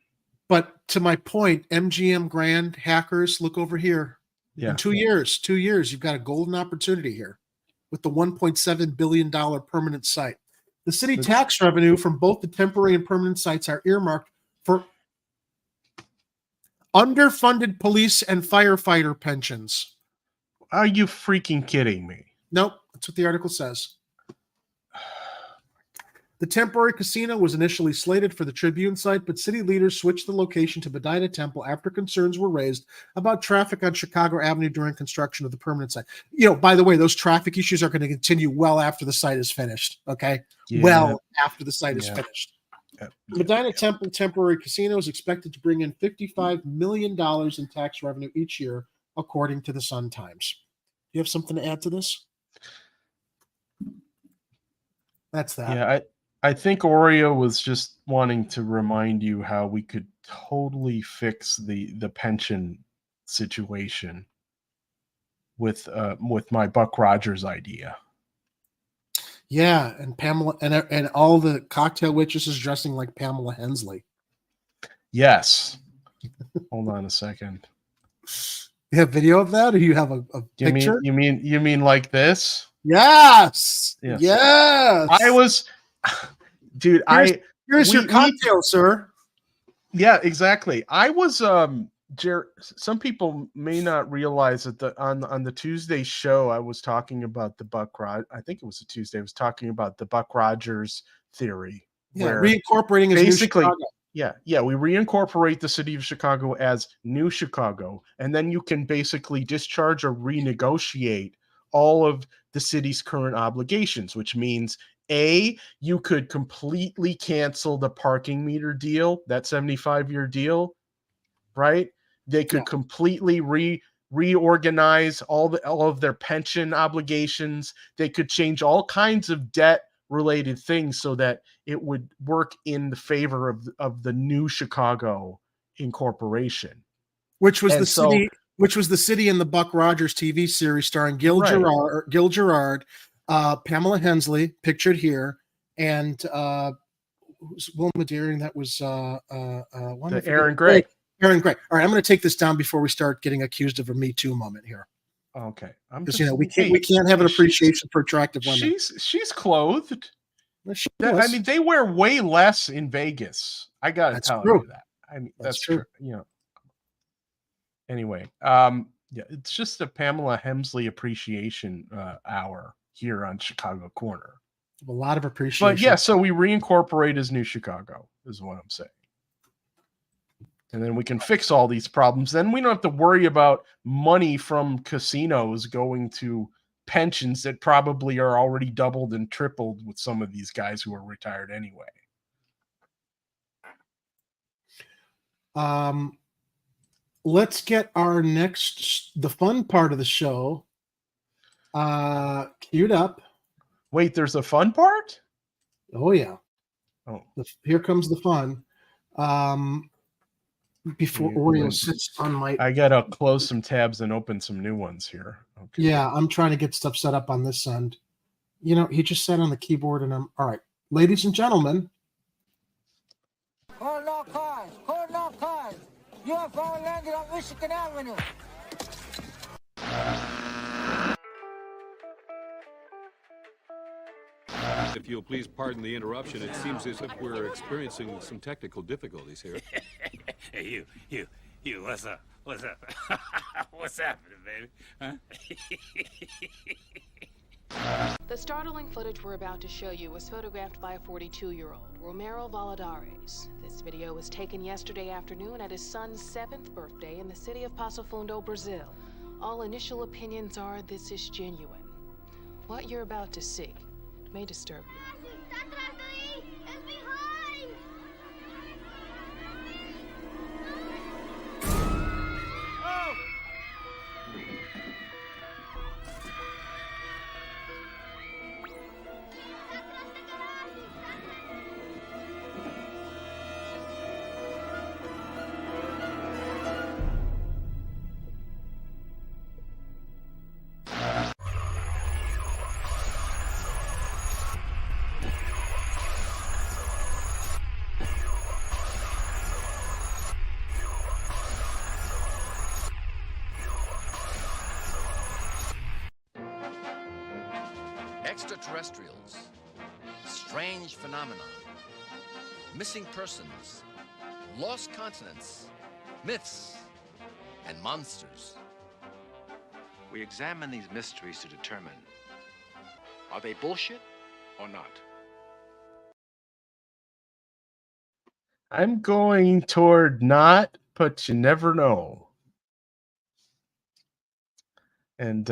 But to my point, MGM Grand hackers, look over here. Yeah. In 2 years, you've got a golden opportunity here with the $1.7 billion permanent site. The city tax revenue from both the temporary and permanent sites are earmarked for underfunded police and firefighter pensions. Are you freaking kidding me? Nope, that's what the article says. The temporary casino was initially slated for the Tribune site, but city leaders switched the location to Medina Temple after concerns were raised about traffic on Chicago Avenue during construction of the permanent site. You know, by the way, those traffic issues are going to continue well after the site is finished, okay? Yeah. Well after the site is Yeah. finished. Yeah. Medina Temple temporary casino is expected to bring in $55 million in tax revenue each year, according to the Sun-Times. Do you have something to add to this? That's that. Yeah, I think Oreo was just wanting to remind you how we could totally fix the pension situation with my Buck Rogers idea. Yeah, and Pamela and all the cocktail waitresses dressing like Pamela Hensley. Yes. Hold on a second. You have video of that, or you have a picture? You mean like this? Yes. Yes. Yes. I was, dude. Here's your cocktail, sir. Yeah, exactly. I was some people may not realize that on the Tuesday show I was talking about the Buck Rogers. I think it was a Tuesday. I was talking about the Buck Rogers theory. Yeah, reincorporating as basically. New Chicago. Yeah, we reincorporate the city of Chicago as New Chicago, and then you can basically discharge or renegotiate all of the city's current obligations, which means you could completely cancel the parking meter deal, that 75-year deal, right? They could completely reorganize all of their pension obligations. They could change all kinds of debt related things so that it would work in the favor of the New Chicago incorporation, which was the city in the Buck Rogers TV series starring Gil Gerard, Pamela Hensley, pictured here, and who's Wilma Deering? That was Aaron Gray. Aaron Gray. All right, I'm going to take this down before we start getting accused of a Me Too moment here. Okay, because we can't have an appreciation for attractive women. She's clothed. I mean, they wear way less in Vegas. I gotta tell you that. I mean, that's true. You know. Anyway, yeah, it's just a Pamela Hensley appreciation hour here on Chicago Corner. A lot of appreciation. But yeah, so we reincorporate as New Chicago is what I'm saying. And then we can fix all these problems. Then we don't have to worry about money from casinos going to pensions that probably are already doubled and tripled with some of these guys who are retired anyway. Let's get the fun part of the show queued up. Wait, there's a fun part? Oh, yeah. Oh, here comes the fun. Before Oreo sits on my... I got to close some tabs and open some new ones here. Okay. Yeah, I'm trying to get stuff set up on this end. You know, he just sat on the keyboard and I'm... All right. Ladies and gentlemen. Hold no cars. Hold no cars. UFO landed on Michigan Avenue. If you'll please pardon the interruption, it seems as if we're experiencing some technical difficulties here. Hey, you, what's up? What's up? What's happening, baby? Huh? The startling footage we're about to show you was photographed by a 42-year-old, Romero Valadares. This video was taken yesterday afternoon at his son's 7th birthday in the city of Passo Fundo, Brazil. All initial opinions are this is genuine. What you're about to see may disturb you. Extraterrestrials, strange phenomena, missing persons, lost continents, myths, and monsters. We examine these mysteries to determine, are they bullshit or not? I'm going toward not, but you never know. And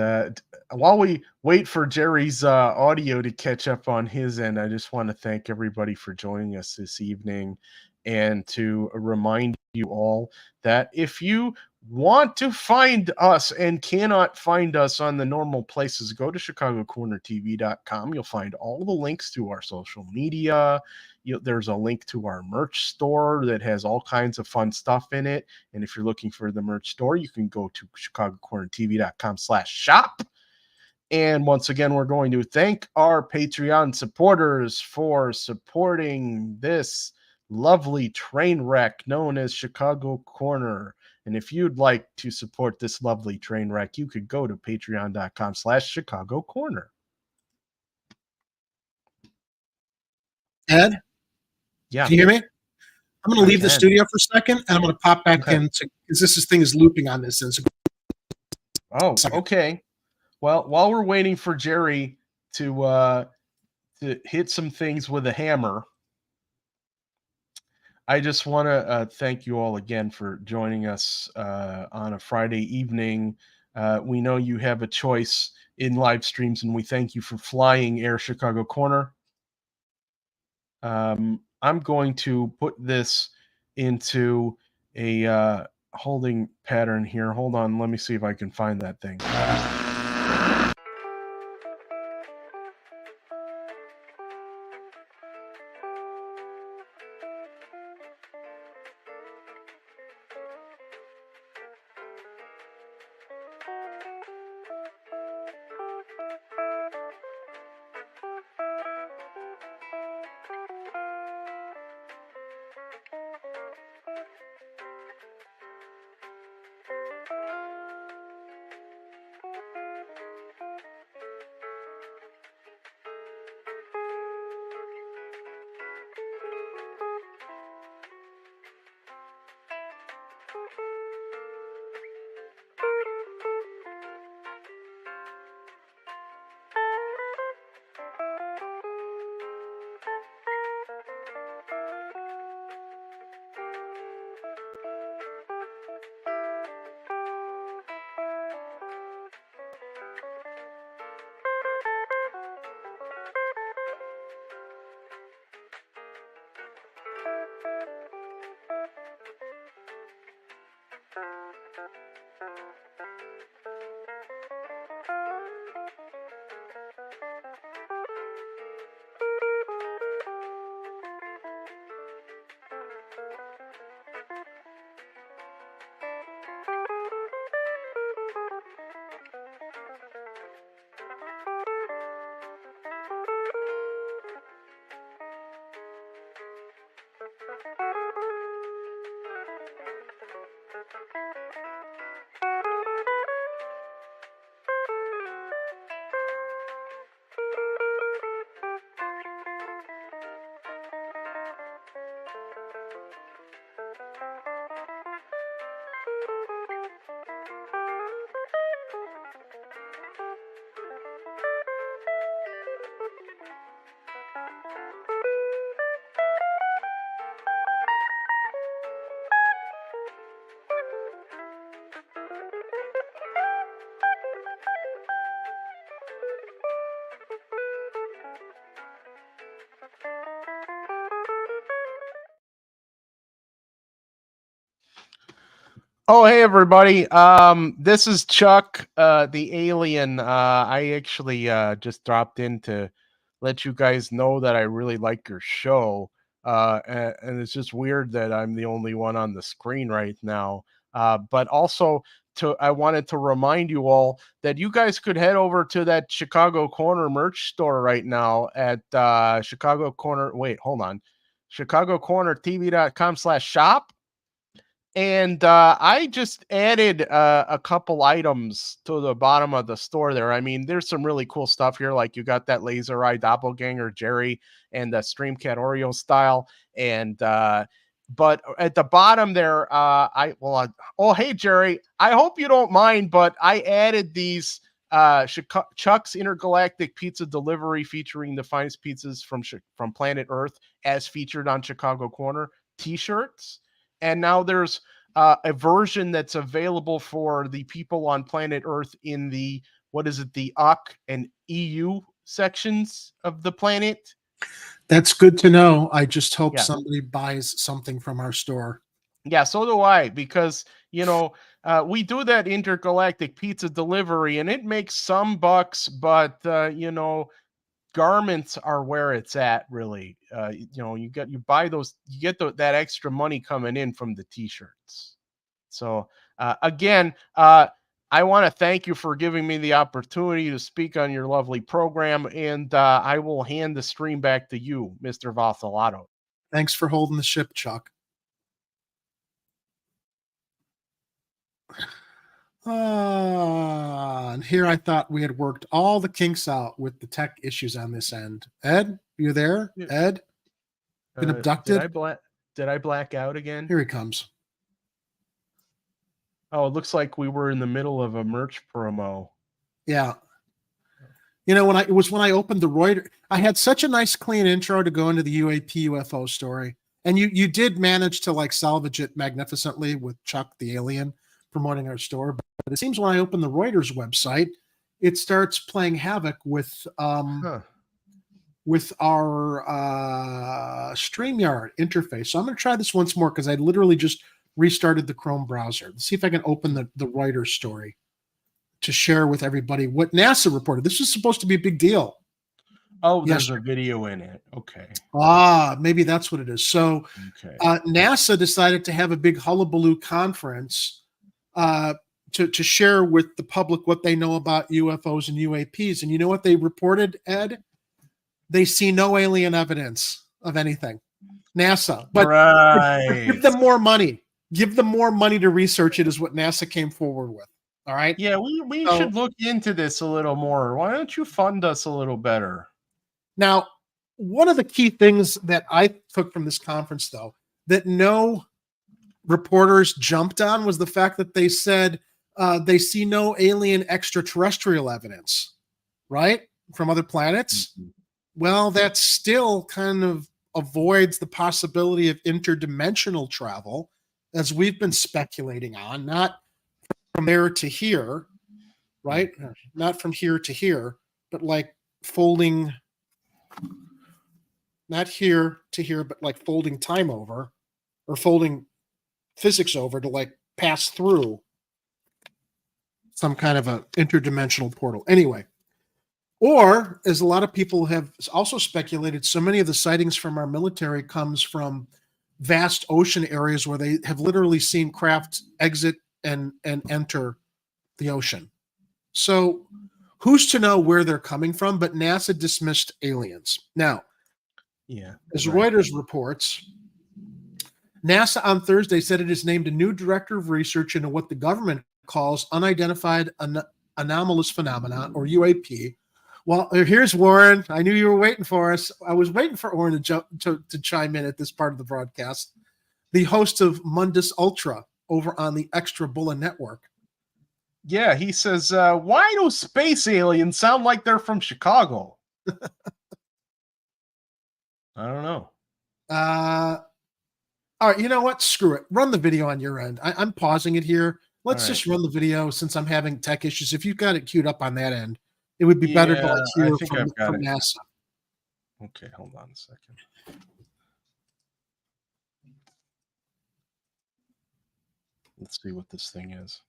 while we wait for Jerry's audio to catch up on his end, I just want to thank everybody for joining us this evening and to remind you all that if you want to find us and cannot find us on the normal places, go to chicagocornertv.com. You'll find all the links to our social media. There's a link to our merch store that has all kinds of fun stuff in it. And if you're looking for the merch store, you can go to chicagocornertv.com/shop. And once again, we're going to thank our Patreon supporters for supporting this lovely train wreck known as Chicago Corner. And if you'd like to support this lovely train wreck, you could go to patreon.com/Chicago Corner. Ed? Yeah. Can you hear me? I'm going to leave the can. studio for a second, and I'm going to pop back in because this thing is looping on this. So oh, okay. Well, while we're waiting for Jerry to hit some things with a hammer, I just want to thank you all again for joining us on a Friday evening. We know you have a choice in live streams, and we thank you for flying Air Chicago Corner. I'm going to put this into a holding pattern here. Hold on. Let me see if I can find that thing. Oh, hey everybody. This is Chuck, the alien. I actually just dropped in to let you guys know that I really like your show. And it's just weird that I'm the only one on the screen right now. But also I wanted to remind you all that you guys could head over to that Chicago Corner merch store right now at Chicago Corner. Wait, hold on. ChicagoCornerTV.com/shop. And I just added a couple items to the bottom of the store there. I mean, there's some really cool stuff here. Like you got that laser eye doppelganger Jerry and the Streamcat Oreo style. And but at the bottom there, oh hey Jerry, I hope you don't mind, but I added these Chuck's Intergalactic Pizza Delivery featuring the finest pizzas from planet Earth, as featured on Chicago Corner T-shirts. And now there's a version that's available for the people on planet Earth in the, what is it, the UK and EU sections of the planet. That's good to know. I just hope Yeah. somebody buys something from our store. Yeah, so do I, because, you know, we do that intergalactic pizza delivery and it makes some bucks, but, you know, garments are where it's at, really. You know, you buy those, you get that extra money coming in from the t-shirts. So again, I want to thank you for giving me the opportunity to speak on your lovely program, and I will hand the stream back to you, Mr. Vasilatos. Thanks for holding the ship, Chuck. And here I thought we had worked all the kinks out with the tech issues on this end. Ed, you there? Ed? Been abducted? Did I black out again? Here he comes. Oh, it looks like we were in the middle of a merch promo. Yeah. You know, when I opened the Reuters, I had such a nice clean intro to go into the UAP UFO story. And you did manage to like salvage it magnificently with Chuck the Alien promoting our store. But it seems when I open the Reuters website, it starts playing havoc with our StreamYard interface. So I'm going to try this once more because I literally just restarted the Chrome browser. Let's see if I can open the Reuters story to share with everybody what NASA reported. This was supposed to be a big deal. Oh, there's a video in it. Okay. Maybe that's what it is. So NASA decided to have a big hullabaloo conference to share with the public what they know about UFOs and UAPs. And you know what they reported, Ed? They see no alien evidence of anything. NASA. But give them more money. Give them more money to research it is what NASA came forward with. All right? Yeah, we should look into this a little more. Why don't you fund us a little better? Now, one of the key things that I took from this conference, though, that no reporters jumped on was the fact that they said they see no alien extraterrestrial evidence, right? From other planets. Mm-hmm. Well, that still kind of avoids the possibility of interdimensional travel, as we've been speculating on, not from there to here, right? Not from here to here, but like folding, not here to here, but like folding time over or folding physics over to like pass through some kind of a interdimensional portal. Anyway, or as a lot of people have also speculated, so many of the sightings from our military comes from vast ocean areas where they have literally seen craft exit and enter the ocean. So who's to know where they're coming from? But NASA dismissed aliens. Now, as Reuters reports, NASA on Thursday said it has named a new director of research into what the government calls unidentified anomalous phenomena, or UAP. Well, here's Warren. I knew you were waiting for us. I was waiting for Warren to chime in at this part of the broadcast. The host of Mundus Ultra over on the Extra Bulla Network. Yeah, he says, why do space aliens sound like they're from Chicago? I don't know. All right, you know what? Screw it. Run the video on your end. I'm pausing it here. Let's just run the video since I'm having tech issues. If you've got it queued up on that end, it would be better to like hear from NASA. Okay, hold on a second. Let's see what this thing is.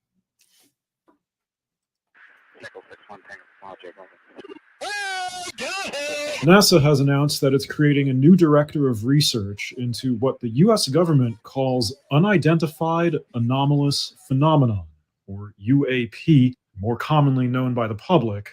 NASA has announced that it's creating a new director of research into what the U.S. government calls unidentified anomalous phenomenon, or UAP, more commonly known by the public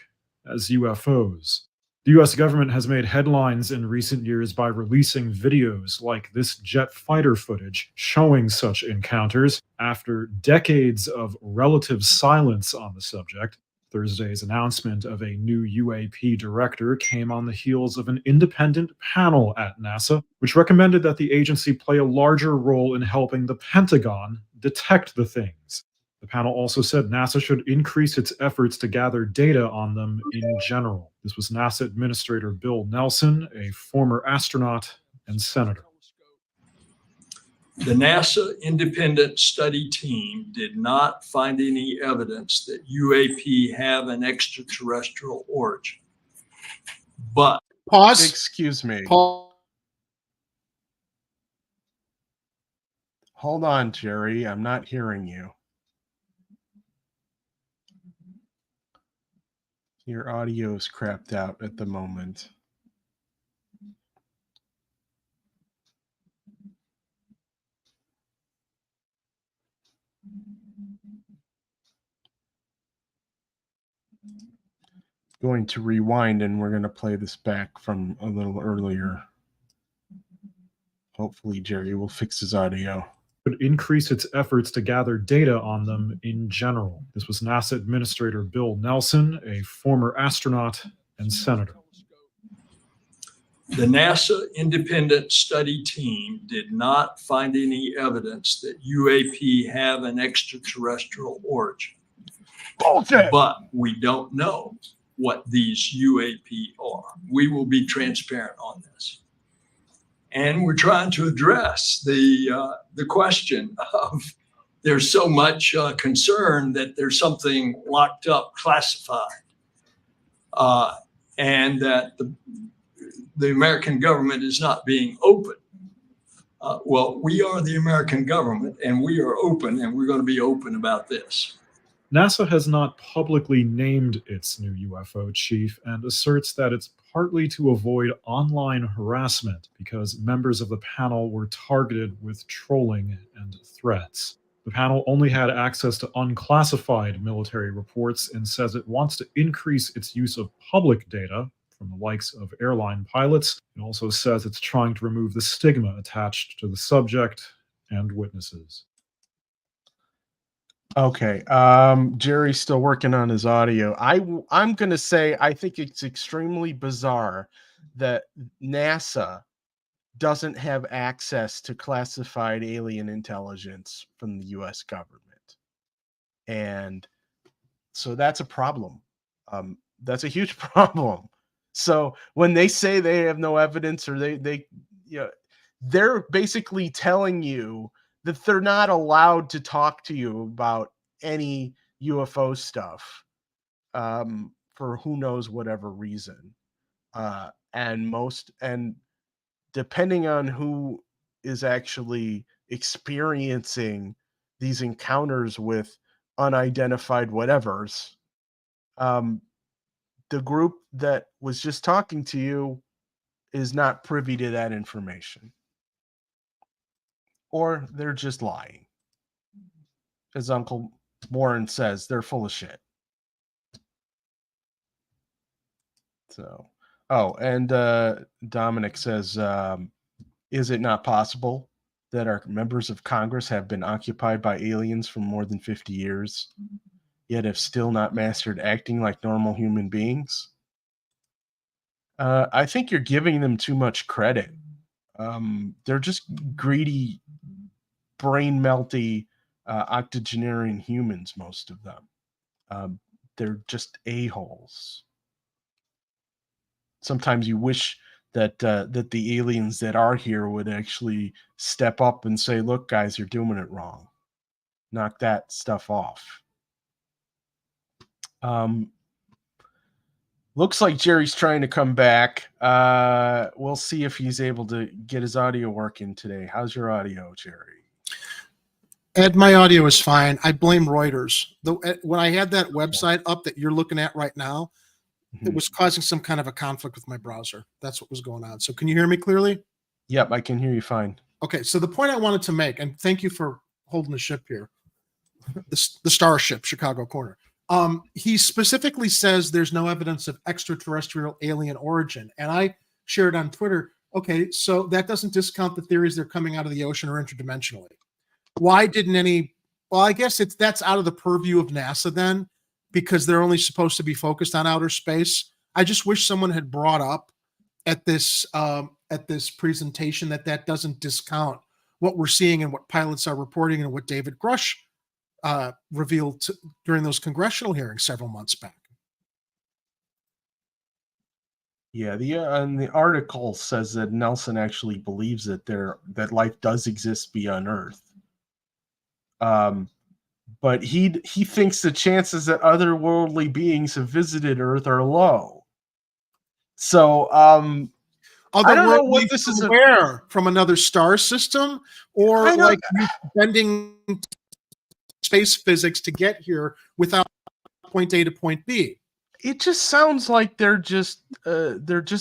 as UFOs. The U.S. government has made headlines in recent years by releasing videos like this jet fighter footage showing such encounters after decades of relative silence on the subject. Thursday's announcement of a new UAP director came on the heels of an independent panel at NASA, which recommended that the agency play a larger role in helping the Pentagon detect the things. The panel also said NASA should increase its efforts to gather data on them in general. This was NASA Administrator Bill Nelson, a former astronaut and senator. The NASA independent study team did not find any evidence that UAP have an extraterrestrial origin. But Pause. Excuse me. Pause. Hold on, Jerry. I'm not hearing you. Your audio is crapped out at the moment. Going to rewind and we're going to play this back from a little earlier. Hopefully Jerry will fix his audio. Would increase its efforts to gather data on them in general. This was NASA Administrator Bill Nelson, a former astronaut and senator. the NASA independent study team did not find any evidence that UAP have an extraterrestrial origin. Bullshit. But we don't know what these UAP are. We will be transparent on this. And we're trying to address the question of there's so much concern that there's something locked up, classified, and that the American government is not being open. Well, we are the American government, and we are open, and we're going to be open about this. NASA has not publicly named its new UFO chief and asserts that it's partly to avoid online harassment because members of the panel were targeted with trolling and threats. The panel only had access to unclassified military reports and says it wants to increase its use of public data from the likes of airline pilots. It also says it's trying to remove the stigma attached to the subject and witnesses. Okay, Jerry's still working on his audio. I'm going to say I think it's extremely bizarre that NASA doesn't have access to classified alien intelligence from the U.S. government. And so that's a problem. That's a huge problem. So when they say they have no evidence or they're basically telling you that they're not allowed to talk to you about any UFO stuff for who knows whatever reason. And depending on who is actually experiencing these encounters with unidentified whatevers, the group that was just talking to you is not privy to that information. Or they're just lying. As Uncle Warren says, they're full of shit. So, and Dominic says, is it not possible that our members of Congress have been occupied by aliens for more than 50 years, yet have still not mastered acting like normal human beings? I think you're giving them too much credit. They're just greedy, brain-melty, octogenarian humans, most of them. They're just a-holes. Sometimes you wish that the aliens that are here would actually step up and say, look, guys, you're doing it wrong. Knock that stuff off. Looks like Jerry's trying to come back. We'll see if he's able to get his audio working today. How's your audio, Jerry? Ed, my audio is fine. I blame Reuters. When I had that website up that you're looking at right now, it was causing some kind of a conflict with my browser. That's what was going on. So can you hear me clearly? Yep, I can hear you fine. Okay, so the point I wanted to make, and thank you for holding the ship here, the Starship, Chicago Corner. He specifically says there's no evidence of extraterrestrial alien origin. And I shared on Twitter, okay, so that doesn't discount the theories they're coming out of the ocean or interdimensionally. Why didn't any? Well, I guess that's out of the purview of NASA then, because they're only supposed to be focused on outer space. I just wish someone had brought up at this presentation that doesn't discount what we're seeing and what pilots are reporting and what David Grush revealed during those congressional hearings several months back. Yeah, and the article says that Nelson actually believes that that life does exist beyond Earth. But he thinks the chances that otherworldly beings have visited Earth are low. So I don't know what this is. From another star system, or like bending space physics to get here without point A to point B. It just sounds like they're just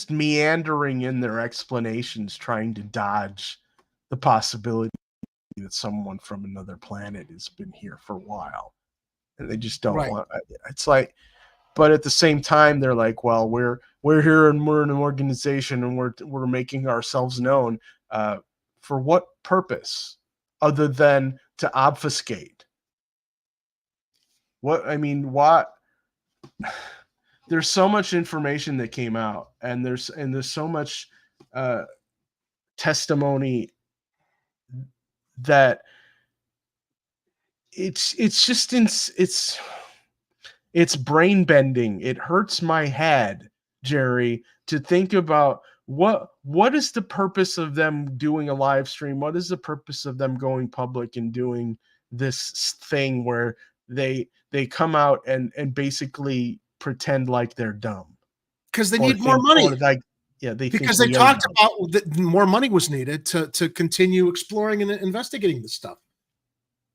meandering in their explanations, trying to dodge the possibility that someone from another planet has been here for a while, and they just don't want. It's like, but at the same time, they're like, well, we're here and we're an organization and we're making ourselves known. For what purpose, other than to obfuscate? What? There's so much information that came out, and there's so much testimony that it's brain bending. It hurts my head, Jerry, to think about what is the purpose of them doing a live stream? What is the purpose of them going public and doing this thing where they come out and basically pretend like they're dumb? Because they need more money. Because they talked about that more money was needed to continue exploring and investigating this stuff.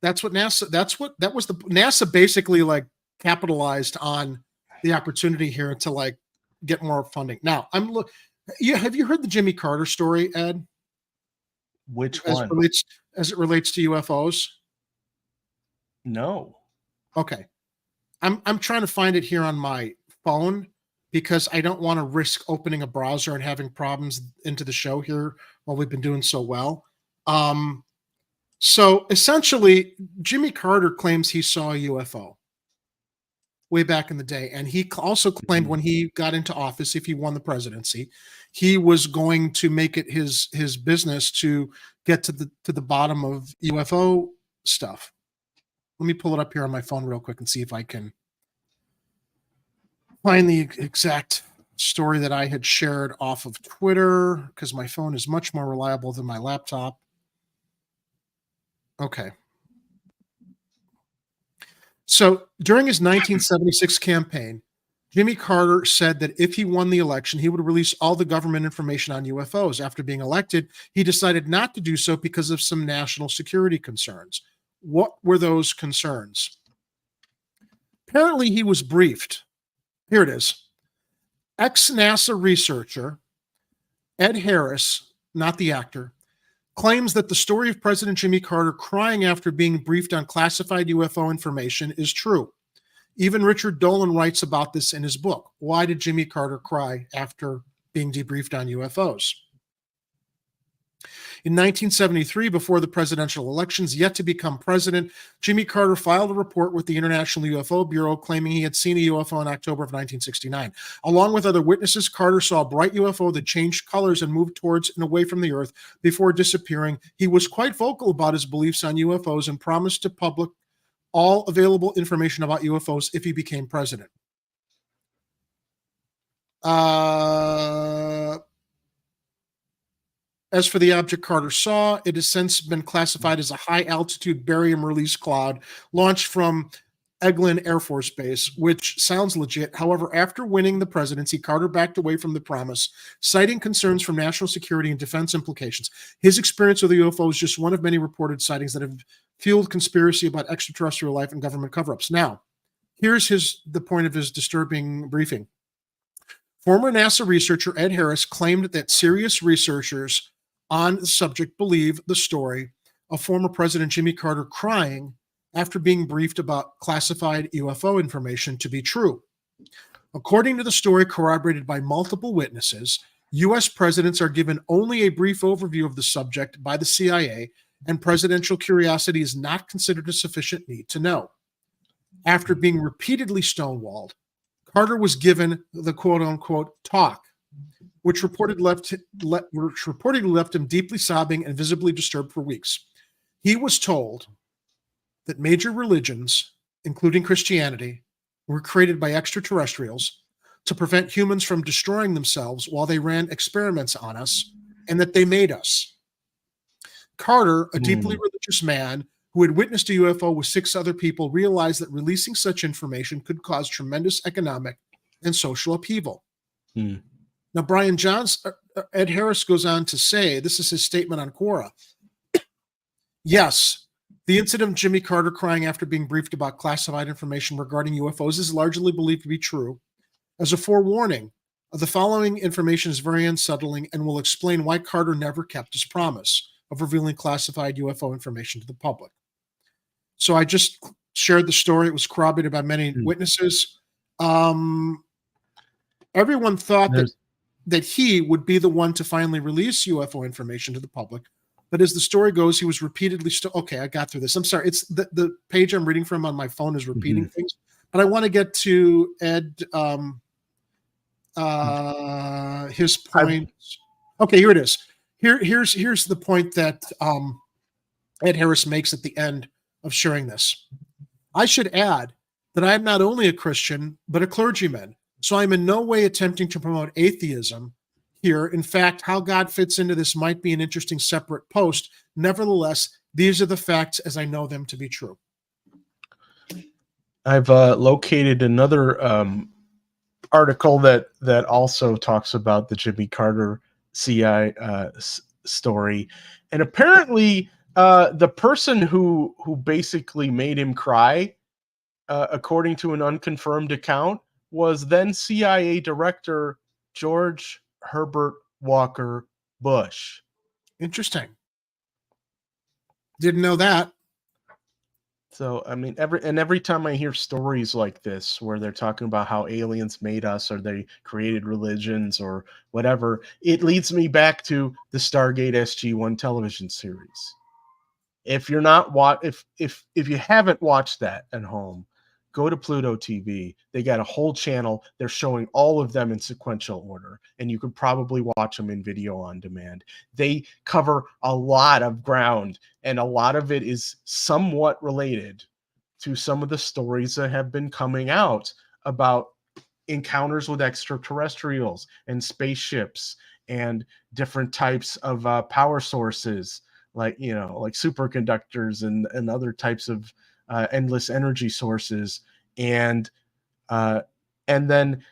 That's what NASA basically like capitalized on the opportunity here to like get more funding. Now have you heard the Jimmy Carter story, Ed? Which one? As it relates to UFOs? No. Okay. I'm trying to find it here on my phone because I don't want to risk opening a browser and having problems into the show here while we've been doing so well. So essentially, Jimmy Carter claims he saw a UFO way back in the day. And he also claimed when he got into office, if he won the presidency, he was going to make it his business to get to the bottom of UFO stuff. Let me pull it up here on my phone real quick and see if I can find the exact story that I had shared off of Twitter, because my phone is much more reliable than my laptop. Okay. So during his 1976 campaign, Jimmy Carter said that if he won the election, he would release all the government information on UFOs. After being elected, he decided not to do so because of some national security concerns. What were those concerns? Apparently, he was briefed. Here it is. Ex-NASA researcher Ed Harris, not the actor, claims that the story of President Jimmy Carter crying after being briefed on classified UFO information is true. Even Richard Dolan writes about this in his book. Why did Jimmy Carter cry after being debriefed on UFOs? In 1973, before the presidential elections, yet to become president, Jimmy Carter filed a report with the International UFO Bureau claiming he had seen a UFO in October of 1969. Along with other witnesses, Carter saw a bright UFO that changed colors and moved towards and away from the Earth before disappearing. He was quite vocal about his beliefs on UFOs and promised to public all available information about UFOs if he became president. As for the object Carter saw, it has since been classified as a high-altitude barium release cloud launched from Eglin Air Force Base, which sounds legit. However, after winning the presidency, Carter backed away from the promise, citing concerns from national security and defense implications. His experience with the UFO is just one of many reported sightings that have fueled conspiracy about extraterrestrial life and government cover-ups. Now, here's the point of his disturbing briefing. Former NASA researcher Ed Harris claimed that serious researchers on the subject believe the story of former President Jimmy Carter crying after being briefed about classified UFO information to be true. According to the story corroborated by multiple witnesses, U.S. presidents are given only a brief overview of the subject by the CIA, and presidential curiosity is not considered a sufficient need to know. After being repeatedly stonewalled, Carter was given the quote-unquote talk, which reportedly left him deeply sobbing and visibly disturbed for weeks. He was told that major religions, including Christianity, were created by extraterrestrials to prevent humans from destroying themselves while they ran experiments on us, and that they made us. Carter, a deeply religious man who had witnessed a UFO with 6 other people, realized that releasing such information could cause tremendous economic and social upheaval. Now, Brian Johns, Ed Harris goes on to say, this is his statement on Quora. Yes, the incident of Jimmy Carter crying after being briefed about classified information regarding UFOs is largely believed to be true. As a forewarning, the following information is very unsettling and will explain why Carter never kept his promise of revealing classified UFO information to the public. So I just shared the story. It was corroborated by many witnesses. Everyone thought that he would be the one to finally release UFO information to the public. But as the story goes, he was repeatedly okay, I got through this. I'm sorry. It's the page I'm reading from on my phone is repeating things. But I want to get to Ed, his point. Okay, here it is. Here's the point that Ed Harris makes at the end of sharing this. I should add that I am not only a Christian, but a clergyman. So I'm in no way attempting to promote atheism here. In fact, how God fits into this might be an interesting separate post. Nevertheless, these are the facts as I know them to be true. I've located another article that also talks about the Jimmy Carter CI story, and apparently the person who basically made him cry, according to an unconfirmed account, was then CIA Director George Herbert Walker Bush. Interesting. Didn't know that. So, I mean, every time I hear stories like this, where they're talking about how aliens made us, or they created religions, or whatever, it leads me back to the Stargate SG-1 television series. If you're not if you haven't watched that at home, go to Pluto TV. They got a whole channel. They're showing all of them in sequential order, and you could probably watch them in video on demand. They cover a lot of ground, and a lot of it is somewhat related to some of the stories that have been coming out about encounters with extraterrestrials and spaceships and different types of power sources, like superconductors and other types of endless energy sources, and then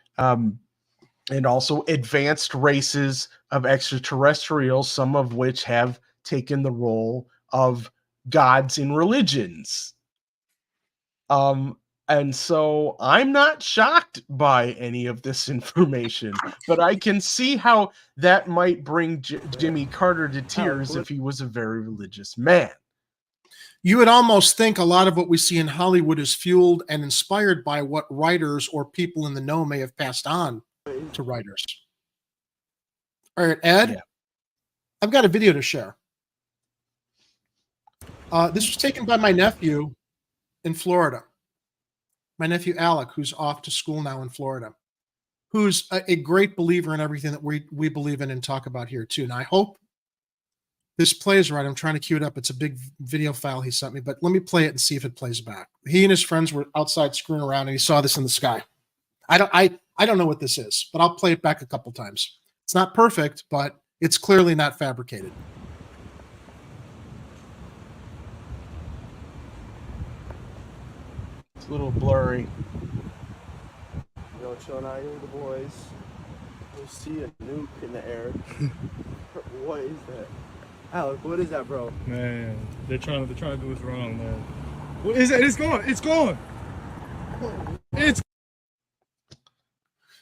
and also advanced races of extraterrestrials, some of which have taken the role of gods in religions. And so I'm not shocked by any of this information, but I can see how that might bring Jimmy Carter to tears if he was a very religious man. You would almost think a lot of what we see in Hollywood is fueled and inspired by what writers or people in the know may have passed on to writers. All right, Ed, yeah. I've got a video to share. This was taken by my nephew in Florida. My nephew Alec, who's off to school now in Florida, who's a great believer in everything that we believe in and talk about here too. And I hope this plays right. I'm trying to cue it up. It's a big video file he sent me, but let me play it and see if it plays back. He and his friends were outside screwing around, and he saw this in the sky. I don't know what this is, but I'll play it back a couple times. It's not perfect, but it's clearly not fabricated. It's a little blurry. Yo, chilling out here with the boys. We see a nuke in the air. What is that? Alec, what is that, bro? Man, they're trying to do us wrong, man. What is that? It's gone. It's gone.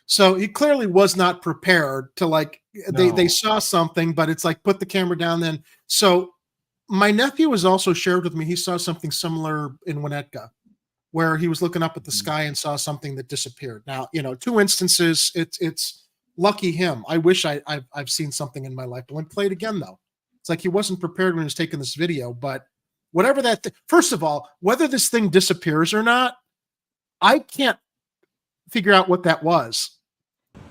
So he clearly was not prepared to they saw something, but it's like put the camera down then. So my nephew has also shared with me he saw something similar in Winnetka, where he was looking up at the sky and saw something that disappeared. Now, 2 instances. It's lucky him. I wish I've seen something in my life. But when play it again, though, it's like he wasn't prepared when he was taking this video. But whatever first of all, whether this thing disappears or not, I can't figure out what that was.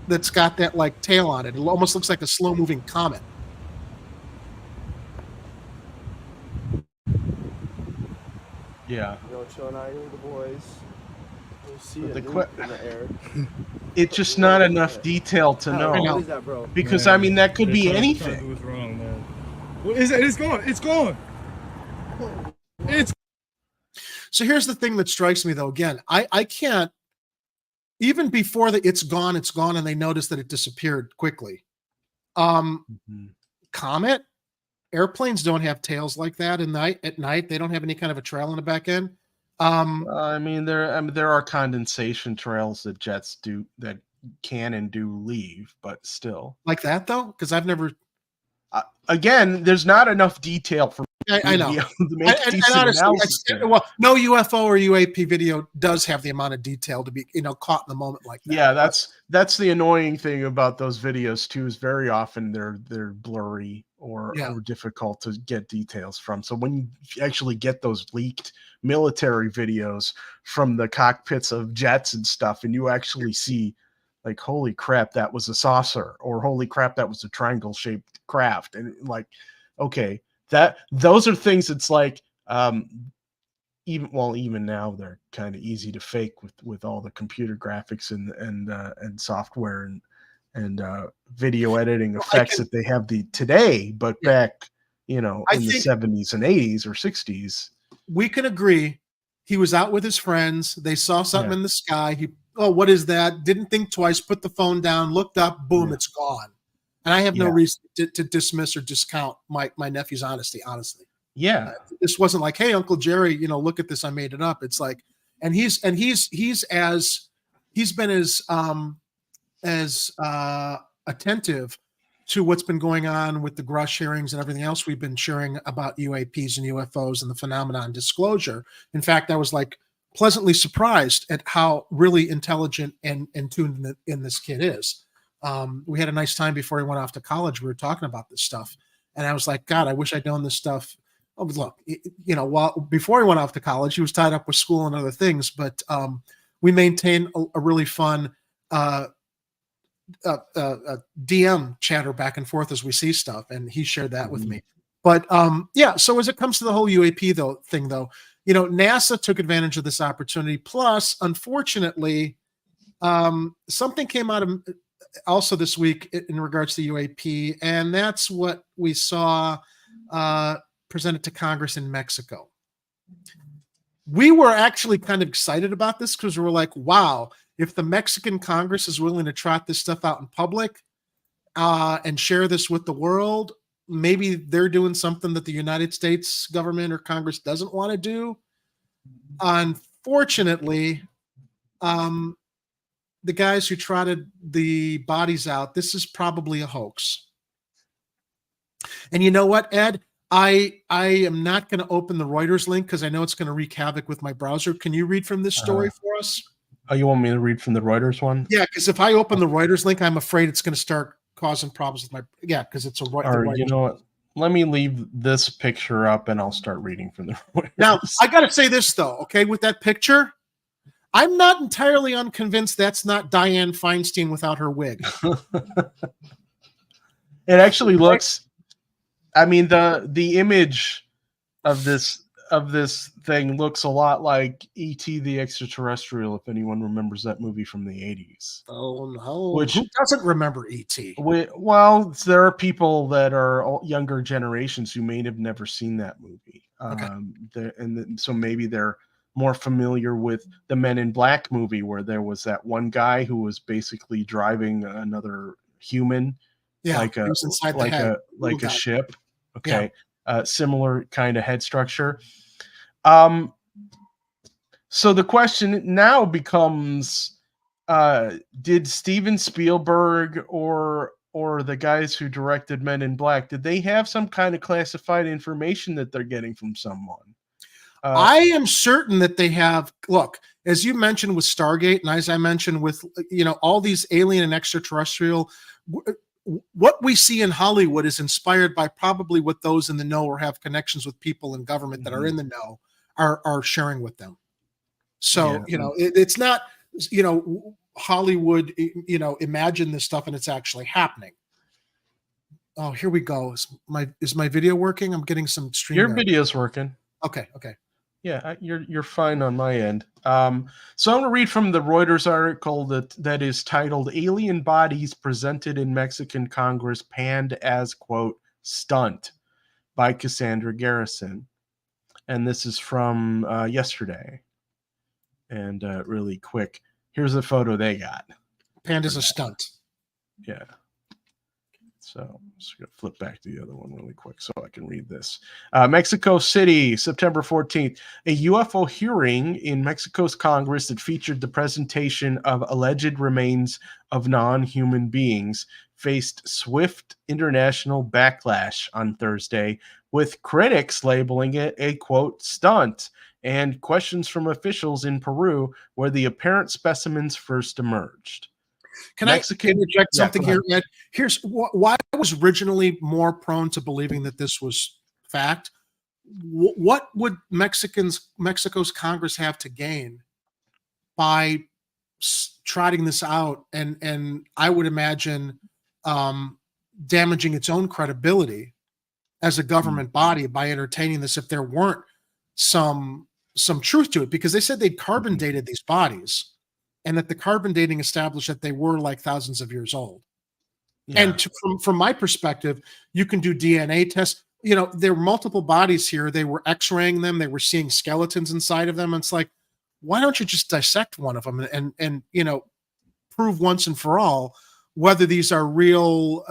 That's got that like tail on it. It almost looks like a slow moving comet. Yeah. Chilling out here with the boys. We'll see But a nuke in the air. It's just not enough detail to know. What is that, bro? Because Man, I mean, that could they're be trying to anything. do what's wrong, man. What is it? It's gone. It's gone. It's. So here's the thing that strikes me, though. Again, I can't, even before it's gone, and they notice that it disappeared quickly. Comet, airplanes don't have tails like that at night. They don't have any kind of a trail in the back end. I mean, there are condensation trails that jets do that can and do leave, but still. Like that, though? Because I've never. Again, there's not enough detail for I know. me to be able to make And decent honestly, analysis there. well, no UFO or UAP video does have the amount of detail to be, caught in the moment like that. Yeah, that's the annoying thing about those videos too. Is very often they're blurry or difficult to get details from. So when you actually get those leaked military videos from the cockpits of jets and stuff, and you actually see, like, holy crap, that was a saucer, or holy crap, that was a triangle shaped craft, and like, okay, those are things. It's like even now they're kind of easy to fake with all the computer graphics and software and video editing effects that they have today. But back, in the 70s and 80s or 60s, we can agree he was out with his friends. They saw something in the sky. What is that? Didn't think twice, put the phone down, looked up, boom, it's gone. And I have no reason to dismiss or discount my nephew's honesty, honestly. Yeah. This wasn't like, hey, Uncle Jerry, look at this, I made it up. It's like, and he's been as attentive to what's been going on with the Grush hearings and everything else we've been sharing about UAPs and UFOs and the phenomenon disclosure. In fact, I was like pleasantly surprised at how really intelligent and tuned in this kid is. We had a nice time before he went off to college. We were talking about this stuff, and I was like, God, I wish I'd known this stuff. Oh, look, while before he went off to college, he was tied up with school and other things, but we maintain a really fun DM chatter back and forth as we see stuff, and he shared that with me. But so as it comes to the whole UAP thing, NASA took advantage of this opportunity. Plus, unfortunately, something came out of also this week in regards to UAP, and that's what we saw presented to Congress in Mexico. We were actually kind of excited about this because we were like, wow, if the Mexican Congress is willing to trot this stuff out in public and share this with the world, maybe they're doing something that the United States government or Congress doesn't want to do. Unfortunately, the guys who trotted the bodies out, this is probably a hoax. And you know what, Ed? I am not going to open the Reuters link because I know it's going to wreak havoc with my browser. Can you read from this story for us? Oh, you want me to read from the Reuters one? Yeah, because if I open the Reuters link, I'm afraid it's going to start causing problems with my. Yeah, because it's a Reuters. You know what? Let me leave this picture up, and I'll start reading from the Reuters. Now, I got to say this though. Okay, with that picture, I'm not entirely unconvinced that's not Dianne Feinstein without her wig. It actually looks. I mean, the image of this thing looks a lot like E.T. the Extraterrestrial, if anyone remembers that movie from the 80s. Oh no! Which, who doesn't remember E.T.? Well, there are people that are younger generations who may have never seen that movie, so maybe they're more familiar with the Men in Black movie, where there was that one guy who was basically driving another human. Yeah, like a ship. Okay. Yeah. Similar kind of head structure. So the question now becomes, did Steven Spielberg or or the guys who directed Men in Black, did they have some kind of classified information that they're getting from someone? I am certain that they have. Look, as you mentioned with Stargate, and as I mentioned with all these alien and extraterrestrial, what we see in Hollywood is inspired by probably what those in the know or have connections with people in government that are in the know are sharing with them. So it's not Hollywood imagine this stuff and it's actually happening. Oh, here we go. Is my video working? I'm getting some stream. Your error. video's working. Okay. Yeah, you're fine on my end. So I'm going to read from the Reuters article that is titled "Alien Bodies Presented in Mexican Congress Panned as quote stunt" by Cassandra Garrison, and this is from yesterday. And really quick, here's the photo they got. Panned as a stunt. Yeah. So I'm just going to flip back to the other one really quick so I can read this. Mexico City, September 14th. A UFO hearing in Mexico's Congress that featured the presentation of alleged remains of non-human beings faced swift international backlash on Thursday, with critics labeling it a, quote, stunt, and questions from officials in Peru where the apparent specimens first emerged. Can I interject something here, Ed? Here's why I was originally more prone to believing that this was fact. What would Mexico's Congress have to gain by trotting this out? And I would imagine damaging its own credibility as a government body by entertaining this if there weren't some truth to it, because they said they'd carbon dated these bodies. And that the carbon dating established that they were like thousands of years old. Yeah. And from my perspective, you can do DNA tests. There were multiple bodies here. They were x-raying them. They were seeing skeletons inside of them. And it's like, why don't you just dissect one of them and prove once and for all whether these are real,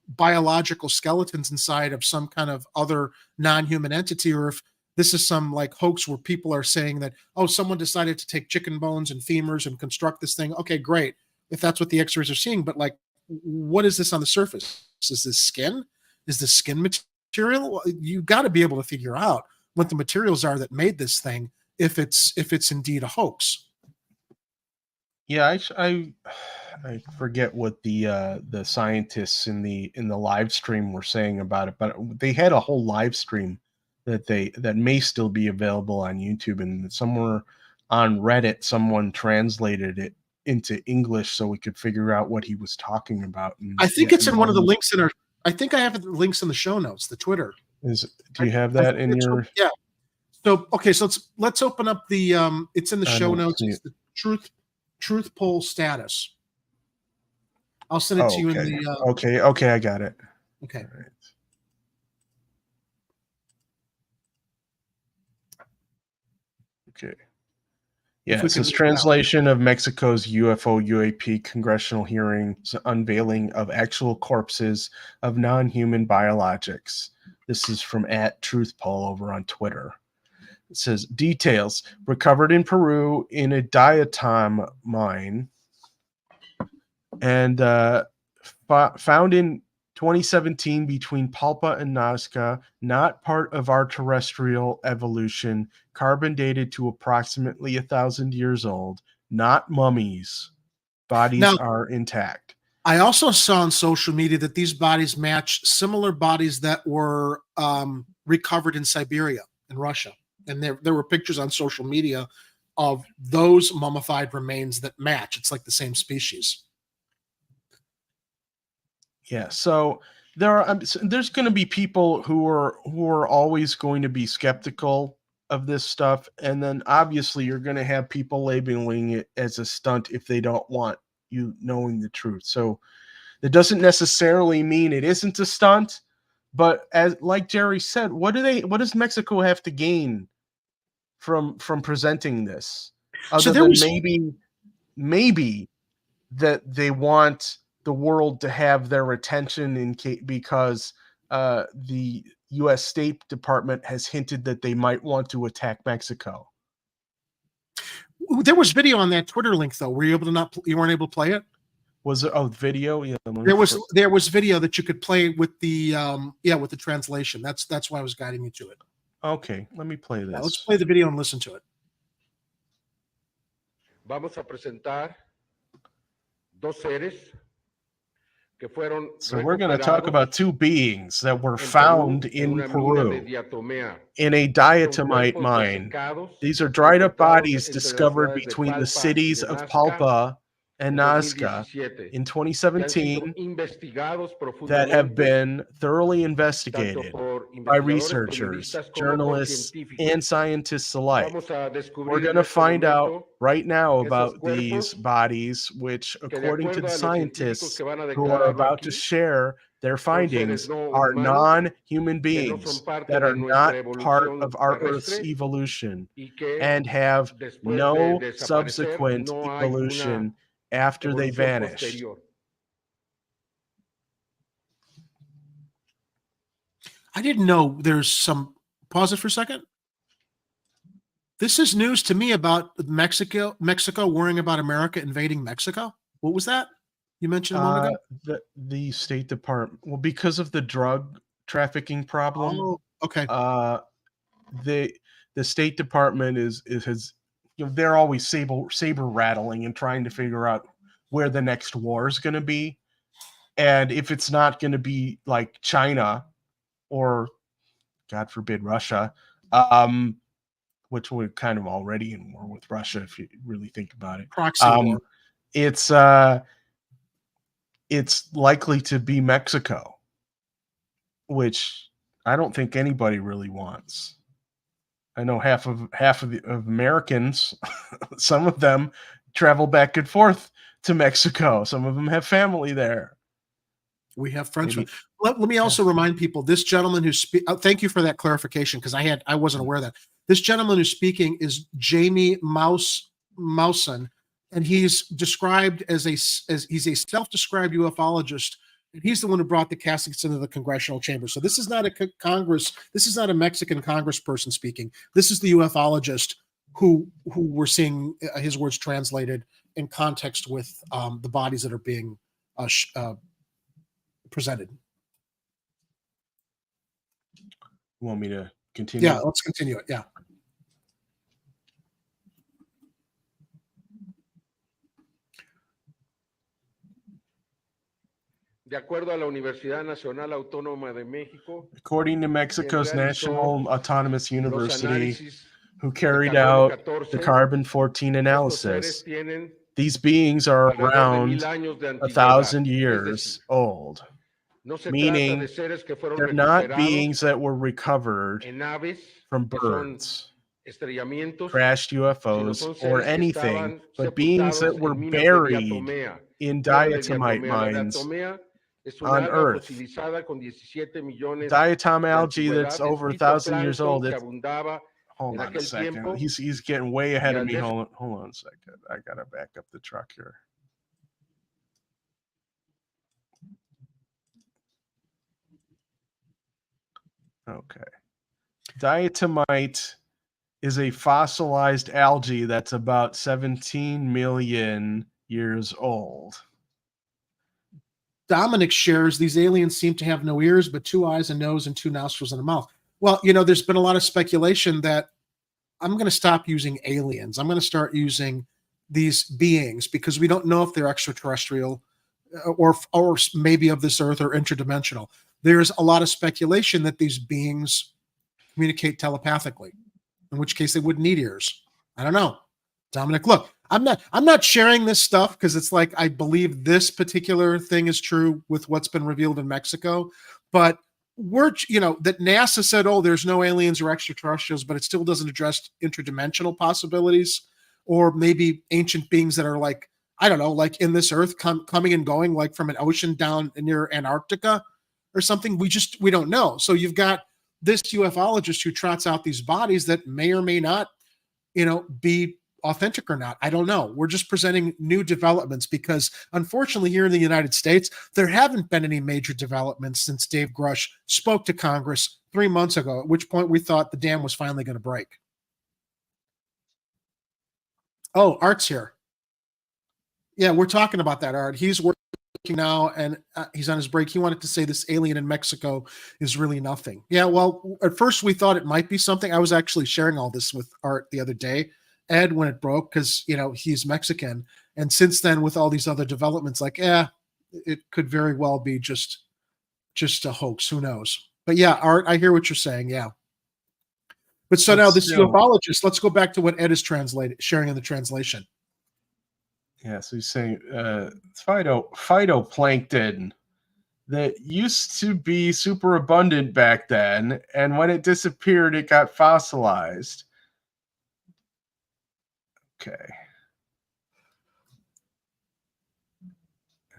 biological skeletons inside of some kind of other non-human entity, or if this is some like hoax where people are saying that, oh, someone decided to take chicken bones and femurs and construct this thing. Okay, great. If that's what the x-rays are seeing, but like, what is this on the surface? Is this skin? Is this skin material? You got to be able to figure out what the materials are that made this thing, if it's indeed a hoax. Yeah, I forget what the scientists in the live stream were saying about it, but they had a whole live stream that may still be available on YouTube, and somewhere on Reddit someone translated it into English so we could figure out what he was talking about. And I think it's in one of the links in our. I think I have the links in the show notes. The Twitter. Do you have that in your? Yeah. So okay, so let's open up the. It's in the show notes. It's the truth poll status. I'll send it to you in the. Okay, I got it. Okay. All right. Okay. Yeah, it says translation of Mexico's UFO UAP congressional hearings, unveiling of actual corpses of non-human biologics. This is from @TruthPoll over on Twitter. It says details recovered in Peru in a diatom mine and found in 2017 between Palpa and Nazca, not part of our terrestrial evolution, carbon dated to approximately 1,000 years old, not mummies. Bodies are intact. I also saw on social media that these bodies match similar bodies that were recovered in Siberia in Russia. And there were pictures on social media of those mummified remains that match. It's like the same species. Yeah, so there's going to be people who are always going to be skeptical of this stuff, and then obviously you're going to have people labeling it as a stunt if they don't want you knowing the truth. So that doesn't necessarily mean it isn't a stunt, but like Jerry said, what does Mexico have to gain from presenting this? Other than maybe that they want the world to have their attention because the U.S. State Department has hinted that they might want to attack Mexico. There was video on that Twitter link though. Were you able to you weren't able to play it? Was there video? Yeah, there was video that you could play with the with the translation. That's why I was guiding you to it. Okay, let me play this. Yeah, let's play the video and listen to it. Vamos a presentar dos seres que fueron So we're going to talk about two beings that were found in Peru in a diatomite mine. These are dried up bodies discovered between the cities of Palpa and Nazca in 2017 that have been thoroughly investigated by researchers, journalists, and scientists alike. We're going to find out right now about these bodies, which, according to the scientists who are about to share their findings, are non-human beings that are not part of our Earth's evolution and have no subsequent evolution after they vanished. I didn't know there's some, pause it for a second. This is news to me about Mexico worrying about America invading Mexico. What was that you mentioned a moment ago? The State Department, well, because of the drug trafficking problem. Oh, okay. The State Department has they're always saber rattling and trying to figure out where the next war is going to be. And if it's not going to be like China or, God forbid, Russia, which we're kind of already in war with Russia, if you really think about it. Proxy war. It's likely to be Mexico, which I don't think anybody really wants. I know half of Americans, some of them travel back and forth to Mexico. Some of them have family there. We have friends. Let me also remind people, this gentleman who's thank you for that clarification, because I wasn't aware of that. This gentleman who's speaking is Jamie Mauson, and he's described as he's a self-described ufologist. And he's the one who brought the caskets into the congressional chamber. So this is not a Congress. This is not a Mexican congressperson speaking. This is the ufologist who we're seeing his words translated in context with the bodies that are being presented. You want me to continue? Yeah, let's continue it. Yeah. According to Mexico's National Autonomous University, who carried out the carbon-14 analysis, these beings are around 1,000 years old, meaning they're not beings that were recovered from birds, crashed UFOs, or anything, but beings that were buried in diatomite mines on Earth. Diatom algae that's over 1,000 years old. Hold on a second. He's getting way ahead of me. Hold on a second. I gotta back up the truck here. Okay. Diatomite is a fossilized algae that's about 17 million years old. Dominic shares these aliens seem to have no ears, but 2 eyes, a nose, and 2 nostrils and a mouth. Well, there's been a lot of speculation that I'm going to stop using aliens. I'm going to start using these beings because we don't know if they're extraterrestrial or maybe of this earth or interdimensional. There's a lot of speculation that these beings communicate telepathically, in which case they wouldn't need ears. I don't know. Dominic, look, I'm not sharing this stuff because it's like I believe this particular thing is true with what's been revealed in Mexico, but that NASA said, oh, there's no aliens or extraterrestrials, but it still doesn't address interdimensional possibilities or maybe ancient beings that are like, I don't know, like in this earth coming and going, like from an ocean down near Antarctica or something. We don't know. So you've got this ufologist who trots out these bodies that may or may not, be authentic or not. I don't know. We're just presenting new developments because unfortunately here in the United States, there haven't been any major developments since Dave Grush spoke to Congress 3 months ago, at which point we thought the dam was finally going to break. Oh, Art's here. Yeah, we're talking about that, Art. He's working now, and he's on his break. He wanted to say this alien in Mexico is really nothing. Yeah, well, at first we thought it might be something. I was actually sharing all this with Art the other day, Ed, when it broke, because, you know, he's Mexican. And since then, with all these other developments, like, it could very well be just a hoax. Who knows? But yeah, Art, I hear what you're saying. Yeah. But so now this ufologist, let's go back to what Ed is sharing in the translation. Yeah, so he's saying phytoplankton that used to be super abundant back then, and when it disappeared, it got fossilized. Okay.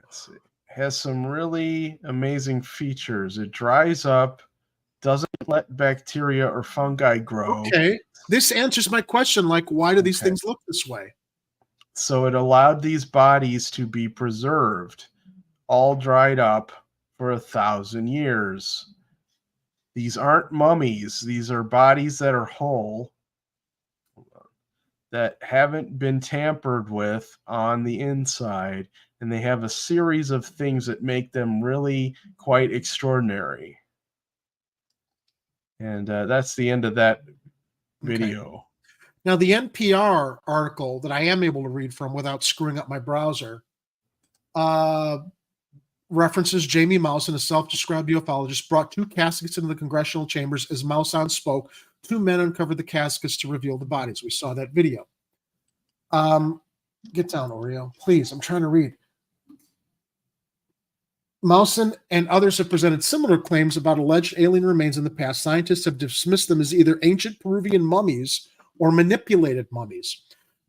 Let's see. Has some really amazing features. It dries up, doesn't let bacteria or fungi grow. Okay. This answers my question. Like, why do these things look this way? So it allowed these bodies to be preserved, all dried up for 1,000 years. These aren't mummies. These are bodies that are whole, that haven't been tampered with on the inside, and they have a series of things that make them really quite extraordinary. And that's the end of that video. Okay. Now, the NPR article that I am able to read from without screwing up my browser references Jamie Maussan, a self-described ufologist, brought 2 caskets into the congressional chambers. As Maussan spoke, 2 men uncovered the caskets to reveal the bodies. We saw that video. Get down, Oreo. Please, I'm trying to read. Maussan and others have presented similar claims about alleged alien remains in the past. Scientists have dismissed them as either ancient Peruvian mummies or manipulated mummies.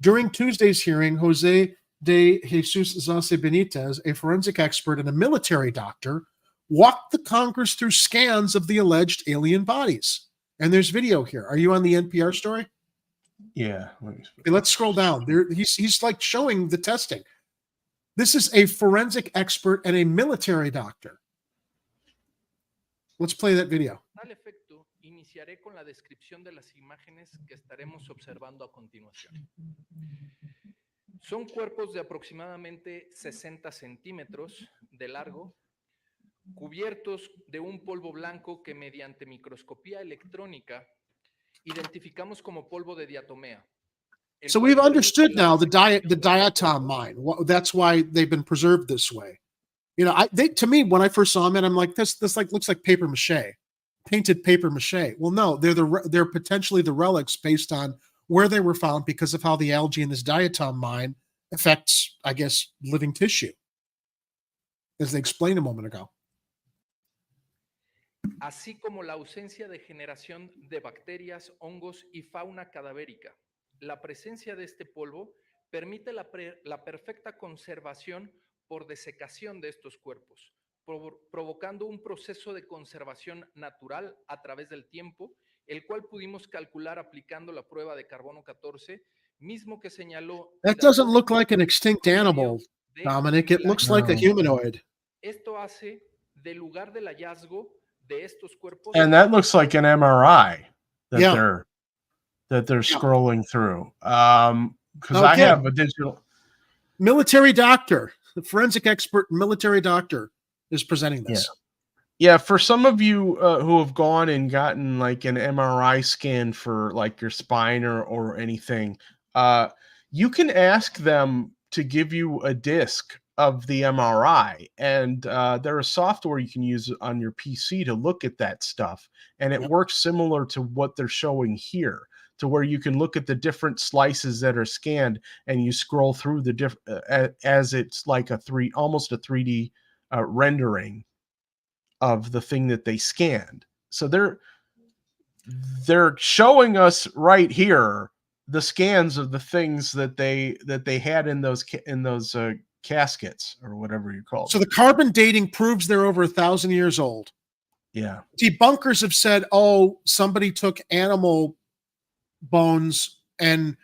During Tuesday's hearing, Jose de Jesus Zase Benitez, a forensic expert and a military doctor, walked the Congress through scans of the alleged alien bodies. And there's video here. Are you on the NPR story? Yeah. Okay, let's scroll down. There, he's like showing the testing. This is a forensic expert and a military doctor. Let's play that video. Iniciaré con la descripción de las imágenes que estaremos observando a continuación. Son cuerpos de aproximadamente 60 centímetros de largo, cubiertos de un polvo blanco que mediante microscopía electrónica identificamos como polvo de diatomea. So we've understood now the diatom mine. That's why they've been preserved this way. You know, to me, when I first saw them, I'm like, this like looks like paper mache. Painted paper mache. Well, no, they're potentially the relics based on where they were found because of how the algae in this diatom mine affects, I guess, living tissue, as they explained a moment ago. Así como la ausencia de generación de bacterias, hongos y fauna cadavérica. La presencia de este polvo permite la perfecta conservación por desecación de estos cuerpos, provocando un proceso de conservación natural a través del tiempo, el cual pudimos calcular aplicando la prueba de carbono 14, mismo que señaló. That doesn't look like an extinct animal, Dominic. It looks like a humanoid. Esto hace del lugar del hallazgo de estos cuerpos. And that looks like an MRI that they're scrolling through. Because I have a digital military doctor, the forensic expert military doctor is presenting this. Yeah, for some of you who have gone and gotten like an MRI scan for like your spine or anything, you can ask them to give you a disc of the MRI, and there's software you can use on your PC to look at that stuff, and it works similar to what they're showing here, to where you can look at the different slices that are scanned, and you scroll through the different as it's like almost a 3D rendering of the thing that they scanned. So they're showing us right here the scans of the things that they had in those caskets or whatever you call it. So the carbon dating proves they're over 1,000 years old. Yeah. Debunkers have said, oh, somebody took animal bones and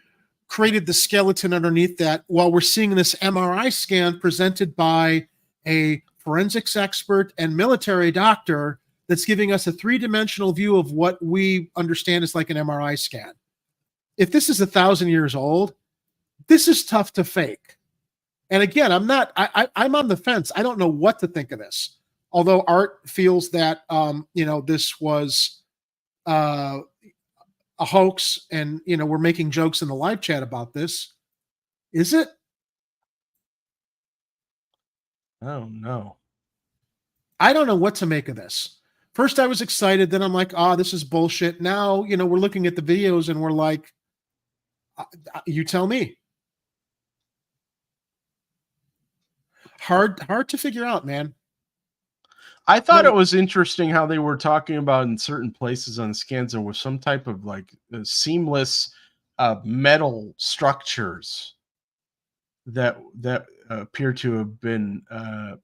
created the skeleton underneath that, while we're seeing this MRI scan presented by a forensics expert and military doctor that's giving us a 3-dimensional view of what we understand is like an MRI scan. If this is 1,000 years old, this is tough to fake. And again, I'm on the fence. I don't know what to think of this. Although Art feels that, this was a hoax and, we're making jokes in the live chat about this. Is it? Oh, no. I don't know what to make of this. First, I was excited. Then I'm like, this is bullshit. Now, we're looking at the videos and we're like, you tell me. Hard to figure out, man. I thought it was interesting how they were talking about in certain places on the scans there was some type of like seamless metal structures that appear to have been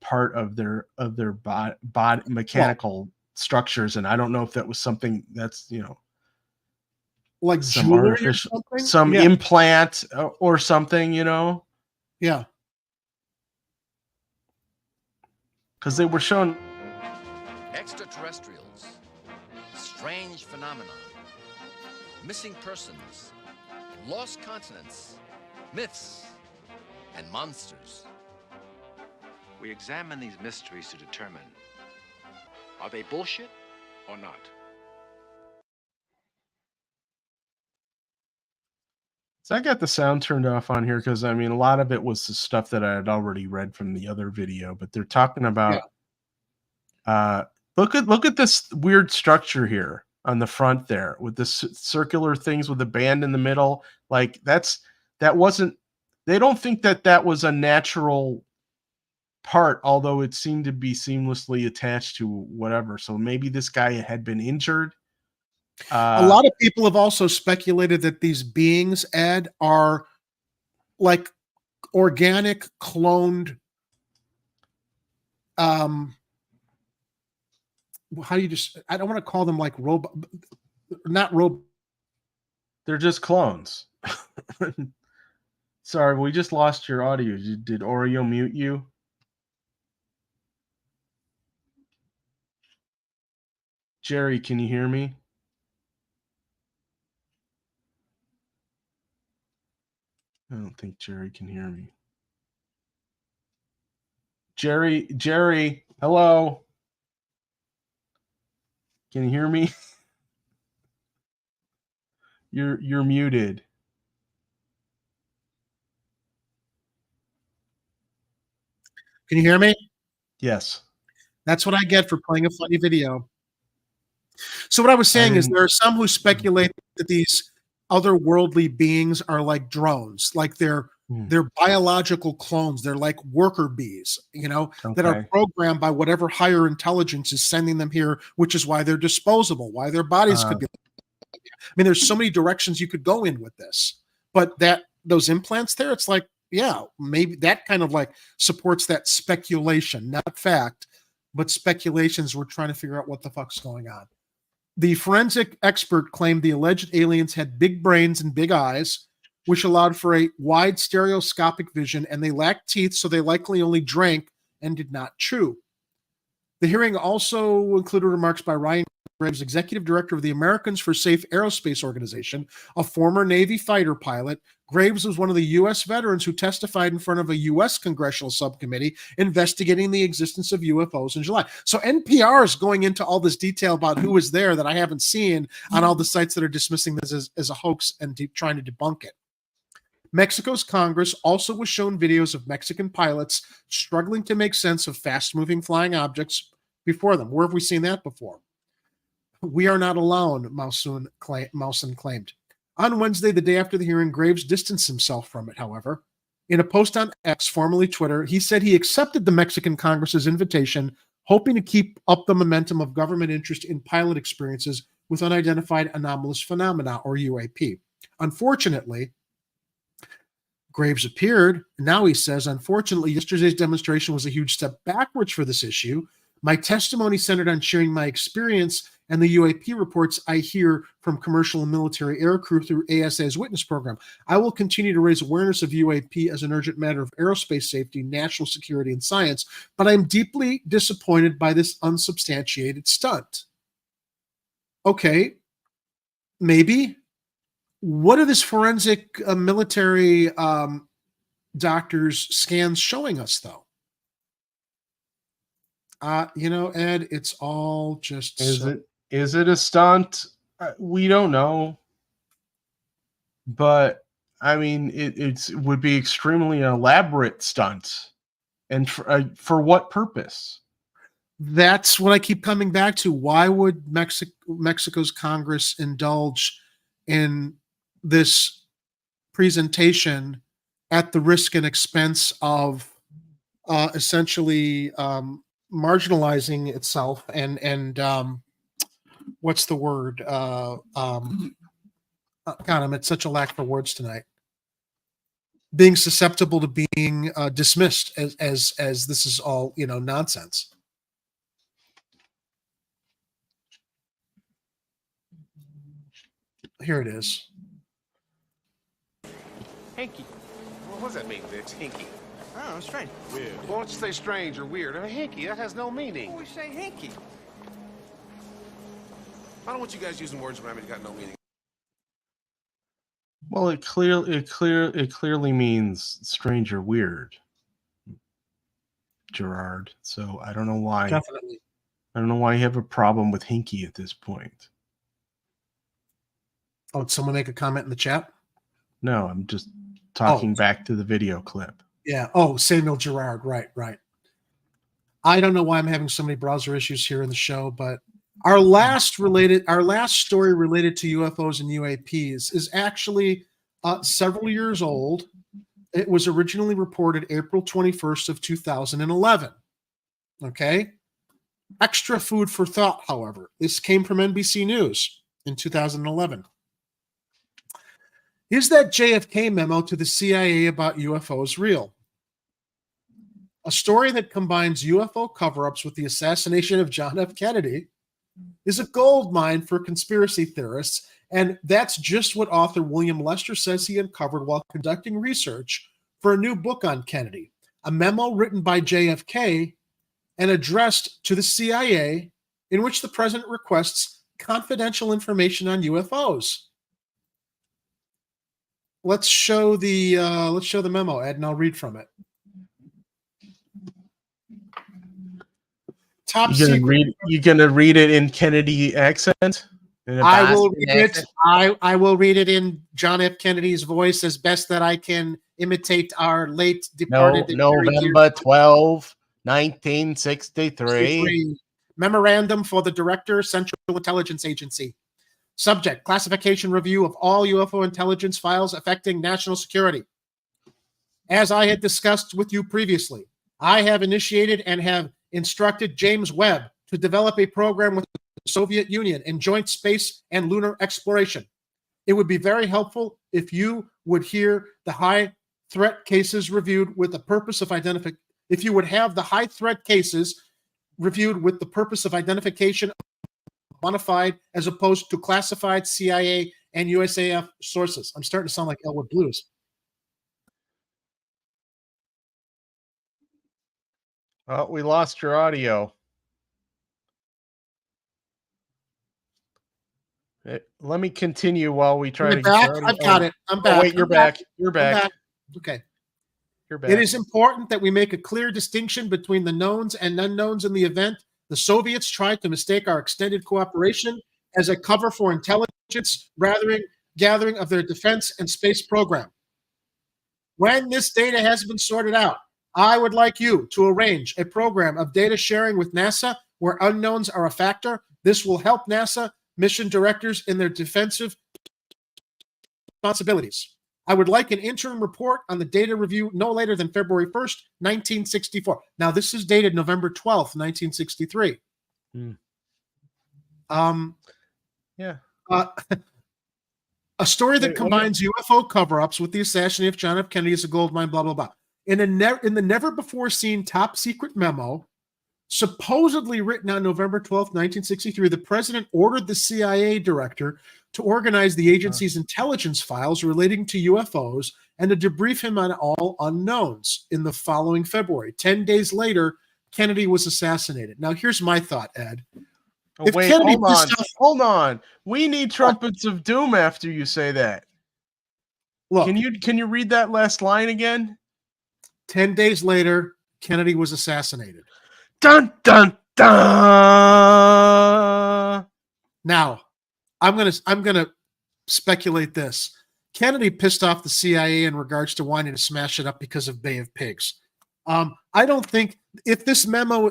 part of their body mechanical structures, and I don't know if that was something that's like some jewelry artificial, or something? some Yeah. implant or something, Yeah. Because they were shown Extraterrestrials, strange phenomena, missing persons, lost continents, myths, and monsters. We examine these mysteries to determine, are they bullshit or not? So I got the sound turned off on here because a lot of it was the stuff that I had already read from the other video, but they're talking about look at this weird structure here on the front there with the circular things with the band in the middle. Like they don't think that was a natural part, although it seemed to be seamlessly attached to whatever. So maybe this guy had been injured. A lot of people have also speculated that these beings, Ed, are like organic cloned. How do you I don't want to call them like robot, not robot. They're just clones. Sorry, we just lost your audio. Did Oreo mute you? Jerry, can you hear me? I don't think Jerry can hear me. Jerry, hello. Can you hear me? You're muted. Can you hear me? Yes. That's what I get for playing a funny video. So what I was saying is there are some who speculate that these otherworldly beings are like drones, like they're biological clones. They're like worker bees, that are programmed by whatever higher intelligence is sending them here, which is why they're disposable, why their bodies could be. There's so many directions you could go in with this, but those implants there, it's like, yeah, maybe that kind of like supports that speculation, not fact, but speculations. We're trying to figure out what the fuck's going on. The forensic expert claimed the alleged aliens had big brains and big eyes, which allowed for a wide stereoscopic vision, and they lacked teeth, so they likely only drank and did not chew. The hearing also included remarks by Ryan Graves, executive director of the Americans for Safe Aerospace Organization, a former Navy fighter pilot. Graves was one of the U.S. veterans who testified in front of a U.S. congressional subcommittee investigating the existence of UFOs in July. So NPR is going into all this detail about who was there that I haven't seen on all the sites that are dismissing this as a hoax and trying to debunk it. Mexico's Congress also was shown videos of Mexican pilots struggling to make sense of fast-moving flying objects before them. Where have we seen that before? We are not alone, Mauson claimed. On Wednesday, the day after the hearing, Graves distanced himself from it, however. In a post on X, formerly Twitter, he said he accepted the Mexican Congress's invitation, hoping to keep up the momentum of government interest in pilot experiences with unidentified anomalous phenomena, or UAP. Unfortunately, Graves appeared. Now he says, unfortunately, yesterday's demonstration was a huge step backwards for this issue. My testimony centered on sharing my experience and the UAP reports I hear from commercial and military aircrew through ASA's witness program. I will continue to raise awareness of UAP as an urgent matter of aerospace safety, national security, and science, but I'm deeply disappointed by this unsubstantiated stunt. Okay, maybe. What are this forensic military doctors' scans showing us, though? Ed, it's all just is it a stunt? We don't know. But I mean, it would be extremely elaborate stunt, and for what purpose? That's what I keep coming back to. Why would Mexico's Congress indulge in this presentation at the risk and expense of essentially marginalizing itself and what's the word? God, I'm at such a lack for words tonight. Being susceptible to being dismissed as this is all nonsense. Here it is. Hinky. What does that mean, Vince? Hinky. I don't know, strange. Weird. Why don't you say strange or weird? Hinky, that has no meaning. Why we say hinky? I don't want you guys using words around me that got no meaning. Well, it clearly means strange or weird, Gerard. So I don't know why. Definitely. I don't know why you have a problem with hinky at this point. Oh, did someone make a comment in the chat? No, I'm just talking back to the video clip. Yeah. Oh, Samuel Gerard. Right. I don't know why I'm having so many browser issues here in the show, but our last story related to UFOs and UAPs is actually several years old. It was originally reported April 21st of 2011. Okay. Extra food for thought, however. This came from NBC News in 2011. Is that JFK memo to the CIA about UFOs real? A story that combines UFO cover-ups with the assassination of John F. Kennedy is a gold mine for conspiracy theorists, and that's just what author William Lester says he uncovered while conducting research for a new book on Kennedy, a memo written by JFK and addressed to the CIA in which the president requests confidential information on UFOs. Let's show the memo, Ed, and I'll read from it. Top secret. You gonna read it in Kennedy accent? I will read it. I will read it in John F. Kennedy's voice as best that I can imitate our late departed November 12, 1963. Memorandum for the Director, Central Intelligence Agency. Subject: classification review of all UFO intelligence files affecting national security. As I had discussed with you previously, I have initiated and have instructed James Webb to develop a program with the Soviet Union in joint space and lunar exploration. It would be very helpful if you would hear the high threat cases reviewed with the purpose of identification. If you would have the high threat cases reviewed with the purpose of identification of bona fide as opposed to classified CIA and USAF sources. I'm starting to sound like Elwood Blues. Oh, we lost your audio. Let me continue while we try to get back. your audio. I've got it. I'm back. Oh, wait, you're back. You're back. Okay. You're back. It is important that we make a clear distinction between the knowns and unknowns in the event the Soviets tried to mistake our extended cooperation as a cover for intelligence gathering of their defense and space program. When this data has been sorted out, I would like you to arrange a program of data sharing with NASA where unknowns are a factor. This will help NASA mission directors in their defensive responsibilities. I would like an interim report on the data review no later than February 1st, 1964. Now, this is dated November 12th, 1963. Yeah. A story that combines UFO cover-ups with the assassination of John F. Kennedy is a gold mine, blah, blah, blah. In the never-before-seen top-secret memo, supposedly written on November 12th, 1963, the president ordered the CIA director to organize the agency's intelligence files relating to UFOs and to debrief him on all unknowns in the following February. 10 days later, Kennedy was assassinated. Now, here's my thought, Ed. Oh, wait, hold on. We need trumpets of doom after you say that. Look, can you read that last line again? 10 days later, Kennedy was assassinated. Dun dun dun. Now, I'm gonna speculate this. Kennedy pissed off the CIA in regards to wanting to smash it up because of Bay of Pigs. I don't think if this memo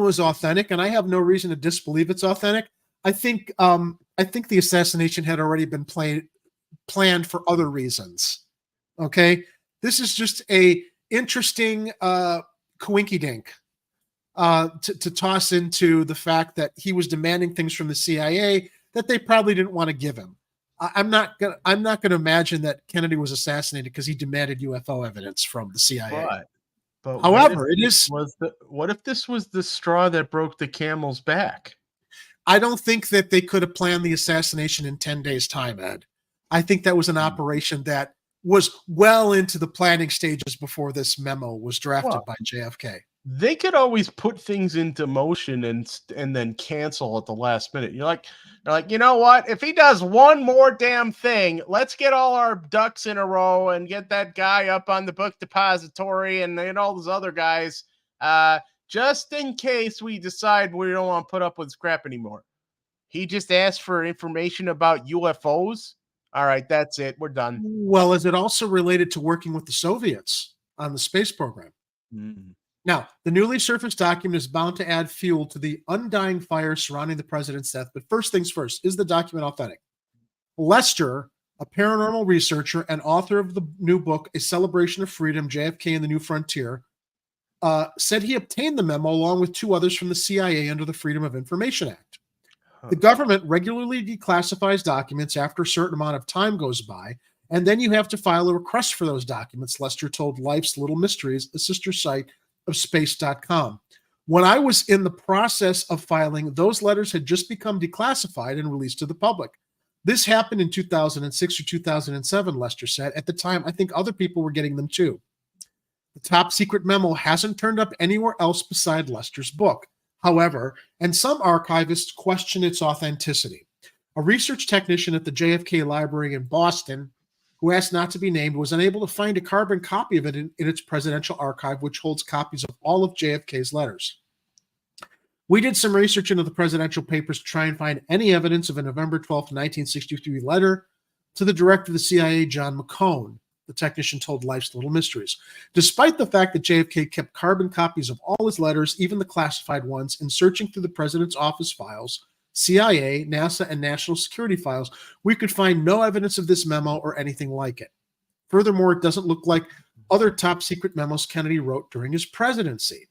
is authentic, and I have no reason to disbelieve it's authentic, I think the assassination had already been planned for other reasons. Okay, this is just a interesting coinkydink to toss into the fact that he was demanding things from the CIA that they probably didn't want to give him. I'm not gonna imagine that Kennedy was assassinated because he demanded UFO evidence from the CIA. But However, what if this was the straw that broke the camel's back? I don't think that they could have planned the assassination in 10 days' time, Ed. I think that was an operation that was well into the planning stages before this memo was drafted by JFK. They could always put things into motion and then cancel at the last minute. You're like, you know what? If he does one more damn thing, let's get all our ducks in a row and get that guy up on the book depository and all those other guys, just in case we decide we don't want to put up with scrap anymore. He just asked for information about UFOs. All right, that's it. We're done. Well, is it also related to working with the Soviets on the space program? Now, the newly surfaced document is bound to add fuel to the undying fire surrounding the president's death. But first things first, is the document authentic? Lester, a paranormal researcher and author of the new book, A Celebration of Freedom, JFK and the New Frontier, said he obtained the memo along with two others from the CIA under the Freedom of Information Act. The government regularly declassifies documents after a certain amount of time goes by, and then you have to file a request for those documents, Lester told Life's Little Mysteries, a sister site of space.com. When I was in the process of filing, those letters had just become declassified and released to the public. This happened in 2006 or 2007, Lester said. At the time, I think other people were getting them too. The top secret memo hasn't turned up anywhere else beside Lester's book. However, and some archivists question its authenticity. A research technician at the JFK Library in Boston, who asked not to be named, was unable to find a carbon copy of it in its presidential archive, which holds copies of all of JFK's letters. We did some research into the presidential papers to try and find any evidence of a November 12, 1963 letter to the director of the CIA, John McCone, the technician told Life's Little Mysteries. Despite the fact that JFK kept carbon copies of all his letters, even the classified ones, in searching through the president's office files, CIA, NASA, and national security files, we could find no evidence of this memo or anything like it. Furthermore, it doesn't look like other top secret memos Kennedy wrote during his presidency.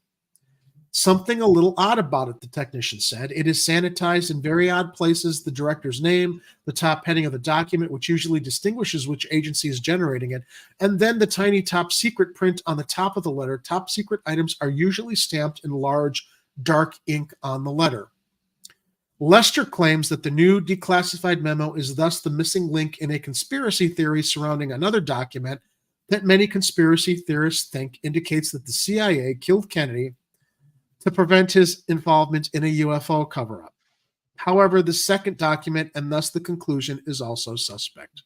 Something a little odd about it, the technician said. It is sanitized in very odd places, the director's name, the top heading of the document, which usually distinguishes which agency is generating it, and then the tiny top secret print on the top of the letter. Top secret items are usually stamped in large, dark ink on the letter. Lester claims that the new declassified memo is thus the missing link in a conspiracy theory surrounding another document that many conspiracy theorists think indicates that the CIA killed Kennedy to prevent his involvement in a UFO cover-up. However, the second document, and thus the conclusion, is also suspect.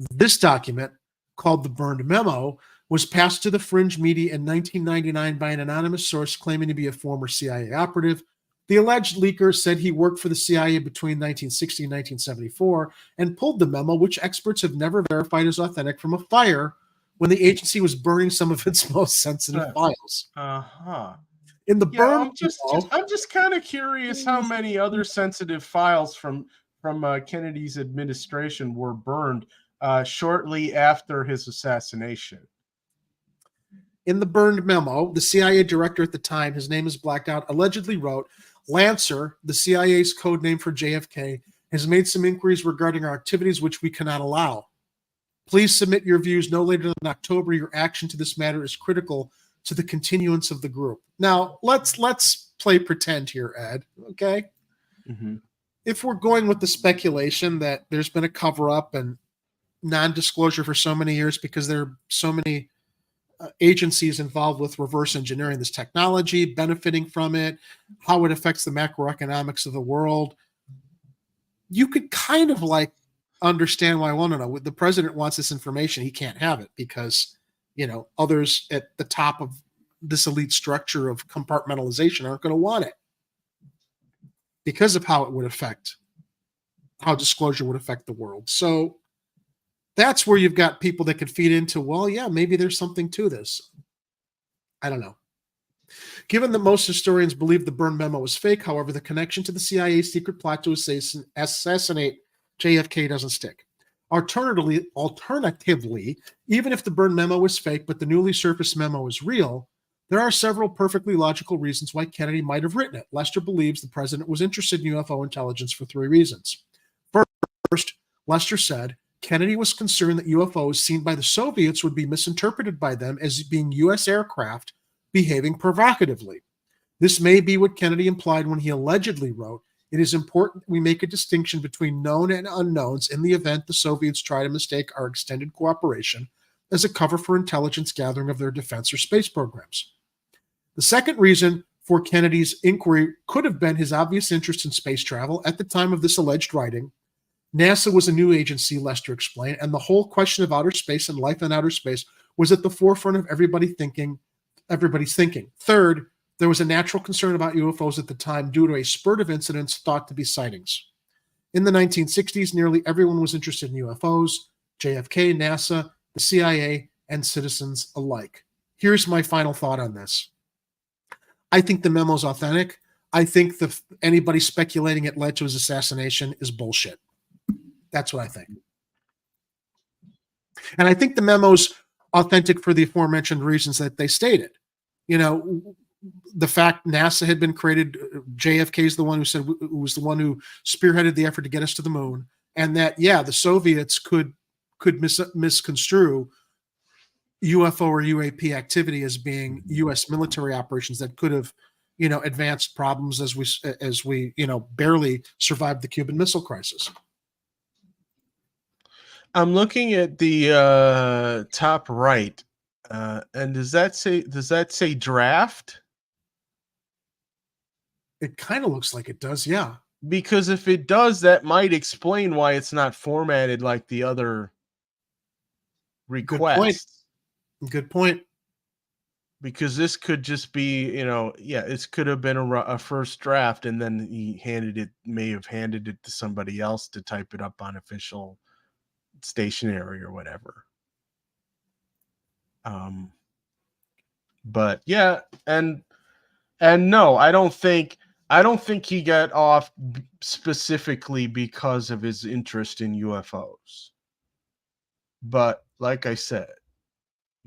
This document, called the Burned Memo, was passed to the fringe media in 1999 by an anonymous source claiming to be a former CIA operative. The alleged leaker said he worked for the CIA between 1960 and 1974 and pulled the memo, which experts have never verified as authentic, from a fire when the agency was burning some of its most sensitive files. In the burn, I'm just kind of curious how many other sensitive files from Kennedy's administration were burned shortly after his assassination. In the burned memo, the CIA director at the time, his name is blacked out, allegedly wrote, "Lancer, the CIA's code name for JFK, has made some inquiries regarding our activities which we cannot allow. Please submit your views no later than October. Your action to this matter is critical to the continuance of the group." Now, let's play pretend here, Ed, okay? If we're going with the speculation that there's been a cover-up and non-disclosure for so many years because there are so many agencies involved with reverse engineering this technology, benefiting from it, how it affects the macroeconomics of the world, you could kind of like understand why, well, no, the president wants this information. He can't have it because, others at the top of this elite structure of compartmentalization aren't going to want it because of how disclosure would affect the world. So that's where you've got people that could feed into, well, yeah, maybe there's something to this. I don't know. Given that most historians believe the Byrne memo was fake, however, the connection to the CIA's secret plot to assassinate JFK doesn't stick. Alternatively, even if the Byrne memo was fake, but the newly surfaced memo is real, there are several perfectly logical reasons why Kennedy might have written it. Lester believes the president was interested in UFO intelligence for 3 reasons. First, Lester said Kennedy was concerned that UFOs seen by the Soviets would be misinterpreted by them as being U.S. aircraft behaving provocatively. This may be what Kennedy implied when he allegedly wrote, "It is important we make a distinction between known and unknowns in the event the Soviets try to mistake our extended cooperation as a cover for intelligence gathering of their defense or space programs." The second reason for Kennedy's inquiry could have been his obvious interest in space travel. At the time of this alleged writing, NASA was a new agency, Lester explained, and the whole question of outer space and life in outer space was at the forefront of everybody's thinking. Third, there was a natural concern about UFOs at the time due to a spurt of incidents thought to be sightings. In the 1960s, nearly everyone was interested in UFOs, JFK, NASA, the CIA, and citizens alike. Here's my final thought on this. I think the memo's authentic. I think anybody speculating it led to his assassination is bullshit. That's what I think. And I think the memo's authentic for the aforementioned reasons that they stated. The fact NASA had been created, JFK is the one who was the one who spearheaded the effort to get us to the moon, and that, yeah, the Soviets could misconstrue UFO or UAP activity as being U.S. military operations that could have, advanced problems as we barely survived the Cuban Missile Crisis. I'm looking at the top right, and does that say draft? It kind of looks like it does, yeah. Because if it does, that might explain why it's not formatted like the other requests. Good point. Because this could just be, it could have been a first draft, and then he may have handed it to somebody else to type it up on official stationery or whatever. But yeah, and no, I don't think he got off specifically because of his interest in UFOs. But like I said,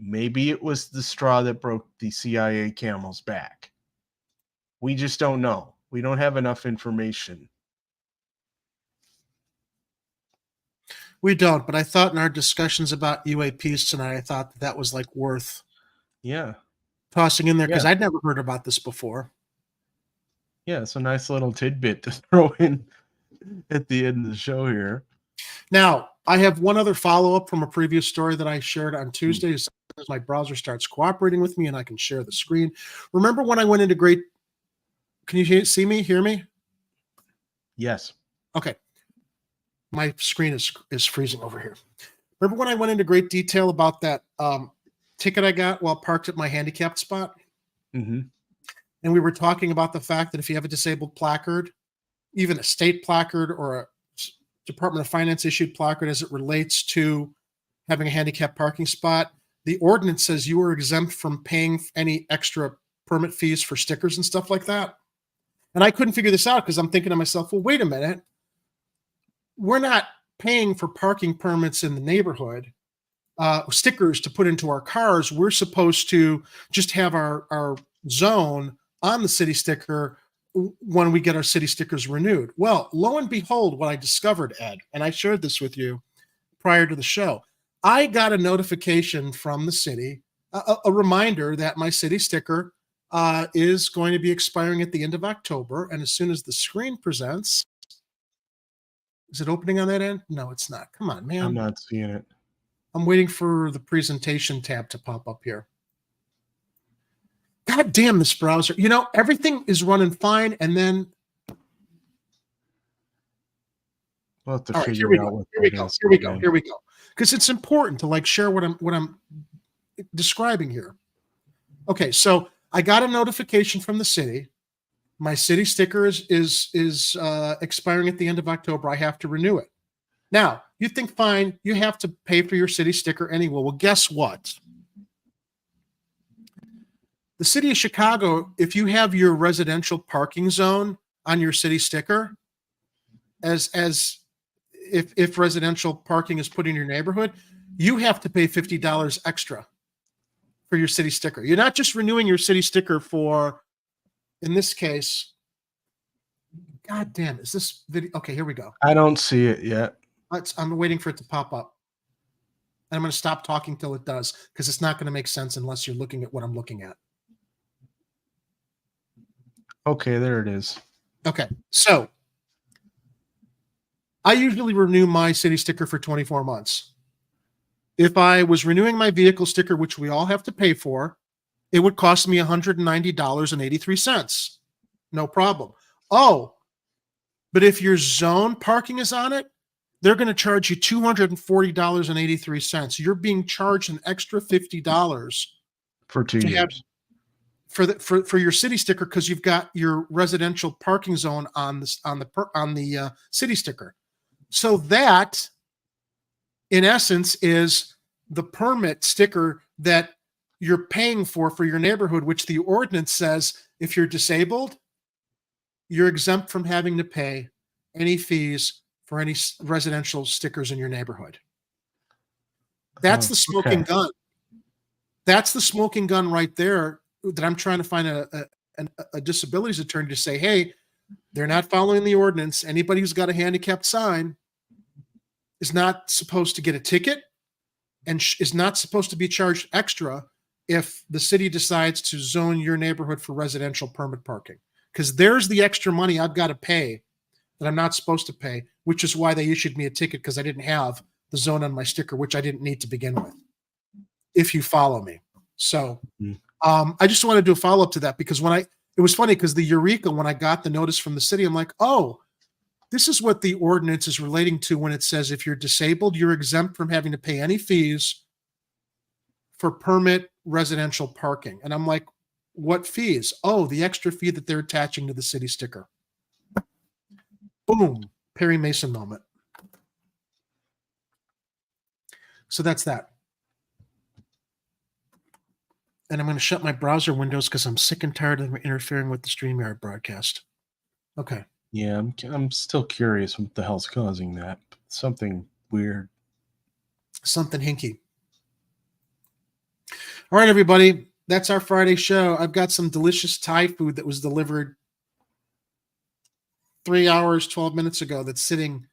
maybe it was the straw that broke the CIA camel's back. We just don't know. We don't have enough information. We don't, but I thought in our discussions about UAPs tonight, I thought that was like worth tossing in there because I'd never heard about this before. Yeah, it's a nice little tidbit to throw in at the end of the show here. Now, I have one other follow-up from a previous story that I shared on Tuesday. As soon as my browser starts cooperating with me and I can share the screen. Remember when I went into can you hear me? Yes. Okay. My screen is freezing over here. Remember when I went into great detail about that ticket I got while parked at my handicapped spot? Mm-hmm. And we were talking about the fact that if you have a disabled placard, even a state placard or a Department of Finance issued placard as it relates to having a handicapped parking spot, the ordinance says you are exempt from paying any extra permit fees for stickers and stuff like that. And I couldn't figure this out because I'm thinking to myself, well, wait a minute. We're not paying for parking permits in the neighborhood, stickers to put into our cars. We're supposed to just have our zone on the city sticker when we get our city stickers renewed. Well, lo and behold, what I discovered, Ed, and I shared this with you prior to the show, I got a notification from the city, a reminder that my city sticker is going to be expiring at the end of October. And as soon as the screen presents, is it opening on that end? No, it's not. Come on, man. I'm not seeing it. I'm waiting for the presentation tab to pop up here. God damn this browser. Everything is running fine, and then we'll have to all right, figure here we out go. what Here we go. Because it's important to share what I'm describing here. Okay, so I got a notification from the city. My city sticker is expiring at the end of October. I have to renew it. Now, you think, fine, you have to pay for your city sticker anyway. Well, guess what? The city of Chicago, if you have your residential parking zone on your city sticker, if residential parking is put in your neighborhood, you have to pay $50 extra for your city sticker. You're not just renewing your city sticker for, in this case, God damn, is this video? Okay, here we go. I don't see it yet. I'm waiting for it to pop up. And I'm going to stop talking till it does, because it's not going to make sense unless you're looking at what I'm looking at. Okay, there it is. Okay, so I usually renew my city sticker for 24 months. If I was renewing my vehicle sticker, which we all have to pay for, it would cost me $190.83. No problem. Oh, but if your zone parking is on it, they're going to charge you $240.83. You're being charged an extra $50 for 2 years for your city sticker, because you've got your residential parking zone on the city sticker. So that, in essence, is the permit sticker that you're paying for your neighborhood, which the ordinance says if you're disabled, you're exempt from having to pay any fees for any residential stickers in your neighborhood. That's the smoking gun. That's the smoking gun right there that I'm trying to find a disabilities attorney to say, hey, they're not following the ordinance. Anybody who's got a handicapped sign is not supposed to get a ticket and is not supposed to be charged extra if the city decides to zone your neighborhood for residential permit parking. Because there's the extra money I've got to pay that I'm not supposed to pay, which is why they issued me a ticket, because I didn't have the zone on my sticker, which I didn't need to begin with, if you follow me. So I just want to do a follow-up to that, because it was funny because the Eureka, when I got the notice from the city, I'm like, oh, this is what the ordinance is relating to when it says if you're disabled, you're exempt from having to pay any fees for permit residential parking. And I'm like, what fees? Oh, the extra fee that they're attaching to the city sticker. Boom. Perry Mason moment. So that's that. And I'm going to shut my browser windows because I'm sick and tired of interfering with the StreamYard broadcast. Okay. Yeah, I'm still curious what the hell's causing that. Something weird. Something hinky. All right, everybody. That's our Friday show. I've got some delicious Thai food that was delivered 3 hours, 12 minutes ago that's sitting,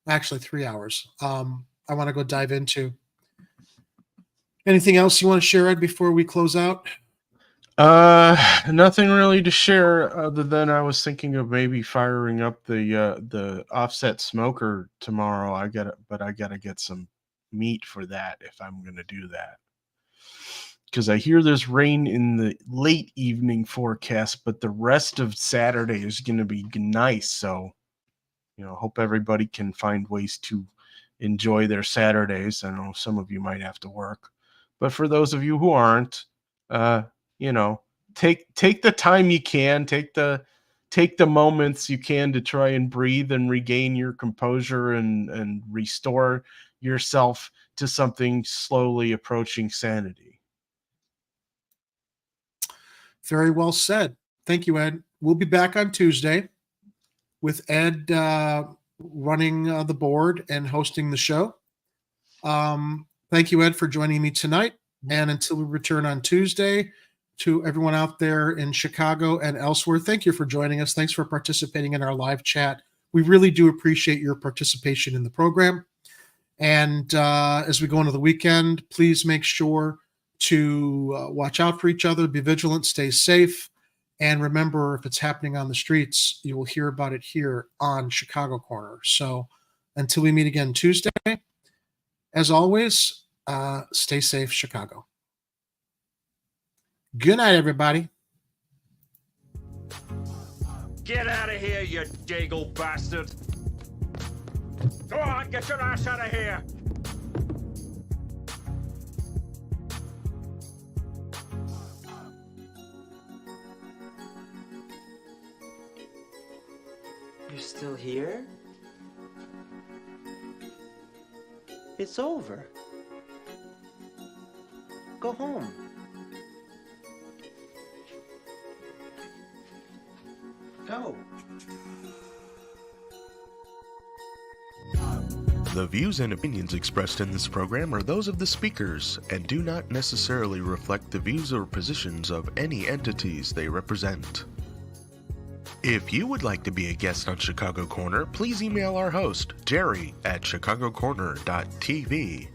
actually 3 hours. I want to go dive into. Anything else you want to share, Ed, before we close out? Nothing really to share other than I was thinking of maybe firing up the offset smoker tomorrow. I gotta get some meat for that if I'm gonna do that. Because I hear there's rain in the late evening forecast, but the rest of Saturday is gonna be nice. So, hope everybody can find ways to enjoy their Saturdays. I know some of you might have to work, but for those of you who aren't, take the time you can, take the moments you can to try and breathe and regain your composure and restore yourself to something slowly approaching sanity. Very well said. Thank you, Ed. We'll be back on Tuesday with Ed running the board and hosting the show. Thank you, Ed, for joining me tonight. And until we return on Tuesday, to everyone out there in Chicago and elsewhere, thank you for joining us. Thanks for participating in our live chat. We really do appreciate your participation in the program. And as we go into the weekend, please make sure to watch out for each other, be vigilant, stay safe. And remember, if it's happening on the streets, you will hear about it here on Chicago Corner. So until we meet again Tuesday, as always, stay safe, Chicago. Good night, everybody. Get out of here, you dago bastard! Go on, get your ass out of here! You're still here? It's over. Go home. Go. The views and opinions expressed in this program are those of the speakers and do not necessarily reflect the views or positions of any entities they represent. If you would like to be a guest on Chicago Corner, please email our host, Jerry, at chicagocorner.tv.